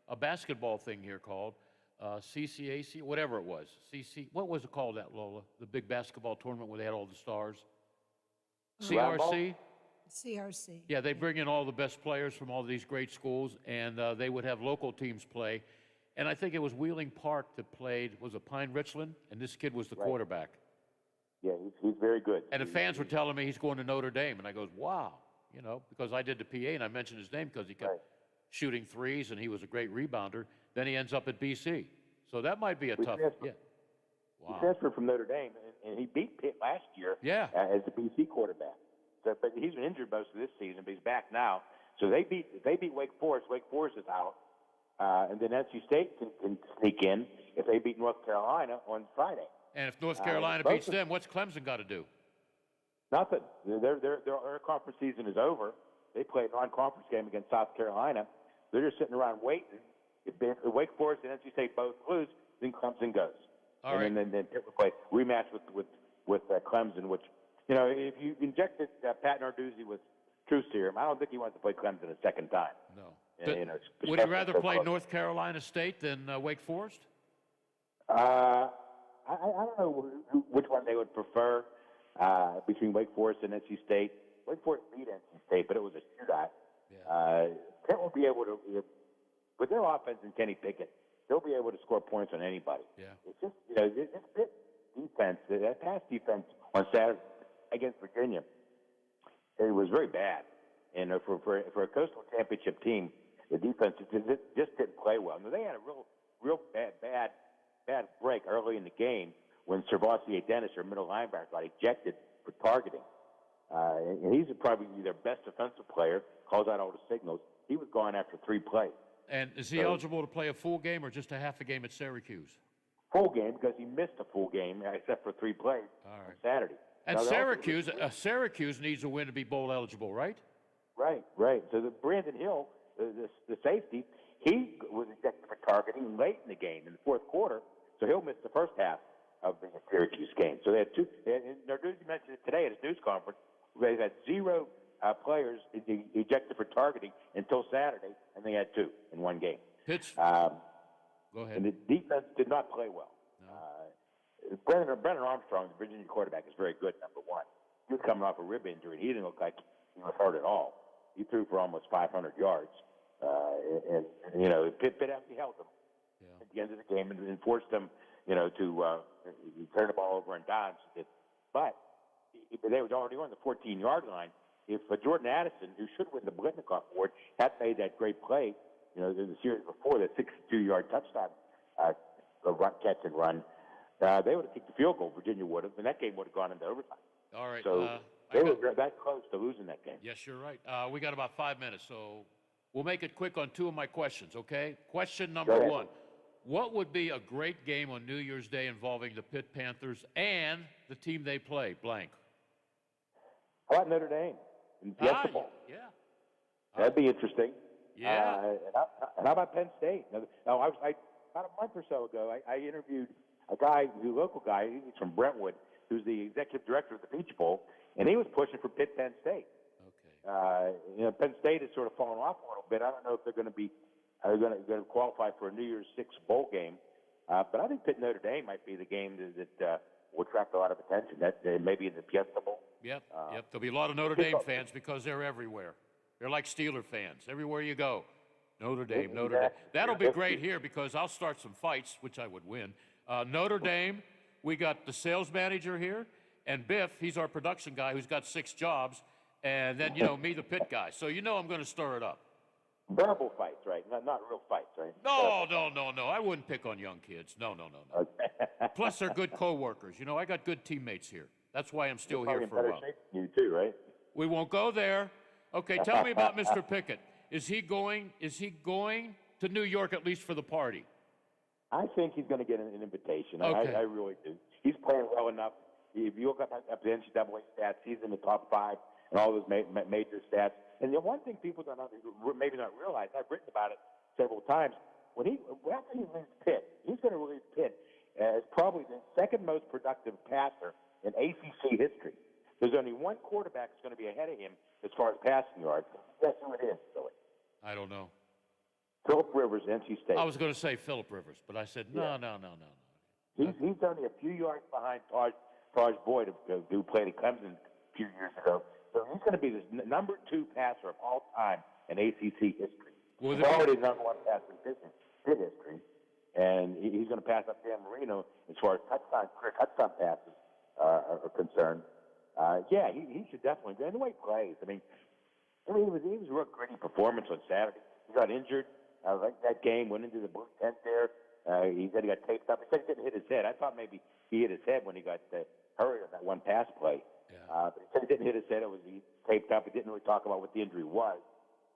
a basketball thing here called CCAC, whatever it was. What was it called, that, Lola? The big basketball tournament where they had all the stars? CRC? CRC. Yeah, they bring in all the best players from all these great schools, and they would have local teams play. And I think it was Wheeling Park that played, was it Pine Richland? And this kid was the quarterback. Yeah, he's very good. And the fans were telling me he's going to Notre Dame. And I goes, wow, because I did the PA and I mentioned his name because he kept shooting threes and he was a great rebounder. Then he ends up at BC. So that might be a tough, yeah. Wow. He transferred from Notre Dame, and he beat Pitt last year as the BC quarterback. So, but he's been injured most of this season, but he's back now. So they beat Wake Forest. Wake Forest is out. And then NC State can sneak in if they beat North Carolina on Friday. And if North Carolina beats them, what's Clemson got to do? Nothing. Their conference season is over. They play a non-conference game against South Carolina. They're just sitting around waiting. If Wake Forest and NC State both lose, then Clemson goes. All right. And then Pitt will play rematch with Clemson, which, if you injected Pat Narduzzi with truth serum, I don't think he wants to play Clemson a second time. No. Would he rather play North Carolina State than Wake Forest? I don't know which one they would prefer between Wake Forest and NC State. Wake Forest beat NC State, but it was a shootout. Pitt will be able to, with their offense and Kenny Pickett, they'll be able to score points on anybody. Yeah. It's just, this Pitt defense, that pass defense on Saturday against Virginia, it was very bad. And for a Coastal Championship team, the defense just didn't play well. Now, they had a real bad break early in the game when Servassier Dennis, their middle linebacker, got ejected for targeting. And he's probably their best defensive player, calls out all the signals. He was gone after 3 plays. And is he eligible to play a full game or just a half a game at Syracuse? Full game, because he missed a full game except for 3 plays on Saturday. And Syracuse needs a win to be bowl eligible, right? Right. So Brandon Hill, the safety, he was ejected for targeting late in the game in the fourth quarter, so he'll miss the first half of the Syracuse game. So they had 2. And Narduzzi mentioned it today at his news conference. They've had 0 players ejected for targeting until Saturday, and they had 2 in one game. Go ahead. And the defense did not play well. Brennan Armstrong, the Virginia quarterback, is very good, number one. He was coming off a rib injury, and he didn't look like he was hurt at all. He threw for almost 500 yards. And Pitt actually held him. the end of the game and forced them, to turn the ball over on downs. But they was already on the 14-yard line. If Jordan Addison, who should win the Blitnikoff Award, had made that great play, in the series before, the 62-yard touchdown catch and run, they would have kicked the field goal. Virginia would have, and that game would have gone into overtime. All right. So they were that close to losing that game. Yes, you're right. We got about 5 minutes, so we'll make it quick on two of my questions, okay? Question number one. What would be a great game on New Year's Day involving the Pitt Panthers and the team they play, blank? How about Notre Dame in Fiesta Bowl? Yeah. That'd be interesting. Yeah. And how about Penn State? Now, I about a month or so ago, I interviewed a local guy, he's from Brentwood, who's the executive director of the Peach Bowl, and he was pushing for Pitt Penn State. Okay. Penn State has sort of fallen off a little bit. I don't know if they're going to qualify for a New Year's Six bowl game, but I think Pitt Notre Dame might be the game that will attract a lot of attention. That maybe in the Fiesta Bowl. Yep. There'll be a lot of Notre Dame fans because they're everywhere. They're like Steeler fans. Everywhere you go, Notre Dame, Notre Dame. That'll be great here because I'll start some fights, which I would win. Notre Dame, we got the sales manager here, and Biff, he's our production guy who's got 6 jobs, and then, me, the Pitt guy. So I'm going to stir it up. Verbal fights, right? Not real fights, right? No. I wouldn't pick on young kids. No. Plus, they're good co-workers. I got good teammates here. That's why I'm still here for a while. You too, right? We won't go there. Okay, tell me about Mr. Pickett. Is he going to New York at least for the party? I think he's going to get an invitation. Okay. I really do. He's playing well enough. If you look up the NCAA stats, he's in the top 5 and all those major stats. And the one thing people don't maybe not realize, I've written about it several times, after he leaves Pitt, he's going to leave Pitt as probably the second most productive passer in ACC history. There's only one quarterback that's going to be ahead of him as far as passing yards. Guess who it is, Billy? I don't know. Philip Rivers, NC State. I was going to say Philip Rivers, but I said no. He's only a few yards behind Taj Boyd, who played at Clemson a few years ago. So he's going to be the number 2 passer of all time in ACC history. He's already the number 1 passer in Pitt history, and he's going to pass up Dan Marino as far as career touchdown passes are concerned. He should definitely. And the way he plays, it was a real gritty performance on Saturday. He got injured. That game went into the blue tent there. He said he got taped up. He said he didn't hit his head. I thought maybe he hit his head when he got hurried on that one pass play. But he said he didn't hit his head. He taped up. He didn't really talk about what the injury was.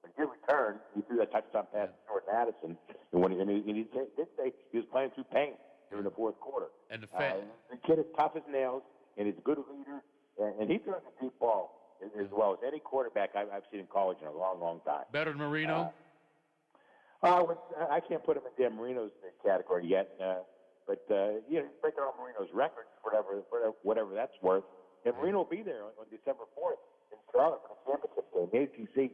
But he did return. He threw that touchdown pass to Jordan Addison. And he did say he was playing through pain during the fourth quarter. And the kid is tough as nails, and he's a good leader. And he throws a deep ball as well as any quarterback I've seen in college in a long, long time. Better than Marino? I can't put him in Dan Marino's category yet, but he's breaking all Marino's records, whatever that's worth. And Marino will be there on December 4th in Charlotte for the championship game. The ACC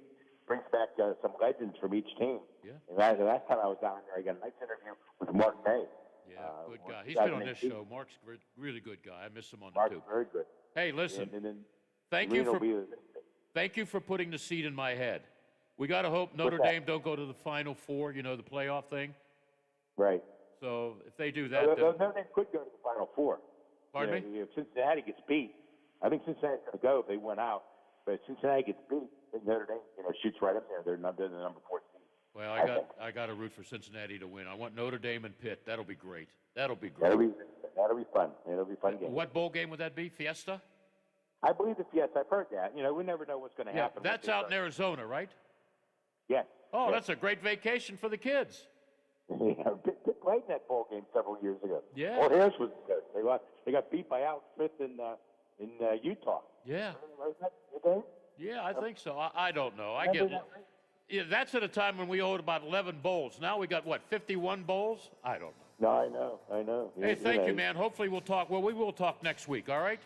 brings back some legends from each team. Yeah. And the last time I was down there, I got a nice interview with Mark May. Yeah, good guy. He's been on this show. Mark's a really good guy. I miss him on the tube. Very good. Hey, listen. And then thank you for putting the seed in my head. We got to hope Notre Dame don't go to the Final Four, the playoff thing. Right. So if they do that, Notre Dame could go to the Final Four. Pardon me? If Cincinnati gets beat, I think Cincinnati's going to go if they went out. But if Cincinnati gets beat, then Notre Dame shoots right up there. They're the number 4 seed. Well, I got to root for Cincinnati to win. I want Notre Dame and Pitt. That'll be great. That'll be That'll be fun. It'll be a fun game. What bowl game would that be? Fiesta? I believe the Fiesta. I've heard that. We never know what's going to happen. That's out in Arizona, right? Yes. Oh, that's a great vacation for the kids. Pitt played in that bowl game several years ago. Yeah. Well, Harris was good. They got beat by Alex Smith in Utah. Yeah. Okay? Yeah, I think so. I don't know. That's at a time when we owed about 11 bowls. Now we got, 51 bowls? I don't know. No, I know. Hey, thank you, man. Hopefully we'll talk. Well, we will talk next week, all right?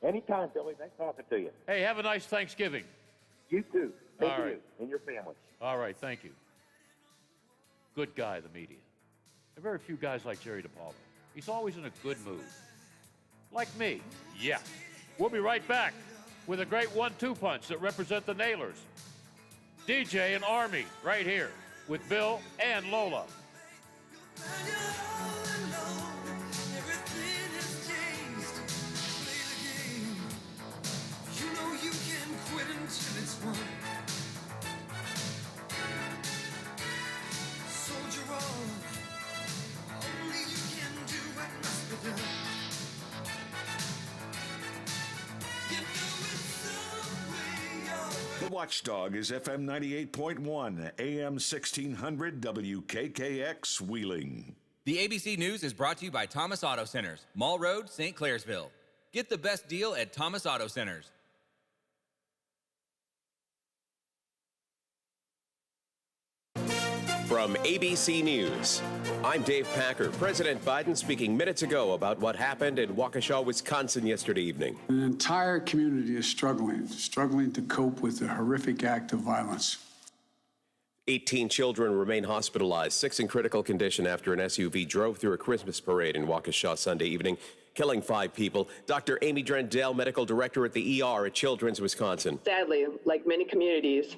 Anytime, Billy. Nice talking to you. Hey, have a nice Thanksgiving. You too. Thank you and your family. All right, thank you. Good guy, the media. There are very few guys like Jerry DePaulo. He's always in a good mood. Like me. Yeah. We'll be right back with a great 1-2 punch that represent the Nailers. DJ and Army right here with Bill and Lola. The Watchdog is FM 98.1, AM 1600 WKKX Wheeling. The ABC News is brought to you by Thomas Auto Centers, Mall Road, St. Clairsville. Get the best deal at Thomas Auto Centers. From ABC News, I'm Dave Packer. President Biden speaking minutes ago about what happened in Waukesha, Wisconsin yesterday evening. An entire community is struggling to cope with the horrific act of violence. 18 children remain hospitalized, 6 in critical condition after an SUV drove through a Christmas parade in Waukesha Sunday evening, killing 5 people. Dr. Amy Drendell, medical director at the ER at Children's Wisconsin. Sadly, like many communities,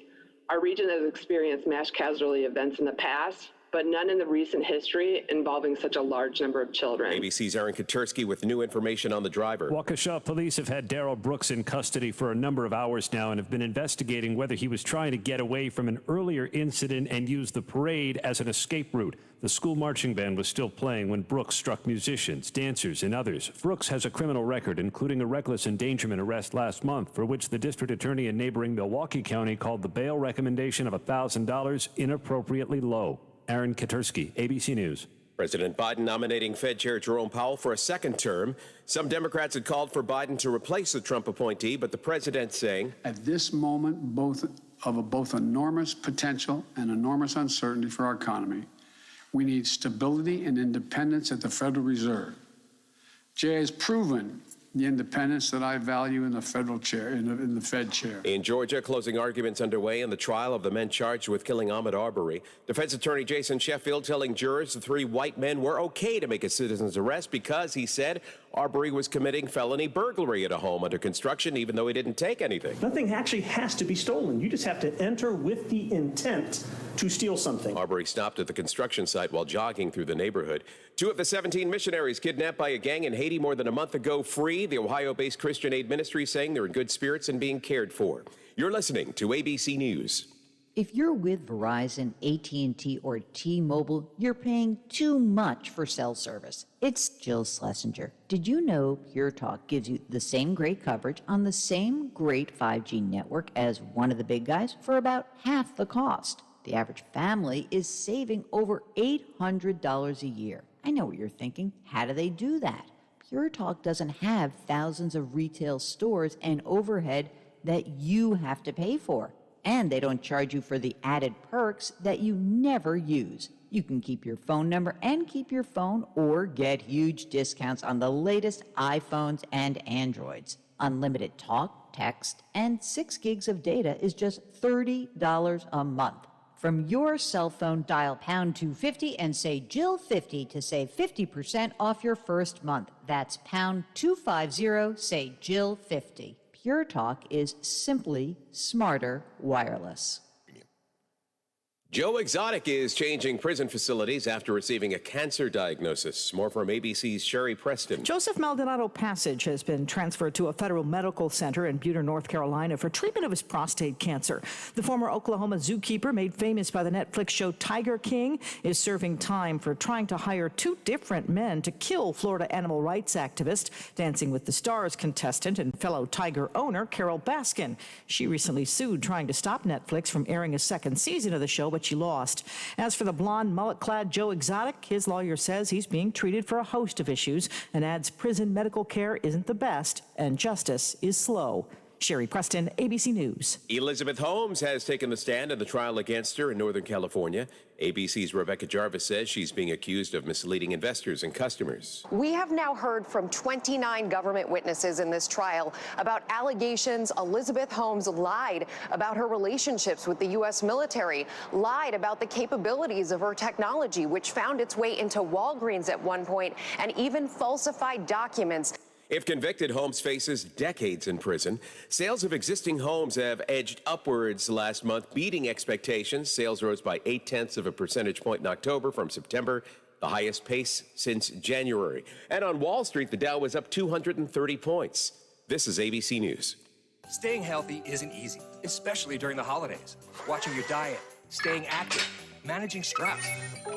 our region has experienced mass casualty events in the past, but none in the recent history involving such a large number of children. ABC's Aaron Katersky with new information on the driver. Waukesha police have had Darrell Brooks in custody for a number of hours now and have been investigating whether he was trying to get away from an earlier incident and use the parade as an escape route. The school marching band was still playing when Brooks struck musicians, dancers, and others. Brooks has a criminal record, including a reckless endangerment arrest last month, for which the district attorney in neighboring Milwaukee County called the bail recommendation of $1,000 inappropriately low. Aaron Katersky, ABC News. President Biden nominating Fed Chair Jerome Powell for a second term. Some Democrats had called for Biden to replace the Trump appointee, but the president saying, At this moment, both enormous potential and enormous uncertainty for our economy, we need stability and independence at the Federal Reserve. Jay has proven the independence that I value in the federal chair, in the Fed chair. In Georgia, closing arguments underway in the trial of the men charged with killing Ahmaud Arbery. Defense attorney Jason Sheffield telling jurors the 3 white men were okay to make a citizen's arrest because, he said, Arbery was committing felony burglary at a home under construction, even though he didn't take anything. Nothing actually has to be stolen. You just have to enter with the intent to steal something. Arbery stopped at the construction site while jogging through the neighborhood. 2 of the 17 missionaries kidnapped by a gang in Haiti more than a month ago free. The Ohio-based Christian Aid Ministry saying they're in good spirits and being cared for. You're listening to ABC News. If you're with Verizon, AT&T, or T-Mobile, you're paying too much for cell service. It's Jill Schlesinger. Did you know Pure Talk gives you the same great coverage on the same great 5G network as one of the big guys for about half the cost? The average family is saving over $800 a year. I know what you're thinking. How do they do that? Pure Talk doesn't have thousands of retail stores and overhead that you have to pay for. And they don't charge you for the added perks that you never use. You can keep your phone number and keep your phone or get huge discounts on the latest iPhones and Androids. Unlimited talk, text, and 6 gigs of data is just $30 a month. From your cell phone, dial pound 250 and say Jill50 to save 50% off your first month. That's pound 250, say Jill50. Pure Talk is simply smarter wireless. Joe Exotic is changing prison facilities after receiving a cancer diagnosis. More from ABC's Sherry Preston. Joseph Maldonado Passage has been transferred to a federal medical center in Buter, North Carolina for treatment of his prostate cancer. The former Oklahoma zookeeper, made famous by the Netflix show Tiger King, is serving time for trying to hire 2 different men to kill Florida animal rights activist, Dancing with the Stars contestant and fellow Tiger owner Carol Baskin. She recently sued, trying to stop Netflix from airing a second season of the show, but she lost. As for the blonde, mullet-clad Joe Exotic, his lawyer says he's being treated for a host of issues and adds prison medical care isn't the best and justice is slow. Sherry Preston, ABC News. Elizabeth Holmes has taken the stand in the trial against her in Northern California. ABC's Rebecca Jarvis says she's being accused of misleading investors and customers. We have now heard from 29 government witnesses in this trial about allegations Elizabeth Holmes lied about her relationships with the U.S. military, lied about the capabilities of her technology, which found its way into Walgreens at one point, and even falsified documents. If convicted, Holmes faces decades in prison. Sales of existing homes have edged upwards last month, beating expectations. Sales rose by 0.8 percentage points in October from September. the highest pace since January. And on Wall Street, the Dow was up 230 points. This is ABC News. Staying healthy isn't easy, especially during the holidays. Watching your diet, staying active, managing stress.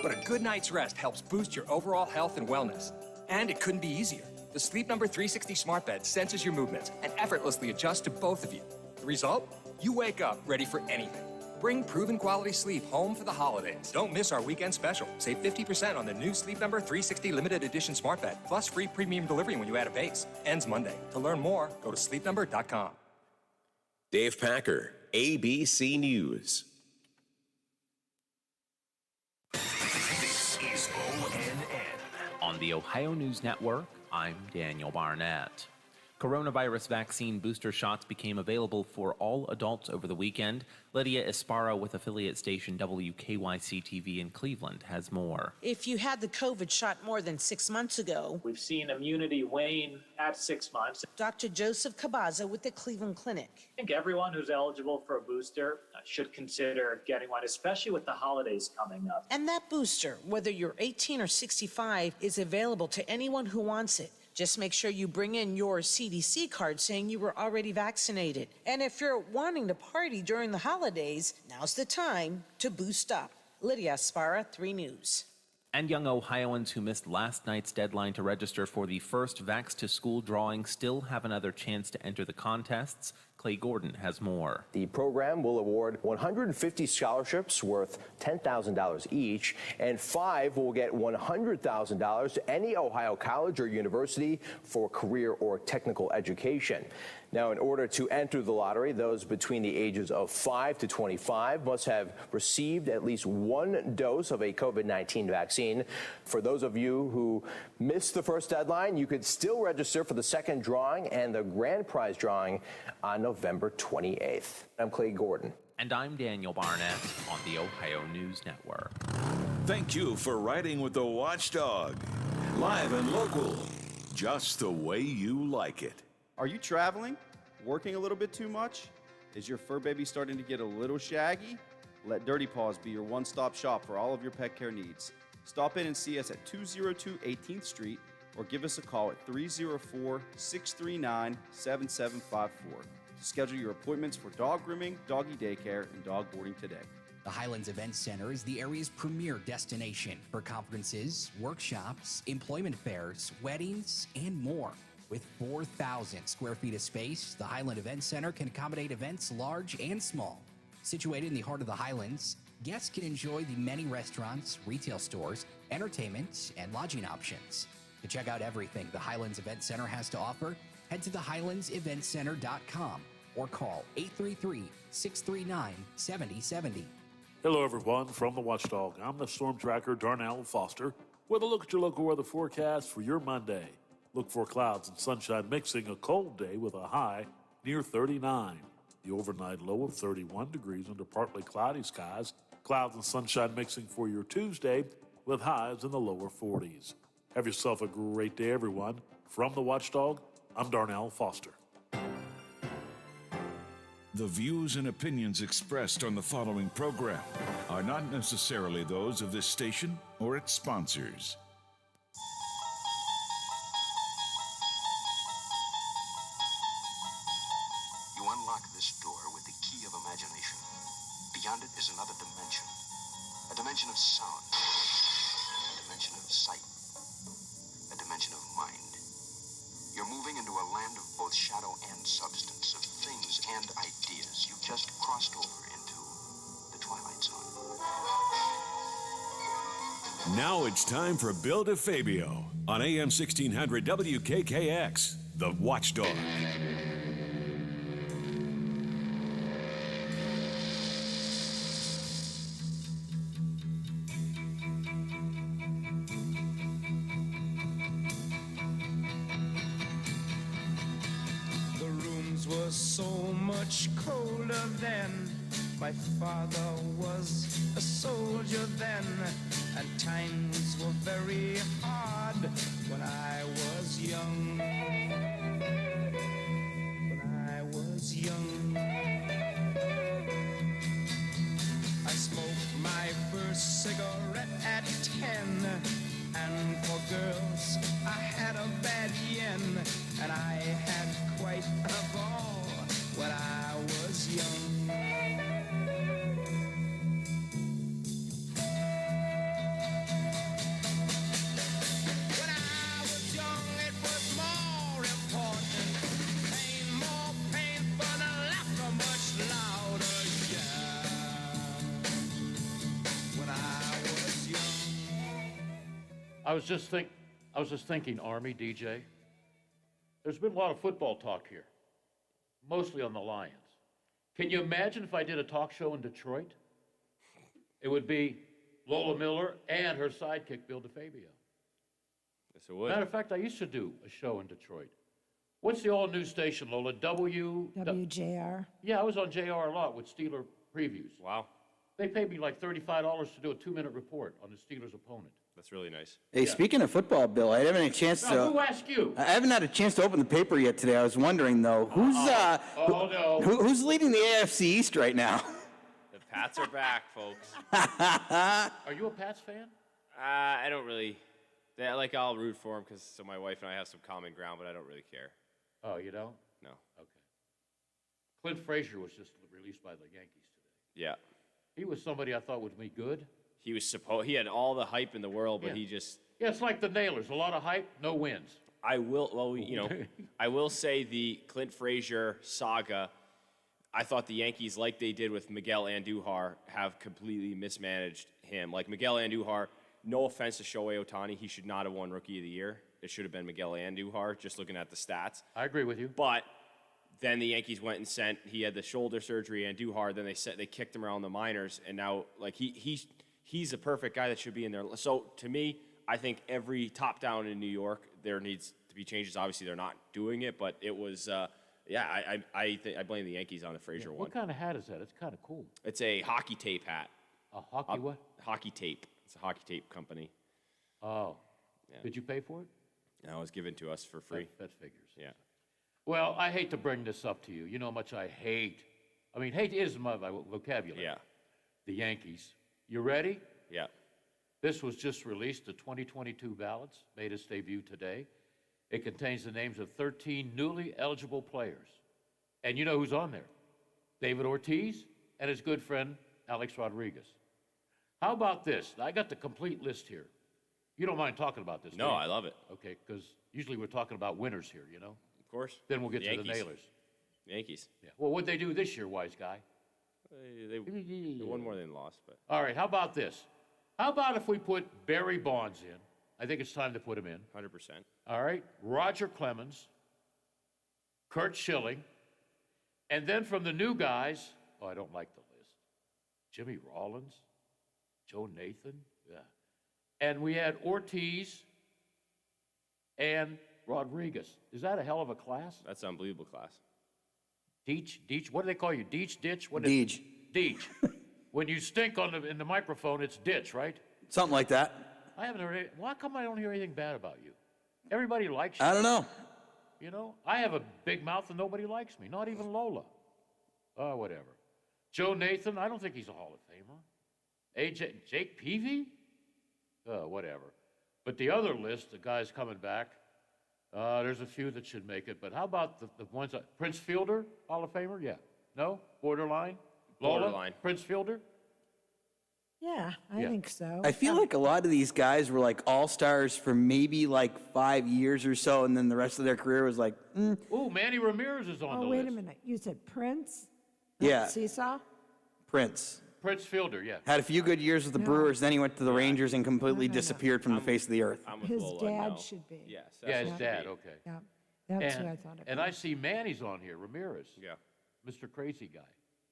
But a good night's rest helps boost your overall health and wellness. And it couldn't be easier. The Sleep Number 360 smart bed senses your movements and effortlessly adjusts to both of you. The result? You wake up ready for anything. Bring proven quality sleep home for the holidays. Don't miss our weekend special. Save 50% on the new Sleep Number 360 limited edition smart bed, plus free premium delivery when you add a base. Ends Monday. To learn more, go to sleepnumber.com. Dave Packer, ABC News. This is ONN. On the Ohio News Network, I'm Daniel Barnett. Coronavirus vaccine booster shots became available for all adults over the weekend. Lydia Esparra with affiliate station WKYC-TV in Cleveland has more. If you had the COVID shot more than 6 months ago, we've seen immunity wane at 6 months. Dr. Joseph Cabaza with the Cleveland Clinic. I think everyone who's eligible for a booster should consider getting one, especially with the holidays coming up. And that booster, whether you're 18 or 65, is available to anyone who wants it. Just make sure you bring in your CDC card saying you were already vaccinated. And if you're wanting to party during the holidays, now's the time to boost up. Lydia Esparra, 3 News. And young Ohioans who missed last night's deadline to register for the first Vax to School drawing still have another chance to enter the contests. Clay Gordon has more. The program will award 150 scholarships worth $10,000 each, and 5 will get $100,000 to any Ohio college or university for career or technical education. Now, in order to enter the lottery, those between the ages of 5 to 25 must have received at least 1 dose of a COVID-19 vaccine. For those of you who missed the first deadline, you could still register for the second drawing and the grand prize drawing on November 28th. I'm Clay Gordon. And I'm Daniel Barnett on the Ohio News Network. Thank you for riding with the Watchdog. Live and local, just the way you like it. Are you traveling? Working a little bit too much? Is your fur baby starting to get a little shaggy? Let Dirty Paws be your one-stop shop for all of your pet care needs. Stop in and see us at 202 18th Street or give us a call at 304-639-7754 to schedule your appointments for dog grooming, doggy daycare, and dog boarding today. The Highlands Event Center is the area's premier destination for conferences, workshops, employment fairs, weddings, and more. With 4,000 square feet of space, the Highland Event Center can accommodate events large and small. Situated in the heart of the Highlands, guests can enjoy the many restaurants, retail stores, entertainment, and lodging options. To check out everything the Highlands Event Center has to offer, head to thehighlandseventcenter.com or call 833-639-7070. Hello, everyone. From the Watchdog, I'm the storm tracker, Darnell Foster, with a look at your local weather forecast for your Monday. Look for clouds and sunshine mixing, a cold day with a high near 39. The overnight low of 31 degrees under partly cloudy skies. Clouds and sunshine mixing for your Tuesday with highs in the lower 40s. Have yourself a great day, everyone. From the Watchdog, I'm Darnell Foster. The views and opinions expressed on the following program are not necessarily those of this station or its sponsors. You unlock this door with the key of imagination. Beyond it is another dimension. A dimension of sound. A dimension of sight. A dimension of mind. You're moving into a land of both shadow and substance, of things and ideas. You've just crossed over into the Twilight Zone. Now it's time for Bill DeFabio on AM 1600 WKKX, the Watchdog. The rooms were so much colder then. My father was a soldier then, and times were very hard when I was young. When I was young, I smoked my first cigarette at 10. I was just thinking, Army, DJ, there's been a lot of football talk here, mostly on the Lions. Can you imagine if I did a talk show in Detroit? It would be Lola Miller and her sidekick, Bill DeFabio. Yes, it would. Matter of fact, I used to do a show in Detroit. What's the old news station, Lola? WJR. Yeah, I was on JR a lot with Steeler previews. Wow. They paid me like $35 to do a 2-minute report on the Steelers' opponent. That's really nice. Hey, speaking of football, Bill, I haven't had a chance to. Now, who asked you? I haven't had a chance to open the paper yet today. I was wondering though, who's leading the AFC East right now? The Pats are back, folks. Are you a Pats fan? I don't really. I'll root for them because so my wife and I have some common ground, but I don't really care. Oh, you don't? No. Okay. Clint Frazier was just released by the Yankees today. Yeah. He was somebody I thought would be good. He had all the hype in the world, but he just. Yeah, it's like the Nailers. A lot of hype, no wins. I will say the Clint Frazier saga, I thought the Yankees, like they did with Miguel Andujar, have completely mismanaged him. Like Miguel Andujar, no offense to Shohei Ohtani, he should not have won Rookie of the Year. It should have been Miguel Andujar, just looking at the stats. I agree with you. But then the Yankees went and he had the shoulder surgery, Andujar, then they kicked him around the minors, and now he's a perfect guy that should be in there. So to me, I think every top down in New York, there needs to be changes. Obviously, they're not doing it, but it was, I blame the Yankees on the Frazier one. What kind of hat is that? It's kind of cool. It's a hockey tape hat. A hockey what? Hockey tape. It's a hockey tape company. Oh. Yeah. Did you pay for it? No, it was given to us for free. That figures. Yeah. Well, I hate to bring this up to you. You know how much I hate. I mean, hate is my vocabulary. Yeah. The Yankees. You ready? Yeah. This was just released, the 2022 ballots made its debut today. It contains the names of 13 newly eligible players. And you know who's on there? David Ortiz and his good friend, Alex Rodriguez. How about this? I got the complete list here. You don't mind talking about this, do No, you? I love it. Okay, because usually we're talking about winners here, you know? Of course. Then we'll get to Yankees. the Nailers. Yankees. Yeah. Well, what'd they do this year, wise guy? They won more than lost, but. All right, how about this? How about if we put Barry Bonds in? I think it's time to put him in. 100%. All right, Roger Clemens, Kurt Schilling, and then from the new guys, I don't like the list. Jimmy Rollins, Joe Nathan, yeah. And we had Ortiz and Rodriguez. Is that a hell of a class? That's an unbelievable class. Deech, what do they call you? Deech, ditch? What Deej. Deech. When you stink in the microphone, it's ditch, right? Something like that. I haven't heard. Why come I don't hear anything bad about you? Everybody likes you. I don't know. You know, I have a big mouth and nobody likes me. Not even Lola. Oh, whatever. Joe Nathan, I don't think he's a Hall of Famer. Jake Peavy? Whatever. But the other list, the guys coming back, there's a few that should make it. But how about the ones Prince Fielder, Hall of Famer? Yeah. No? Borderline? Lola? Borderline. Prince Fielder? Yeah, I think so. I feel like a lot of these guys were like all-stars for maybe like 5 years or so, and then the rest of their career was like, Ooh, Manny Ramirez is on the Oh, list. wait a minute. You said Prince? Yeah. Seesaw? Prince. Prince Fielder, yeah. Had a few good years with the Brewers, then he went to the Rangers and completely disappeared from the face of the earth. His dad should be. Yes. Yeah, his dad, okay. Yeah, that's who I thought it And was. I see Manny's on here, Ramirez. Yeah. Mr. Crazy Guy.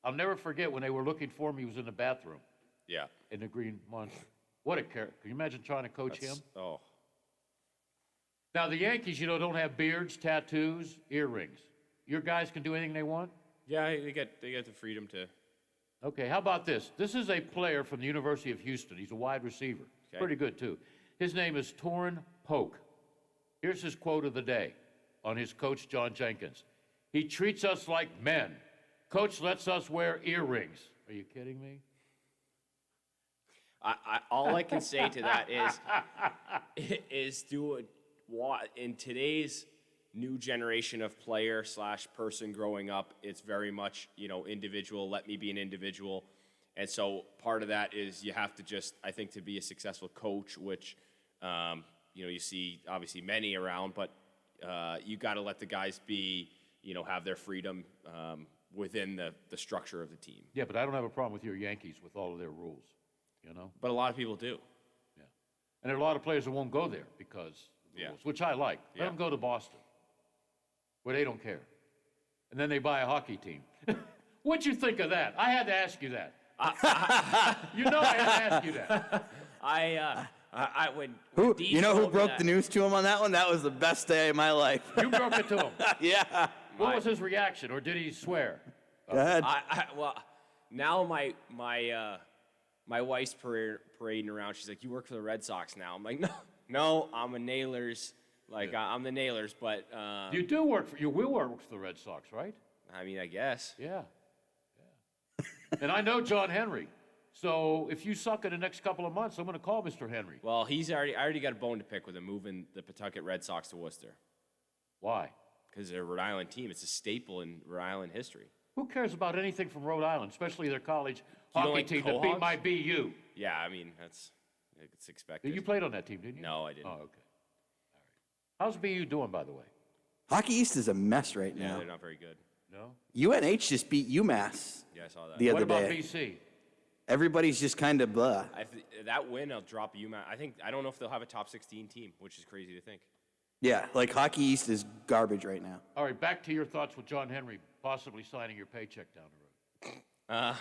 I'll never forget when they were looking for him, he was in the bathroom Yeah. in the Green Monster. What a character. Can you imagine trying to coach him? Oh. Now, the Yankees, you know, don't have beards, tattoos, earrings. Your guys can do anything they want? Yeah, they get the freedom to. Okay, how about this? This is a player from the University of Houston. He's a wide receiver. Okay. Pretty good, too. His name is Torrin Polk. Here's his quote of the day on his coach, John Jenkins. He treats us like men. Coach lets us wear earrings. Are you kidding me? All I can say to that is in today's new generation of player / person growing up, it's very much, individual, let me be an individual. And so part of that is you have to just, I think, to be a successful coach, which, you see obviously many around, but you got to let the guys be, have their freedom within the structure of the team. Yeah, but I don't have a problem with your Yankees with all of their rules, you know? But a lot of people do. And there are a lot of players that won't go there because of the rules, which I like. Let them go to Boston, where they don't care. And then they buy a hockey team. What'd you think of that? I had to ask you that. You know I had to ask you that. Who, you know who broke the news to him on that one? That was the best day of my life. You broke it to him. Yeah. What was his reaction, or did he swear? Go ahead. Well, now my wife's parading around. She's like, "You work for the Red Sox now?" I'm like, "No, I'm a Nailers. I'm the Nailers." But You will work for the Red Sox, right? I mean, I guess. Yeah. And I know John Henry. So if you suck in the next couple of months, I'm going to call Mr. Henry. Well, I already got a bone to pick with him moving the Pawtucket Red Sox to Worcester. Why? Because they're a Rhode Island team. It's a staple in Rhode Island history. Who cares about anything from Rhode Island, especially their college You don't hockey like team that beat Quahog? my BU? Yeah, I mean, it's expected. You played on that team, didn't you? No, I didn't. Oh, okay. All right. How's BU doing, by the way? Hockey East is a mess right Yeah, now. they're not very good. No? UNH just beat UMass Yeah, I saw that. the What other about day. BC? Everybody's just kind of blah. That win, I'll drop UMass. I don't know if they'll have a top 16 team, which is crazy to think. Yeah, like Hockey East is garbage right now. All right, back to your thoughts with John Henry possibly signing your paycheck down the road.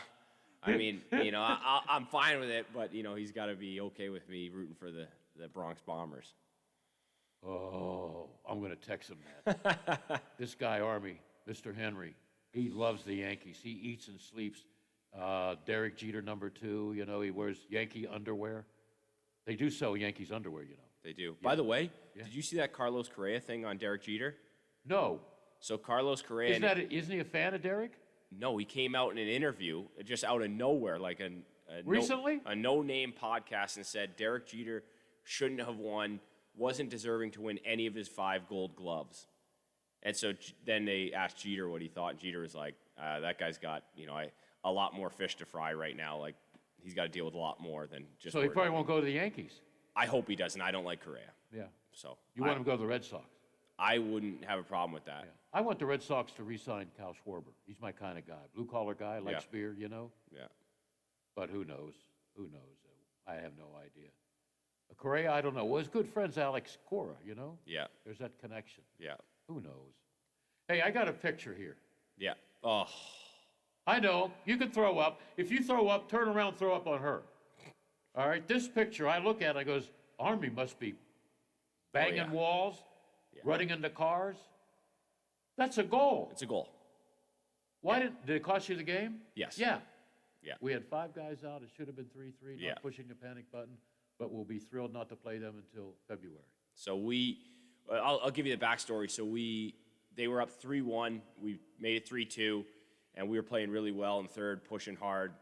I mean, I'm fine with it, but he's got to be okay with me rooting for the Bronx Bombers. Oh, I'm going to text him that. This guy, Army, Mr. Henry, he loves the Yankees. He eats and sleeps. Derek Jeter, number 2, he wears Yankee underwear. They do sell Yankees underwear, They do. By the way, did you see that Carlos Correa thing on Derek Jeter? No. So Carlos Correa... Isn't he a fan of Derek? No, he came out in an interview, just out of nowhere, like Recently? a no-name podcast, and said Derek Jeter shouldn't have won, wasn't deserving to win any of his 5 gold gloves. And so then they asked Jeter what he thought, and Jeter was like, that guy's got, a lot more fish to fry right now. Like, he's got to deal with a lot more than just... So he probably won't go to the Yankees. I hope he doesn't. I don't like Correa. Yeah. So You want him to go to the Red Sox? I wouldn't have a problem with that. I want the Red Sox to re-sign Cal Schwarber. He's my kind of guy. Blue-collar guy, likes beer, Yeah. But who knows? Who knows? I have no idea. Correa, I don't know. Well, his good friend's Alex Cora, Yeah. There's that connection. Yeah. Who knows? Hey, I got a picture here. Yeah. Oh. I know. You can throw up. If you throw up, turn around, throw up on her. All right? This picture, I look at it, I goes, Army must be banging walls, running into cars. That's a goal. It's a goal. Why did it cost you the game? Yes. Yeah. Yeah. We had 5 guys out. It should have been 3-3, Yeah. not pushing the panic button, but we'll be thrilled not to play them until February. So I'll give you the backstory. So they were up 3-1. We made it 3-2, and we were playing really well in third, pushing hard,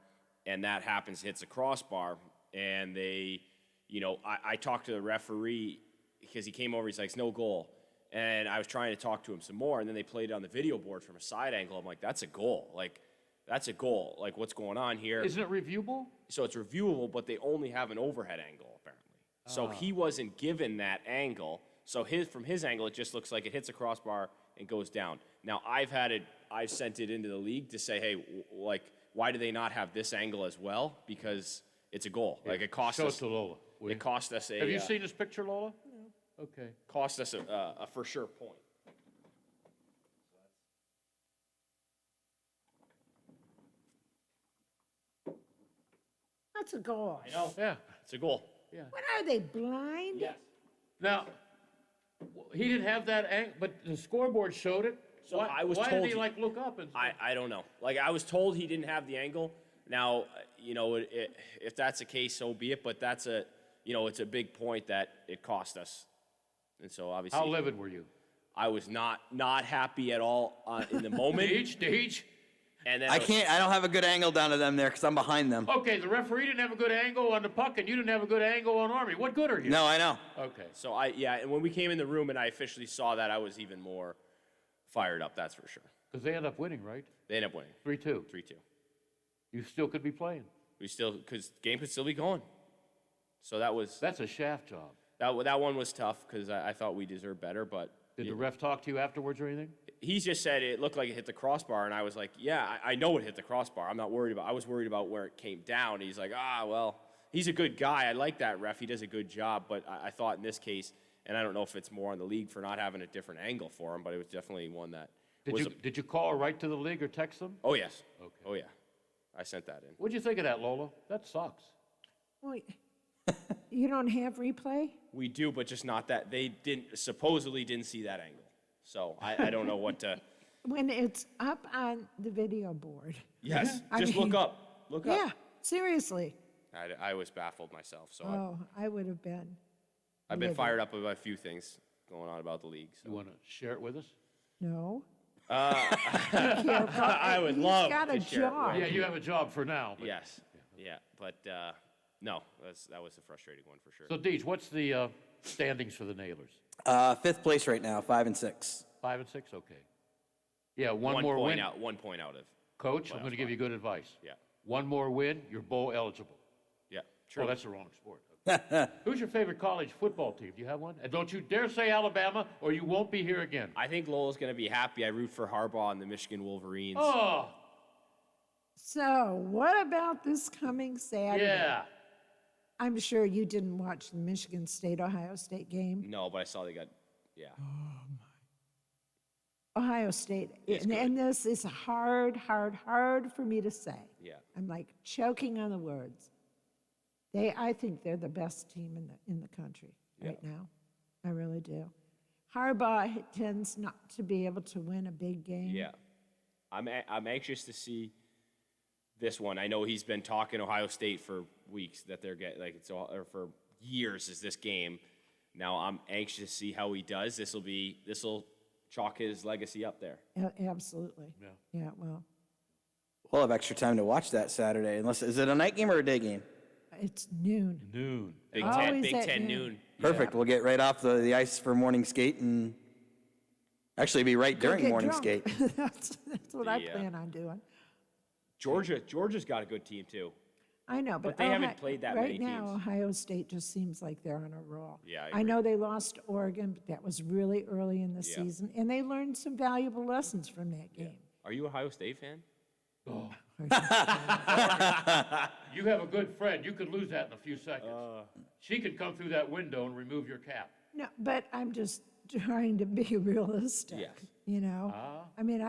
and that happens, hits a crossbar, and I talked to the referee because he came over, he's like, it's no goal. And I was trying to talk to him some more, and then they played it on the video board from a side angle. I'm like, that's a goal. That's a goal. Like, what's going on here? Isn't it reviewable? So it's reviewable, but they only have an overhead angle, apparently. So he wasn't given that angle. So from his angle, it just looks like it hits a crossbar and goes down. Now, I've sent it into the league to say, hey, why do they not have this angle as well? Because it's a goal. Yeah. Like, it cost Show us. it to Lola. It cost us a. Have you seen this picture, Lola? No. Okay. Cost us a for sure point. That's a goal. I know. Yeah. It's a goal. Yeah. What are they, blind? Yes. Now, he didn't have that angle, but the scoreboard showed it. So why, I was why told did he look up and? I don't know. I was told he didn't have the angle. Now, if that's the case, so be it. But that's it's a big point that it cost us. And so obviously. How livid were you? I was not happy at all in the moment. Deej. And then I don't have a good angle down to them there because I'm behind them. Okay, the referee didn't have a good angle on the puck, and you didn't have a good angle on Army. What good are you? No, I know. Okay. So and when we came in the room and I officially saw that, I was even more fired up. That's for sure. Because they end up winning, right? They end up winning. 3-2. 3-2. You still could be playing. Because game could still be going. So That's a shaft job. That one was tough because I thought we deserved better, but. Did the ref talk to you afterwards or anything? He just said it looked like it hit the crossbar, and I was like, yeah, I know it hit the crossbar. I'm not worried about. I was worried about where it came down. He's like, well, he's a good guy. I like that ref. He does a good job. But I thought in this case, and I don't know if it's more on the league for not having a different angle for him, but it was definitely one that. Did you call right to the league or text them? Oh yes. Okay. Oh yeah. I sent that in. What'd you think of that, Lola? That sucks. Wait, you don't have replay? We do, but just not that. They supposedly didn't see that angle. So I don't know what to. When it's up on the video board. Yes. I Just mean, look up. Look up. Yeah, seriously. I was baffled myself. So Oh, I would have been. I've been livid. fired up about a few things going on about the league. So. You want to share it with us? No. I would He's love got to a share it with job. you. Yeah, you have a job for now. But Yes. Yeah. But no, that was a frustrating one for sure. So, Deej, what's the standings for the Nailers? 5th place right now, 5 and 6. 5 and 6, okay. Yeah, one One more point win. out. 1 point out of. Coach, I'm playoff going to give you good advice. Yeah. One more win, you're bowl eligible. Yeah. Oh, that's the wrong sport. Okay. Who's your favorite college football team? Do you have one? And don't you dare say Alabama, or you won't be here again. I think Lowell's going to be happy. I root for Harbaugh and the Michigan Wolverines. Oh, So, what about this coming Saturday? yeah. I'm sure you didn't watch the Michigan State-Ohio State game. No, but I saw they got. Yeah. Ohio State, It's and this is hard for me to say. Yeah. I'm like choking on the words. I think they're the best team in the country right now. I really do. Harbaugh tends not to be able to win a big game. Yeah. I'm anxious to see this one. I know he's been talking Ohio State for weeks that they're getting or for years is this game. Now I'm anxious to see how he does. This will chalk his legacy up there. Absolutely. Yeah. Well, We'll have extra time to watch that Saturday. Is it a night game or a day game? it's noon. Noon. Big Always Ten, at Big Ten noon. noon. Perfect. We'll get right off the ice for morning skate and actually be right Go during get morning drunk. skate. that's what I The, plan on doing. Georgia's got a good team too. I know, But they haven't played that right many now, teams. Ohio State just seems like they're on a roll. Yeah, I I know they lost to Oregon, but that was really early in the Yeah. season, and they learned some valuable lessons from that game. Are you a Ohio State fan? Oh. You have a good friend. You could lose that in a few seconds. She could come through that window and remove your cap. No, but I'm just trying to be realistic. Yes. You know, Ah. I mean,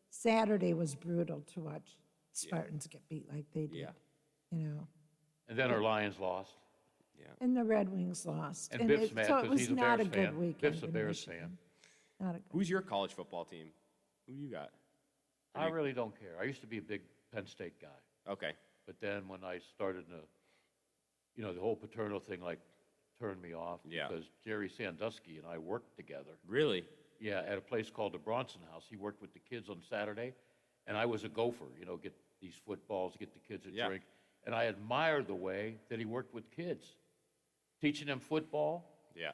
Saturday was brutal to watch Spartans get beat like they did. Yeah. You know, And then our Lions lost. and the Red Wings lost. And Biff's it- mad so it because was he's a not Bears a good fan. weekend. Biff's a in Bears Michigan. fan. Not a good. Who's your college football team? Who you got? I really don't care. I used to be a big Penn State guy. Okay. But then when I started the whole Paterno thing turned me off. Yeah. Because Jerry Sandusky and I worked together. Really? Yeah, at a place called the Bronson House. He worked with the kids on Saturday, and I was a gopher, get these footballs, get the kids a drink. And I admired the way that he worked with kids, teaching them football. Yeah.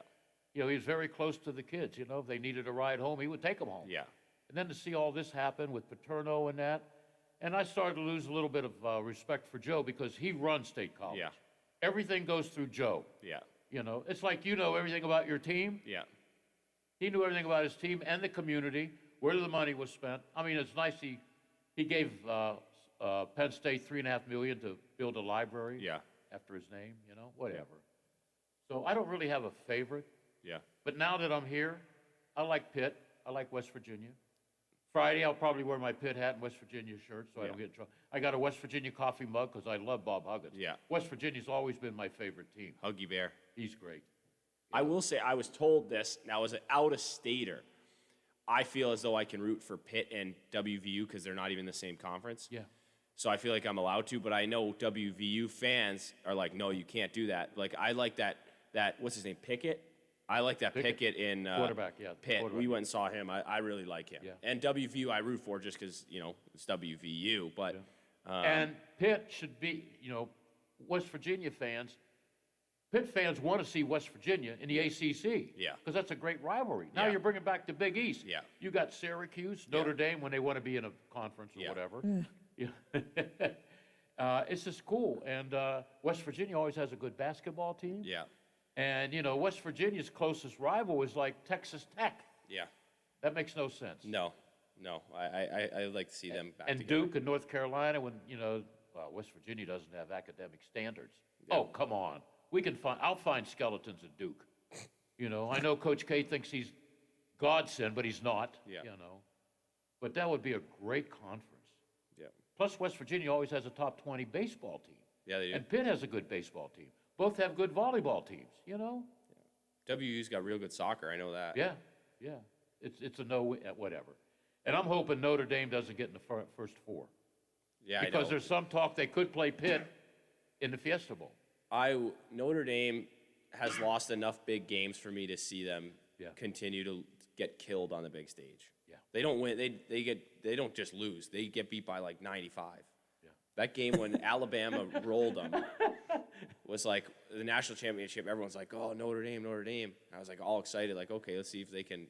He was very close to the kids. If they needed a ride home, he would take them home. Yeah. And then to see all this happen with Paterno and that, and I started to lose a little bit of respect for Joe because he runs State College. Yeah. Everything goes through Joe. Yeah. It's like you know everything about your team. Yeah. He knew everything about his team and the community, where the money was spent. I mean, it's nice he gave Penn State $3.5 million to build a library. Yeah. After his name, whatever. So I don't really have a favorite. Yeah. But now that I'm here, I like Pitt. I like West Virginia. Friday, I'll probably wear my Pitt hat and West Virginia shirt so I don't get in trouble. I got a West Virginia coffee mug because I love Bob Huggins. Yeah. West Virginia's always been my favorite team. Huggy Bear. He's great. I will say I was told this. Now, as an out-of-stater, I feel as though I can root for Pitt and WVU because they're not even in the same conference. Yeah. So I feel like I'm allowed to, but I know WVU fans are like, no, you can't do that. Like, I like that what's his name, Pickett? I like that Pickett in Quarterback, yeah. Pitt. Quarterback. We went and saw him. I really like him. Yeah. And WVU I root for just because, it's WVU. But And Pitt should be, West Virginia fans, Pitt fans want to see West Virginia in the ACC. Yeah. Because that's a great rivalry. Now Yeah. you're bringing back the Big East. Yeah. You got Syracuse, Notre Dame when they want to be in a conference or whatever. Yeah. It's just cool. And West Virginia always has a good basketball team. yeah. And, West Virginia's closest rival is like Texas Tech. Yeah. That makes no sense. No. I like to see them back And together. Duke and North Carolina, when, Well, West Virginia doesn't have academic standards. Oh, come on. I'll find skeletons at Duke. You know, I know Coach K thinks he's godsend, but he's not, you know. But that would be a great conference. Yeah. Plus, West Virginia always has a top 20 baseball team. Yeah, they do. And Pitt has a good baseball team. Both have good volleyball teams, you know? WU's got real good soccer, I know that. Yeah, yeah. It's a no, whatever. And I'm hoping Notre Dame doesn't get in the first four. Yeah, I know. Because there's some talk they could play Pitt in the Fiesta Bowl. Notre Dame has lost enough big games for me to see them continue to get killed on the big stage. Yeah. They don't win. They don't just lose. They get beat by like 95. Yeah. That game when Alabama rolled them was like the national championship. Everyone's like, "Oh, Notre Dame, Notre Dame." I was like all excited, like, "Okay, let's see if they can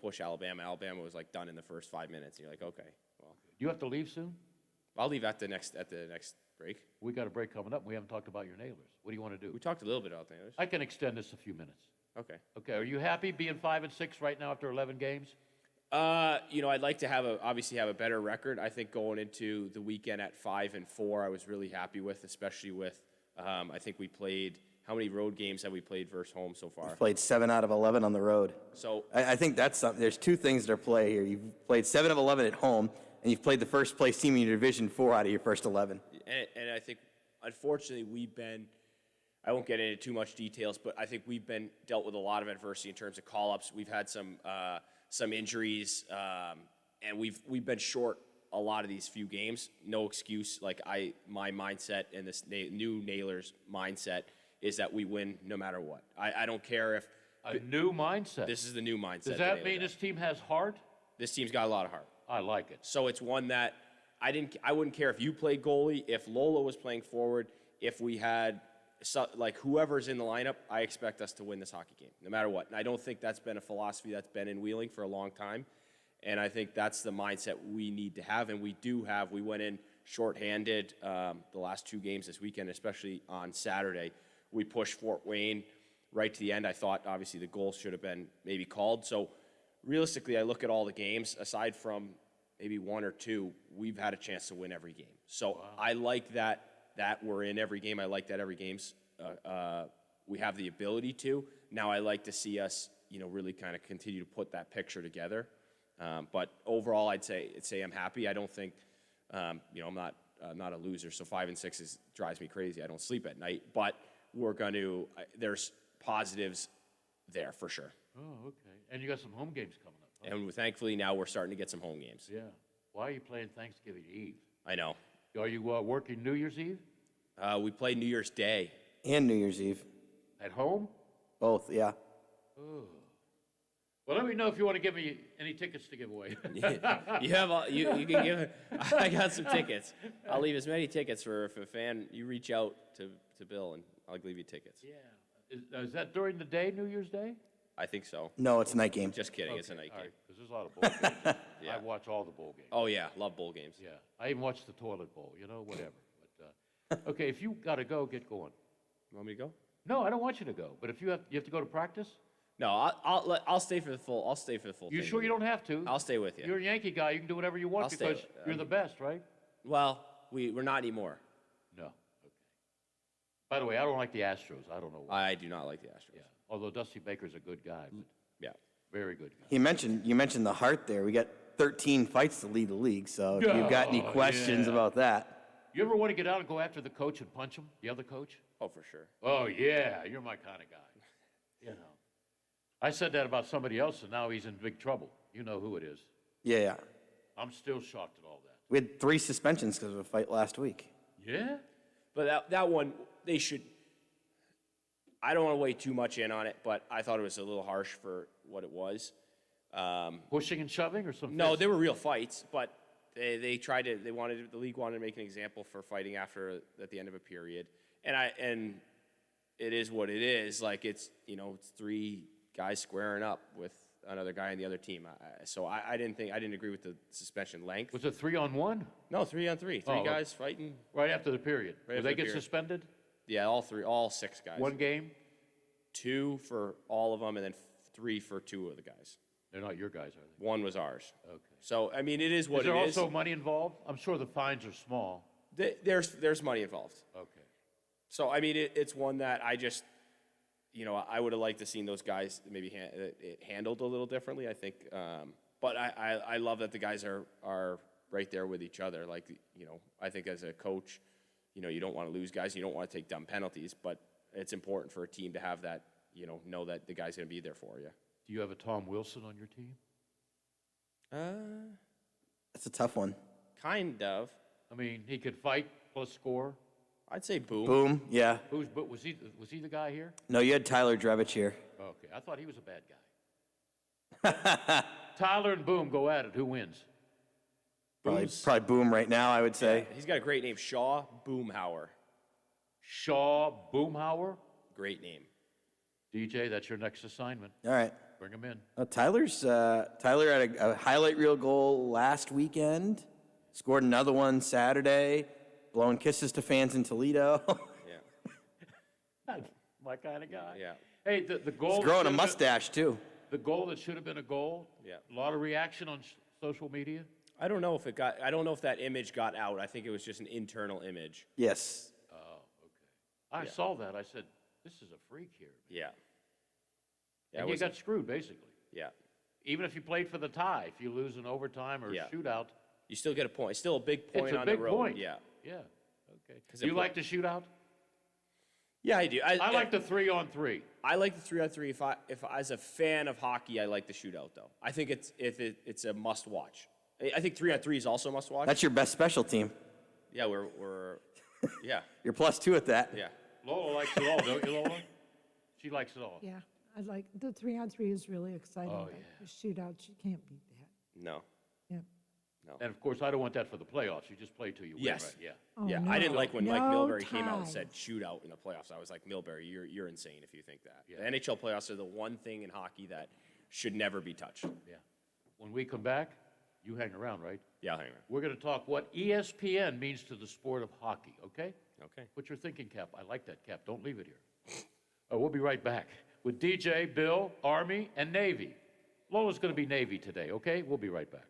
push Alabama." Alabama was like done in the first 5 minutes. And you're like, "Okay, well." Do you have to leave soon? I'll leave at the next break. We got a break coming up. We haven't talked about your nailers. What do you want to do? We talked a little bit about nailers. I can extend this a few minutes. Okay. Okay. Are you happy being 5-6 right now after 11 games? You know, I'd like to obviously have a better record. I think going into the weekend at 5-4, I was really happy with, especially with. I think we played. How many road games have we played versus home so far? We've played 7 out of 11 on the road. So I think that's something. There's two things that are play here. You've played 7 of 11 at home, and you've played the first place team in your Division 4 out of your first 11. And I think, unfortunately, we've been. I won't get into too much details, but I think we've been dealt with a lot of adversity in terms of call-ups. We've had some injuries, and we've been short a lot of these few games. No excuse. Like my mindset and this new Nailers mindset is that we win no matter what. I don't care if a new mindset. This is the new mindset. Does that mean this team has heart? This team's got a lot of heart. I like it. So it's one that I wouldn't care if you played goalie, if Lola was playing forward, if we had like whoever's in the lineup. I expect us to win this hockey game, no matter what. And I don't think that's been a philosophy that's been in Wheeling for a long time. And I think that's the mindset we need to have, and we do have. We went in shorthanded the last 2 games this weekend, especially on Saturday. We pushed Fort Wayne right to the end. I thought, obviously, the goal should have been maybe called. So, realistically, I look at all the games. Aside from maybe 1 or 2, we've had a chance to win every game. So, I like that we're in every game. I like that every game's we have the ability to. Now, I like to see us, really kind of continue to put that picture together. But overall, I'd say I'm happy. I don't think, I'm not a loser. So 5-6 drives me crazy. I don't sleep at night. But there's positives there for sure. Oh, okay. And you got some home games coming up. Huh? And thankfully now we're starting to get some home games. Yeah. Why are you playing Thanksgiving Eve? I know. Are you working New Year's Eve? We play New Year's Day. And New Year's Eve. At home? Both, yeah. Oh. Well, let me know if you want to give me any tickets to give away. You can give. I got some tickets. I'll leave as many tickets for if a fan. You reach out to Bill and I'll leave you tickets. Yeah. Is that during the day, New Year's Day? I think so. No, it's a night game. Just kidding. It's a night game. Because there's a lot of bowl games. I watch all the bowl games. Oh yeah, love bowl games. Yeah. I even watch the toilet bowl. Whatever. But okay, if you got to go, get going. You want me to go? No, I don't want you to go. But if you have to go to practice. No, I'll stay for the full. I'll stay for the full. You sure you don't have to? I'll stay with you. You're a Yankee guy. You can do whatever you want because you're the best, right? Well, we're not anymore. No. Okay. By the way, I don't like the Astros. I don't know why. I do not like the Astros. Yeah. Although Dusty Baker's a good guy. But yeah. Very good guy. You mentioned the heart there. We got 13 fights to lead the league. So if you've got any questions about that. You ever want to get out and go after the coach and punch him? The other coach? Oh, for sure. Oh yeah, you're my kind of guy. I said that about somebody else, and now he's in big trouble. You know who it is. Yeah. I'm still shocked at all that. We had 3 suspensions because of a fight last week. Yeah? But that one, they should. I don't want to weigh too much in on it, but I thought it was a little harsh for what it was. Pushing and shoving or something? No, they were real fights, but the league wanted to make an example for fighting at the end of a period. And it is what it is. Like it's 3 guys squaring up with another guy on the other team. So I didn't agree with the suspension length. Was it 3-on-1? No, 3-on-3. 3 guys fighting right after the period. Did they get suspended? Yeah, all 6 guys. 1 game? 2 for all of them, and then 3 for 2 of the guys. They're not your guys, are they? 1 was ours. Okay. So I mean, it is what it is. Is there also money involved? I'm sure the fines are small. There's money involved. Okay. So, I mean, it's one that I just, I would have liked to seen those guys maybe it handled a little differently, I think. But I love that the guys are right there with each other. Like, I think as a coach, you don't want to lose guys. You don't want to take dumb penalties, but it's important for a team to have that, know that the guy's going to be there for you. Do you have a Tom Wilson on your team? That's a tough one. Kind of. I mean, he could fight plus score. I'd say Boom. Boom, yeah. But was he the guy here? No, you had Tyler Drevich here. Okay, I thought he was a bad guy. Tyler and Boom go at it. Who wins? Probably Boom right now, I would say. Yeah, he's got a great name, Shaw Boomhauer. Shaw Boomhauer? Great name. DJ, that's your next assignment. All right. Bring him in. Tyler had a highlight reel goal last weekend. Scored another one Saturday. Blowing kisses to fans in Toledo. Yeah. My kind of guy. Yeah. Hey, the goal. He's growing a mustache, too. The goal that should have been a goal. Yeah. A lot of reaction on social media. I don't know if that image got out. I think it was just an internal image. Yes. Oh, okay. I saw that. I said, this is a freak here. Yeah. And you got screwed, basically. Yeah. Even if you played for the tie, if you lose in overtime or shootout. You still get a point. It's still a big point It's a on big the road. point. Yeah. Yeah. Okay. Do you like the shootout? Yeah, I do. I like the 3-on-3. I like the 3-on-3. If as a fan of hockey, I like the shootout though. I think it's a must watch. I think 3-on-3 is also a must watch. That's your best special team. Yeah, we're yeah. You're +2 at that. Yeah. Lola likes it all, don't you, Lola? She likes it all. Yeah, I like the 3-on-3 is really exciting. Oh, but yeah. the shootouts, you can't beat that. No. Yeah. No. And of course, I don't want that for the playoffs. You just play till you win, Yes. right? Yeah. Oh, Yeah, no. I didn't like when Mike No Milbury came out and ties. said shootout in the playoffs. I was like, Milbury, you're insane if you think that. Yeah. The NHL playoffs are the one thing in hockey that should never be touched. Yeah. When we come back, you hang around, right? Yeah, I'll hang around. We're going to talk what ESPN means to the sport of hockey, okay? Okay. Put your thinking cap. I like that cap. Don't leave it here. We'll be right back with DJ, Bill, Army, and Navy. Lola's going to be Navy today, okay? We'll be right back.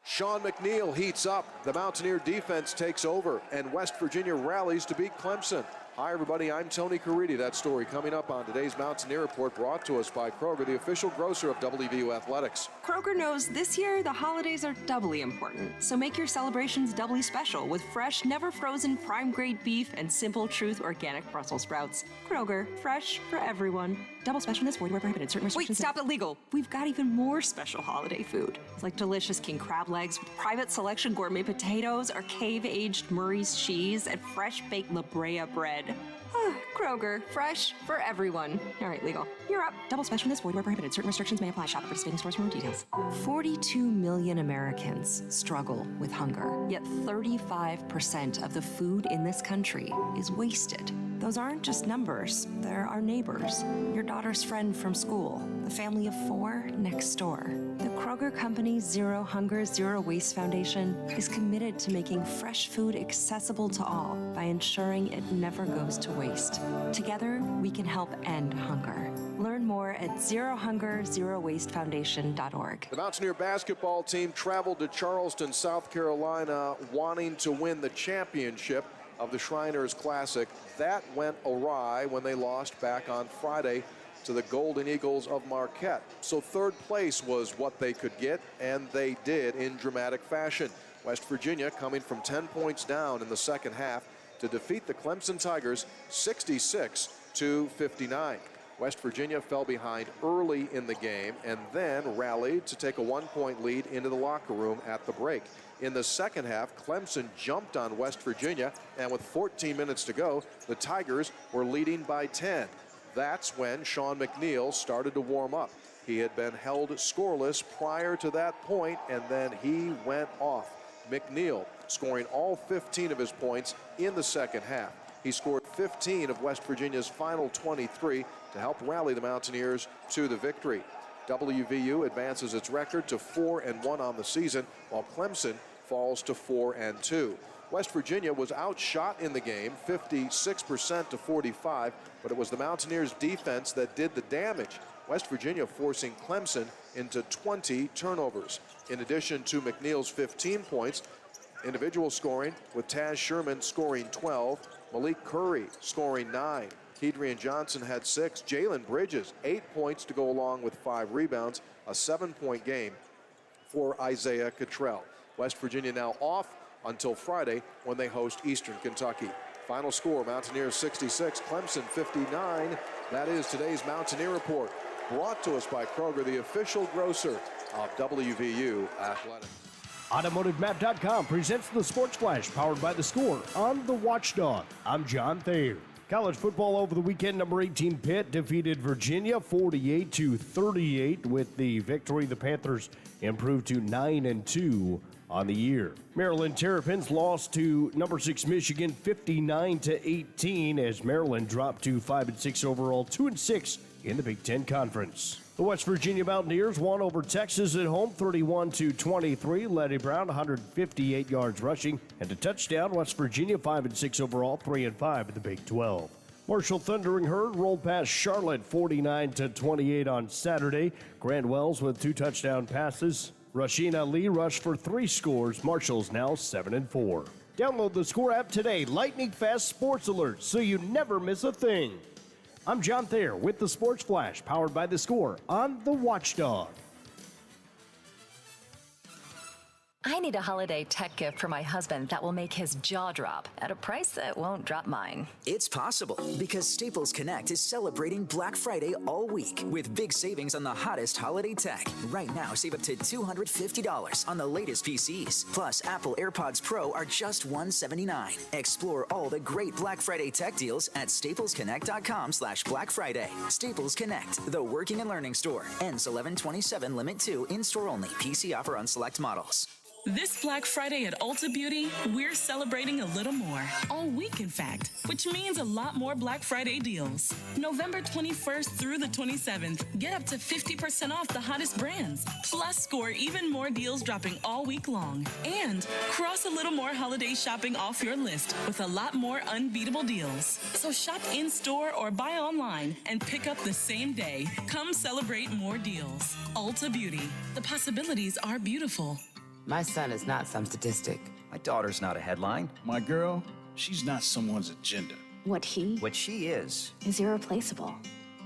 Sean McNeil heats up. The Mountaineer defense takes over, and West Virginia rallies to beat Clemson. Hi, everybody. I'm Tony Caridi. That story coming up on today's Mountaineer Report, brought to us by Kroger, the official grocer of WVU Athletics. Kroger knows this year the holidays are doubly important, so make your celebrations doubly special with fresh, never frozen, prime grade beef and Simple Truth organic Brussels sprouts. Kroger, fresh for everyone. Double specialness, void where prohibited. Certain restrictions. Wait, stop it, legal. We've got even more special holiday food, like delicious king crab legs, private selection gourmet potatoes, or cave-aged Murray's cheese, and fresh baked La Brea bread. Kroger, fresh for everyone. All right, legal. You're up. Double specialness, void where prohibited. Certain restrictions may apply. Shop at participating stores for more details. 42 million Americans struggle with hunger, yet 35% of the food in this country is wasted. Those aren't just numbers. They're our neighbors, your daughter's friend from school, the family of 4 next door. The Kroger Company Zero Hunger, Zero Waste Foundation is committed to making fresh food accessible to all by ensuring it never goes to waste. Together, we can help end hunger. Learn more at zerohunger.zerowastefoundation.org. The Mountaineer basketball team traveled to Charleston, South Carolina, wanting to win the championship of the Shriners Classic. That went awry when they lost back on Friday to the Golden Eagles of Marquette. So third place was what they could get, and they did in dramatic fashion. West Virginia coming from 10 points down in the second half to defeat the Clemson Tigers 66-59. West Virginia fell behind early in the game and then rallied to take a 1-point lead into the locker room at the break. In the second half, Clemson jumped on West Virginia, and with 14 minutes to go, the Tigers were leading by 10. That's when Sean McNeil started to warm up. He had been held scoreless prior to that point, and then he went off. McNeil scoring all 15 of his points in the second half. He scored 15 of West Virginia's final 23 to help rally the Mountaineers to the victory. WVU advances its record to 4-1 on the season, while Clemson falls to 4-2. West Virginia was outshot in the game, 56% to 45, but it was the Mountaineers' defense that did the damage. West Virginia forcing Clemson into 20 turnovers. In addition to McNeil's 15 points, Individual scoring with Taz Sherman scoring 12, Malik Curry scoring 9. Kedrian Johnson had 6. Jalen Bridges, 8 points to go along with 5 rebounds. A 7-point game for Isaiah Cottrell. West Virginia now off until Friday when they host Eastern Kentucky. Final score, Mountaineers 66, Clemson 59. That is today's Mountaineer Report, brought to us by Kroger, the official grocer of WVU Athletics. AutomotiveMap.com presents the Sports Flash, powered by The Score on the Watchdog. I'm John Thayer. College football over the weekend, number 18 Pitt defeated Virginia 48-38. With the victory, the Panthers improved to 9-2 on the year. Maryland Terrapins lost to number 6 Michigan 59-18 as Maryland dropped to 5-6 overall, 2-6 in the Big Ten Conference. The West Virginia Mountaineers won over Texas at home 31-23. Letty Brown 158 yards rushing and a touchdown. West Virginia 5-6 overall, 3-5 in the Big 12. Marshall Thundering Herd rolled past Charlotte 49-28 on Saturday. Grant Wells with 2 touchdown passes. Rasheen Ali rushed for 3 scores. Marshall's now 7-4. Download the Score app today. Lightning fast sports alerts so you never miss a thing. I'm John Thayer with the Sports Flash, powered by The Score on the Watchdog. I need a holiday tech gift for my husband that will make his jaw drop at a price that won't drop mine. It's possible because Staples Connect is celebrating Black Friday all week with big savings on the hottest holiday tech. Right now, save up to $250 on the latest PCs. Plus, Apple AirPods Pro are just $179. Explore all the great Black Friday tech deals at staplesconnect.com/Black Friday. Staples Connect, the working and learning store. Ends 11/27, limit 2, in-store only. PC offer on select models. This Black Friday at Ulta Beauty, we're celebrating a little more. All week, in fact, which means a lot more Black Friday deals. November 21st through the 27th, get up to 50% off the hottest brands. Plus, score even more deals dropping all week long. And cross a little more holiday shopping off your list with a lot more unbeatable deals. So shop in-store or buy online and pick up the same day. Come celebrate more deals. Ulta Beauty. The possibilities are beautiful. My son is not some statistic. My daughter's not a headline. My girl, she's not someone's agenda. What she is irreplaceable.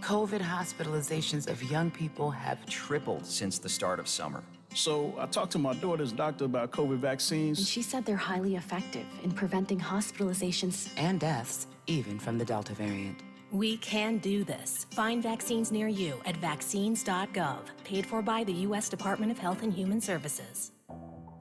COVID hospitalizations of young people have tripled since the start of summer. So I talked to my daughter's doctor about COVID vaccines. And she said they're highly effective in preventing hospitalizations and deaths, even from the Delta variant. We can do this. Find vaccines near you at vaccines.gov. Paid for by the U.S. Department of Health and Human Services.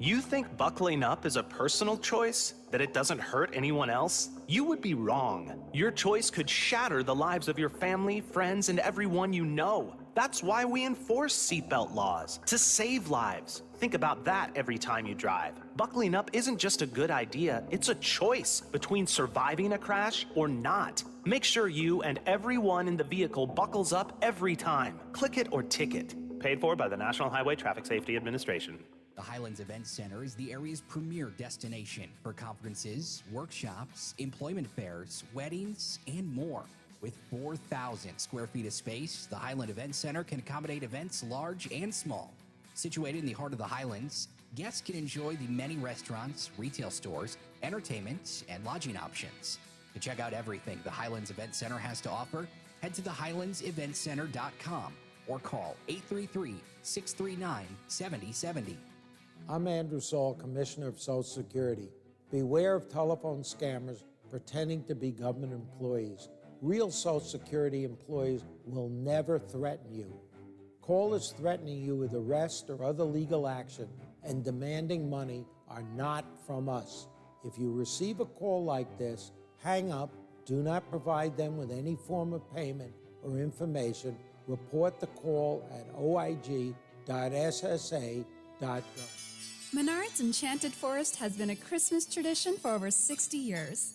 You think buckling up is a personal choice? That it doesn't hurt anyone else? You would be wrong. Your choice could shatter the lives of your family, friends, and everyone you know. That's why we enforce seatbelt laws, to save lives. Think about that every time you drive. Buckling up isn't just a good idea, it's a choice between surviving a crash or not. Make sure you and everyone in the vehicle buckles up every time. Click it or ticket. Paid for by the National Highway Traffic Safety Administration. The Highlands Event Center is the area's premier destination for conferences, workshops, employment fairs, weddings, and more. With 4,000 square feet of space, the Highland Event Center can accommodate events large and small. Situated in the heart of the Highlands, guests can enjoy the many restaurants, retail stores, entertainment, and lodging options. To check out everything the Highlands Event Center has to offer, head to thehighlandseventcenter.com or call 833-639-7070. I'm Andrew Saul, Commissioner of Social Security. Beware of telephone scammers pretending to be government employees. Real Social Security employees will never threaten you. Callers threatening you with arrest or other legal action and demanding money are not from us. If you receive a call like this, hang up, do not provide them with any form of payment or information. Report the call at oig.ssa.gov. Menards Enchanted Forest has been a Christmas tradition for over 60 years.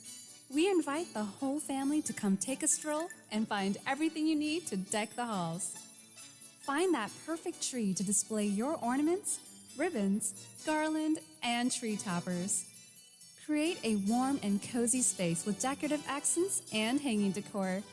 We invite the whole family to come take a stroll and find everything you need to deck the halls. Find that perfect tree to display your ornaments, ribbons, garland, and tree toppers. Create a warm and cozy space with decorative accents and hanging decor.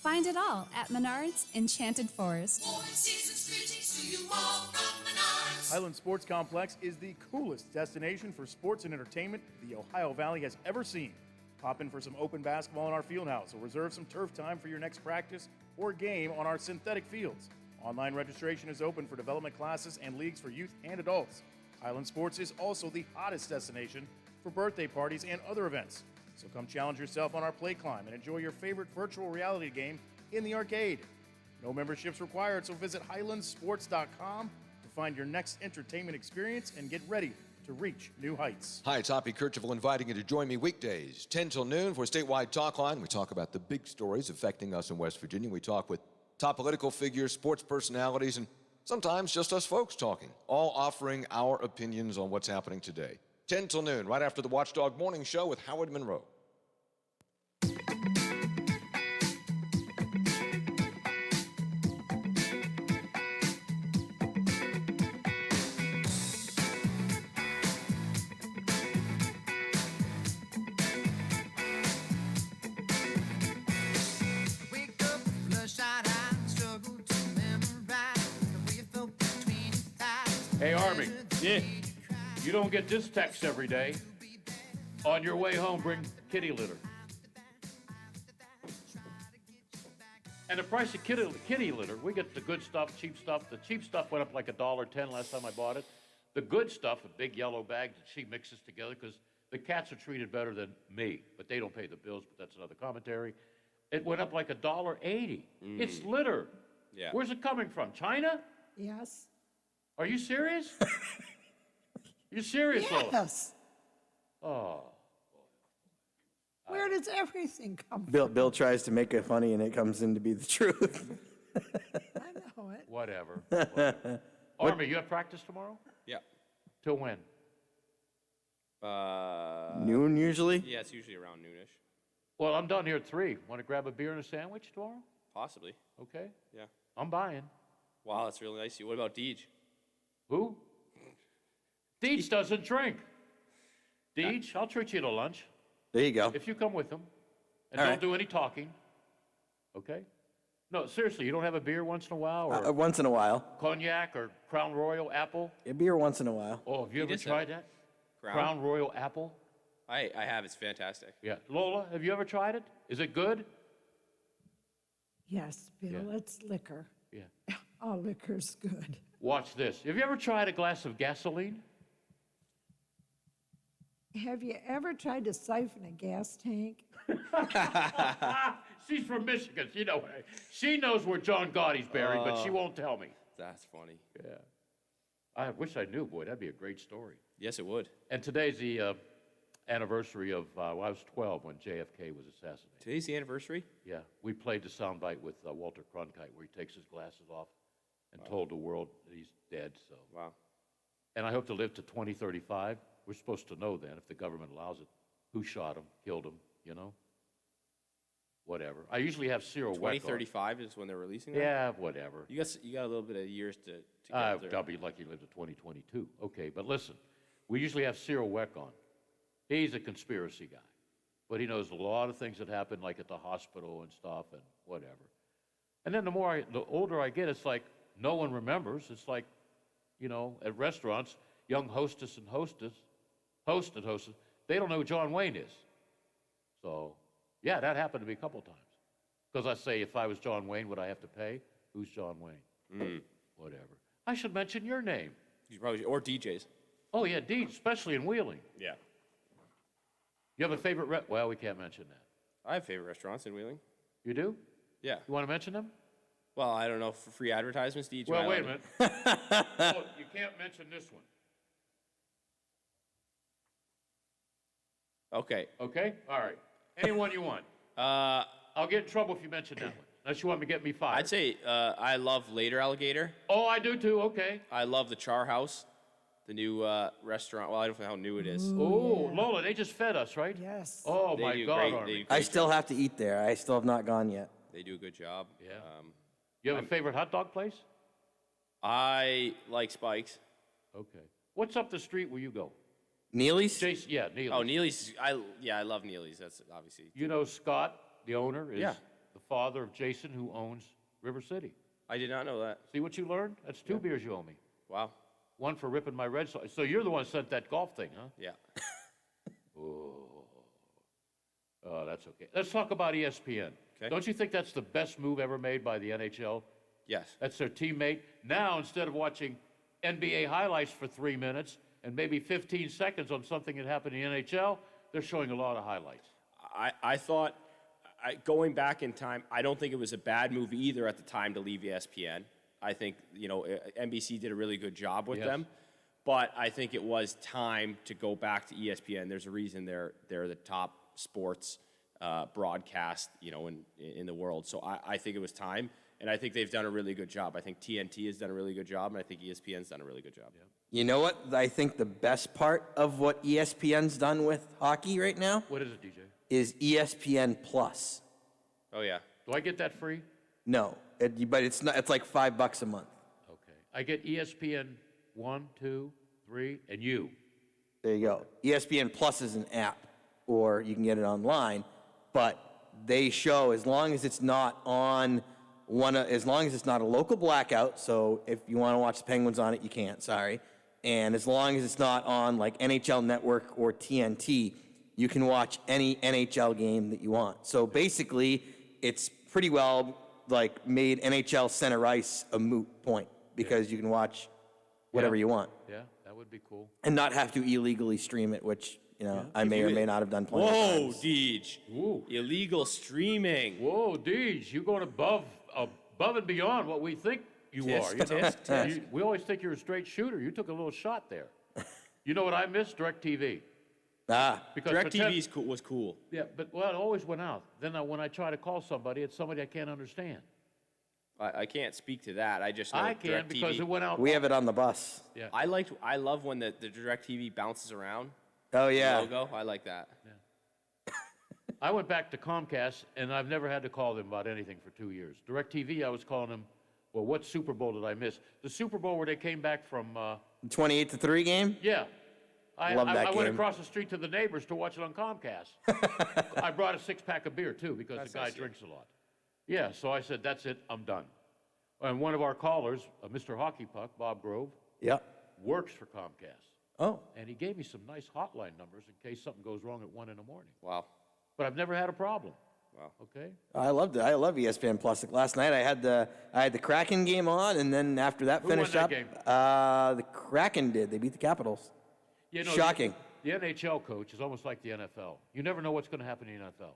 Find it all at Menards Enchanted Forest. Season's greetings to you all from Menards. Highland Sports Complex is the coolest destination for sports and entertainment the Ohio Valley has ever seen. Pop in for some open basketball in our field house or reserve some turf time for your next practice or game on our synthetic fields. Online registration is open for development classes and leagues for youth and adults. Highland Sports is also the hottest destination for birthday parties and other events. So come challenge yourself on our play climb and enjoy your favorite virtual reality game in the arcade. No memberships required, so visit highlandsports.com to find your next entertainment experience and get ready to reach new heights. Hi, it's Hoppy Kercheval inviting you to join me weekdays, 10 till noon for a statewide talk line. We talk about the big stories affecting us in West Virginia. We talk with top political figures, sports personalities, and sometimes just us folks talking, all offering our opinions on what's happening today. 10 till noon, right after the Watchdog Morning Show with Howard Monroe. Hey, Army. Yeah. You don't get this text every day. On your way home, bring kitty litter. And the price of kitty litter, we get the good stuff, cheap stuff. The cheap stuff went up like $1.10 last time I bought it. The good stuff, a big yellow bag that she mixes together, because the cats are treated better than me, but they don't pay the bills, but that's another commentary. It went up like $1.80. It's litter. Yeah. Where's it coming from? China? Yes. Are you serious? You serious, Lola? Yes. Oh. Where does everything come from? Bill tries to make it funny, and it comes in to be the truth. I know it. Whatever. Whatever. Army, you have practice tomorrow? Yeah. Till when? Noon usually? Yeah, it's usually around noonish. Well, I'm done here at 3. Want to grab a beer and a sandwich tomorrow? Possibly. Okay. Yeah. I'm buying. Wow, that's really nice of you. What about Deej? Who? Deej doesn't drink. Deej, I'll treat you to lunch. There you go. If you come with him. And All don't right. do any talking. Okay? No, seriously, you don't have a beer once in a while? Or Once in a while. cognac or Crown Royal apple? A beer once in a while. Oh, have you ever just said tried that? Crown? Crown Royal apple? I have. It's fantastic. Yeah. Lola, have you ever tried it? Is it good? Yes, Bill, Yeah. it's liquor. Yeah. All liquor's good. Watch this. Have you ever tried a glass of gasoline? Have you ever tried to siphon a gas tank? She's from Michigan. She knows where John Gotti's buried, but she won't tell me. That's funny. Yeah. I wish I knew, boy. That'd be a great story. Yes, it would. And today's the anniversary of, I was 12 when JFK was assassinated. Today's the anniversary? Yeah. We played the soundbite with Walter Cronkite where he takes his glasses off and told the world that he's dead. So. Wow. And I hope to live to 2035. We're supposed to know then, if the government allows it, who shot him, killed him, Whatever. I usually have Cyril Weck on. 2035 is when they're releasing that? Yeah, whatever. You got a little bit of years to get there. I'll be lucky to live to 2022. Okay, but listen, we usually have Cyril Weck on. He's a conspiracy guy, but he knows a lot of things that happen, like at the hospital and stuff and whatever. And then the older I get, it's like no one remembers. It's like, at restaurants, young host and hostess, they don't know who John Wayne is. So, yeah, that happened to me a couple times. Because I say, if I was John Wayne, would I have to pay? Who's John Wayne? Whatever. I should mention your name. You probably or DJ's. Oh, yeah, DJ, especially in Wheeling. Yeah. You have a favorite well, we can't mention that. I have favorite restaurants in Wheeling. You do? Yeah. You want to mention them? Well, I don't know, for free advertisements, DJ. Well, wait a minute. Oh, you can't mention this one. Okay. Okay? All right. Anyone you want. I'll get in trouble if you mention that one. Unless you want to get me fired. I'd say I love Later Alligator. Oh, I do too. Okay. I love the Char House, the new restaurant. Well, I don't know how new it is. Oh, Lola, they just fed us, right? Yes. Oh, They my do God. great- Army. they do I great still job. have to eat there. I still have not gone yet. They do a good job. Yeah. You have a favorite hot dog place? I like Spike's. Okay. What's up the street where you go? Neely's? Jason, yeah, Neely's. Oh, Neely's. I love Neely's. That's obviously. You know Scott, the owner, is Yeah. the father of Jason, who owns River City. I did not know that. See what you learned? That's 2 beers you owe me. Wow. one for ripping my Red Sox. So you're the one who sent that golf thing, huh? Yeah. Oh, that's okay. Let's talk about ESPN. Okay. Don't you think that's the best move ever made by the NHL? Yes. That's their teammate. Now, instead of watching NBA highlights for 3 minutes and maybe 15 seconds on something that happened in the NHL, they're showing a lot of highlights. I thought, going back in time, I don't think it was a bad move either at the time to leave ESPN. I think, NBC did a really good job with them. But I think it was time to go back to ESPN. There's a reason they're the top sports broadcast, in the world. So I think it was time, and I think they've done a really good job. I think TNT has done a really good job, and I think ESPN's done a really good job. Yeah. You know what? I think the best part of what ESPN's done with hockey right now What is it, DJ? is ESPN Plus. Oh, yeah. Do I get that free? No, but it's not. It's like $5 a month. Okay. I get ESPN 1, 2, 3, and you. There you go. ESPN Plus is an app, or you can get it online. But they show, as long as it's not on as long as it's not a local blackout. So if you want to watch the Penguins on it, you can't. Sorry. And as long as it's not on like NHL Network or TNT, you can watch any NHL game that you want. So basically, it's pretty well like made NHL center ice a moot point because you can watch whatever you want. Yeah, that would be cool. And not have to illegally stream it, which, I may or may not have done plenty of Whoa, times. Deej. Ooh. Illegal streaming. Whoa, Deej, you're going above and beyond what we think you Tisk, are. tisk, tisk. We always think you're a straight shooter. You took a little shot there. You know what I miss? DirecTV. Because DirecTV was cool. Yeah, but it always went out. Then when I try to call somebody, it's somebody I can't understand. I can't speak to that. I just know I can DirecTV. because it went out. We have it on the bus. Yeah. I love when the DirecTV bounces around. Oh, yeah. The logo. I like that. I went back to Comcast, and I've never had to call them about anything for 2 years. DirecTV, I was calling them, well, what Super Bowl did I miss? The Super Bowl where they came back from... 28-3 game? Yeah. Love that I went game. across the street to the neighbors to watch it on Comcast. I brought a 6-pack of beer, too, because the guy drinks a lot. Yeah, so I said, that's it, I'm done. And one of our callers, Mr. Hockey Puck, Bob Grove, works for Comcast. Oh. And he gave me some nice hotline numbers in case something goes wrong at 1 in the morning. Wow. But I've never had a problem. Wow. Okay. I loved it. I love ESPN Plus. Like last night, I had the Kraken game on, and then after that Who won finished that up, game? the Kraken did. They beat the Capitals. You know, Shocking. The NHL coach is almost like the NFL. You never know what's going to happen in the NFL.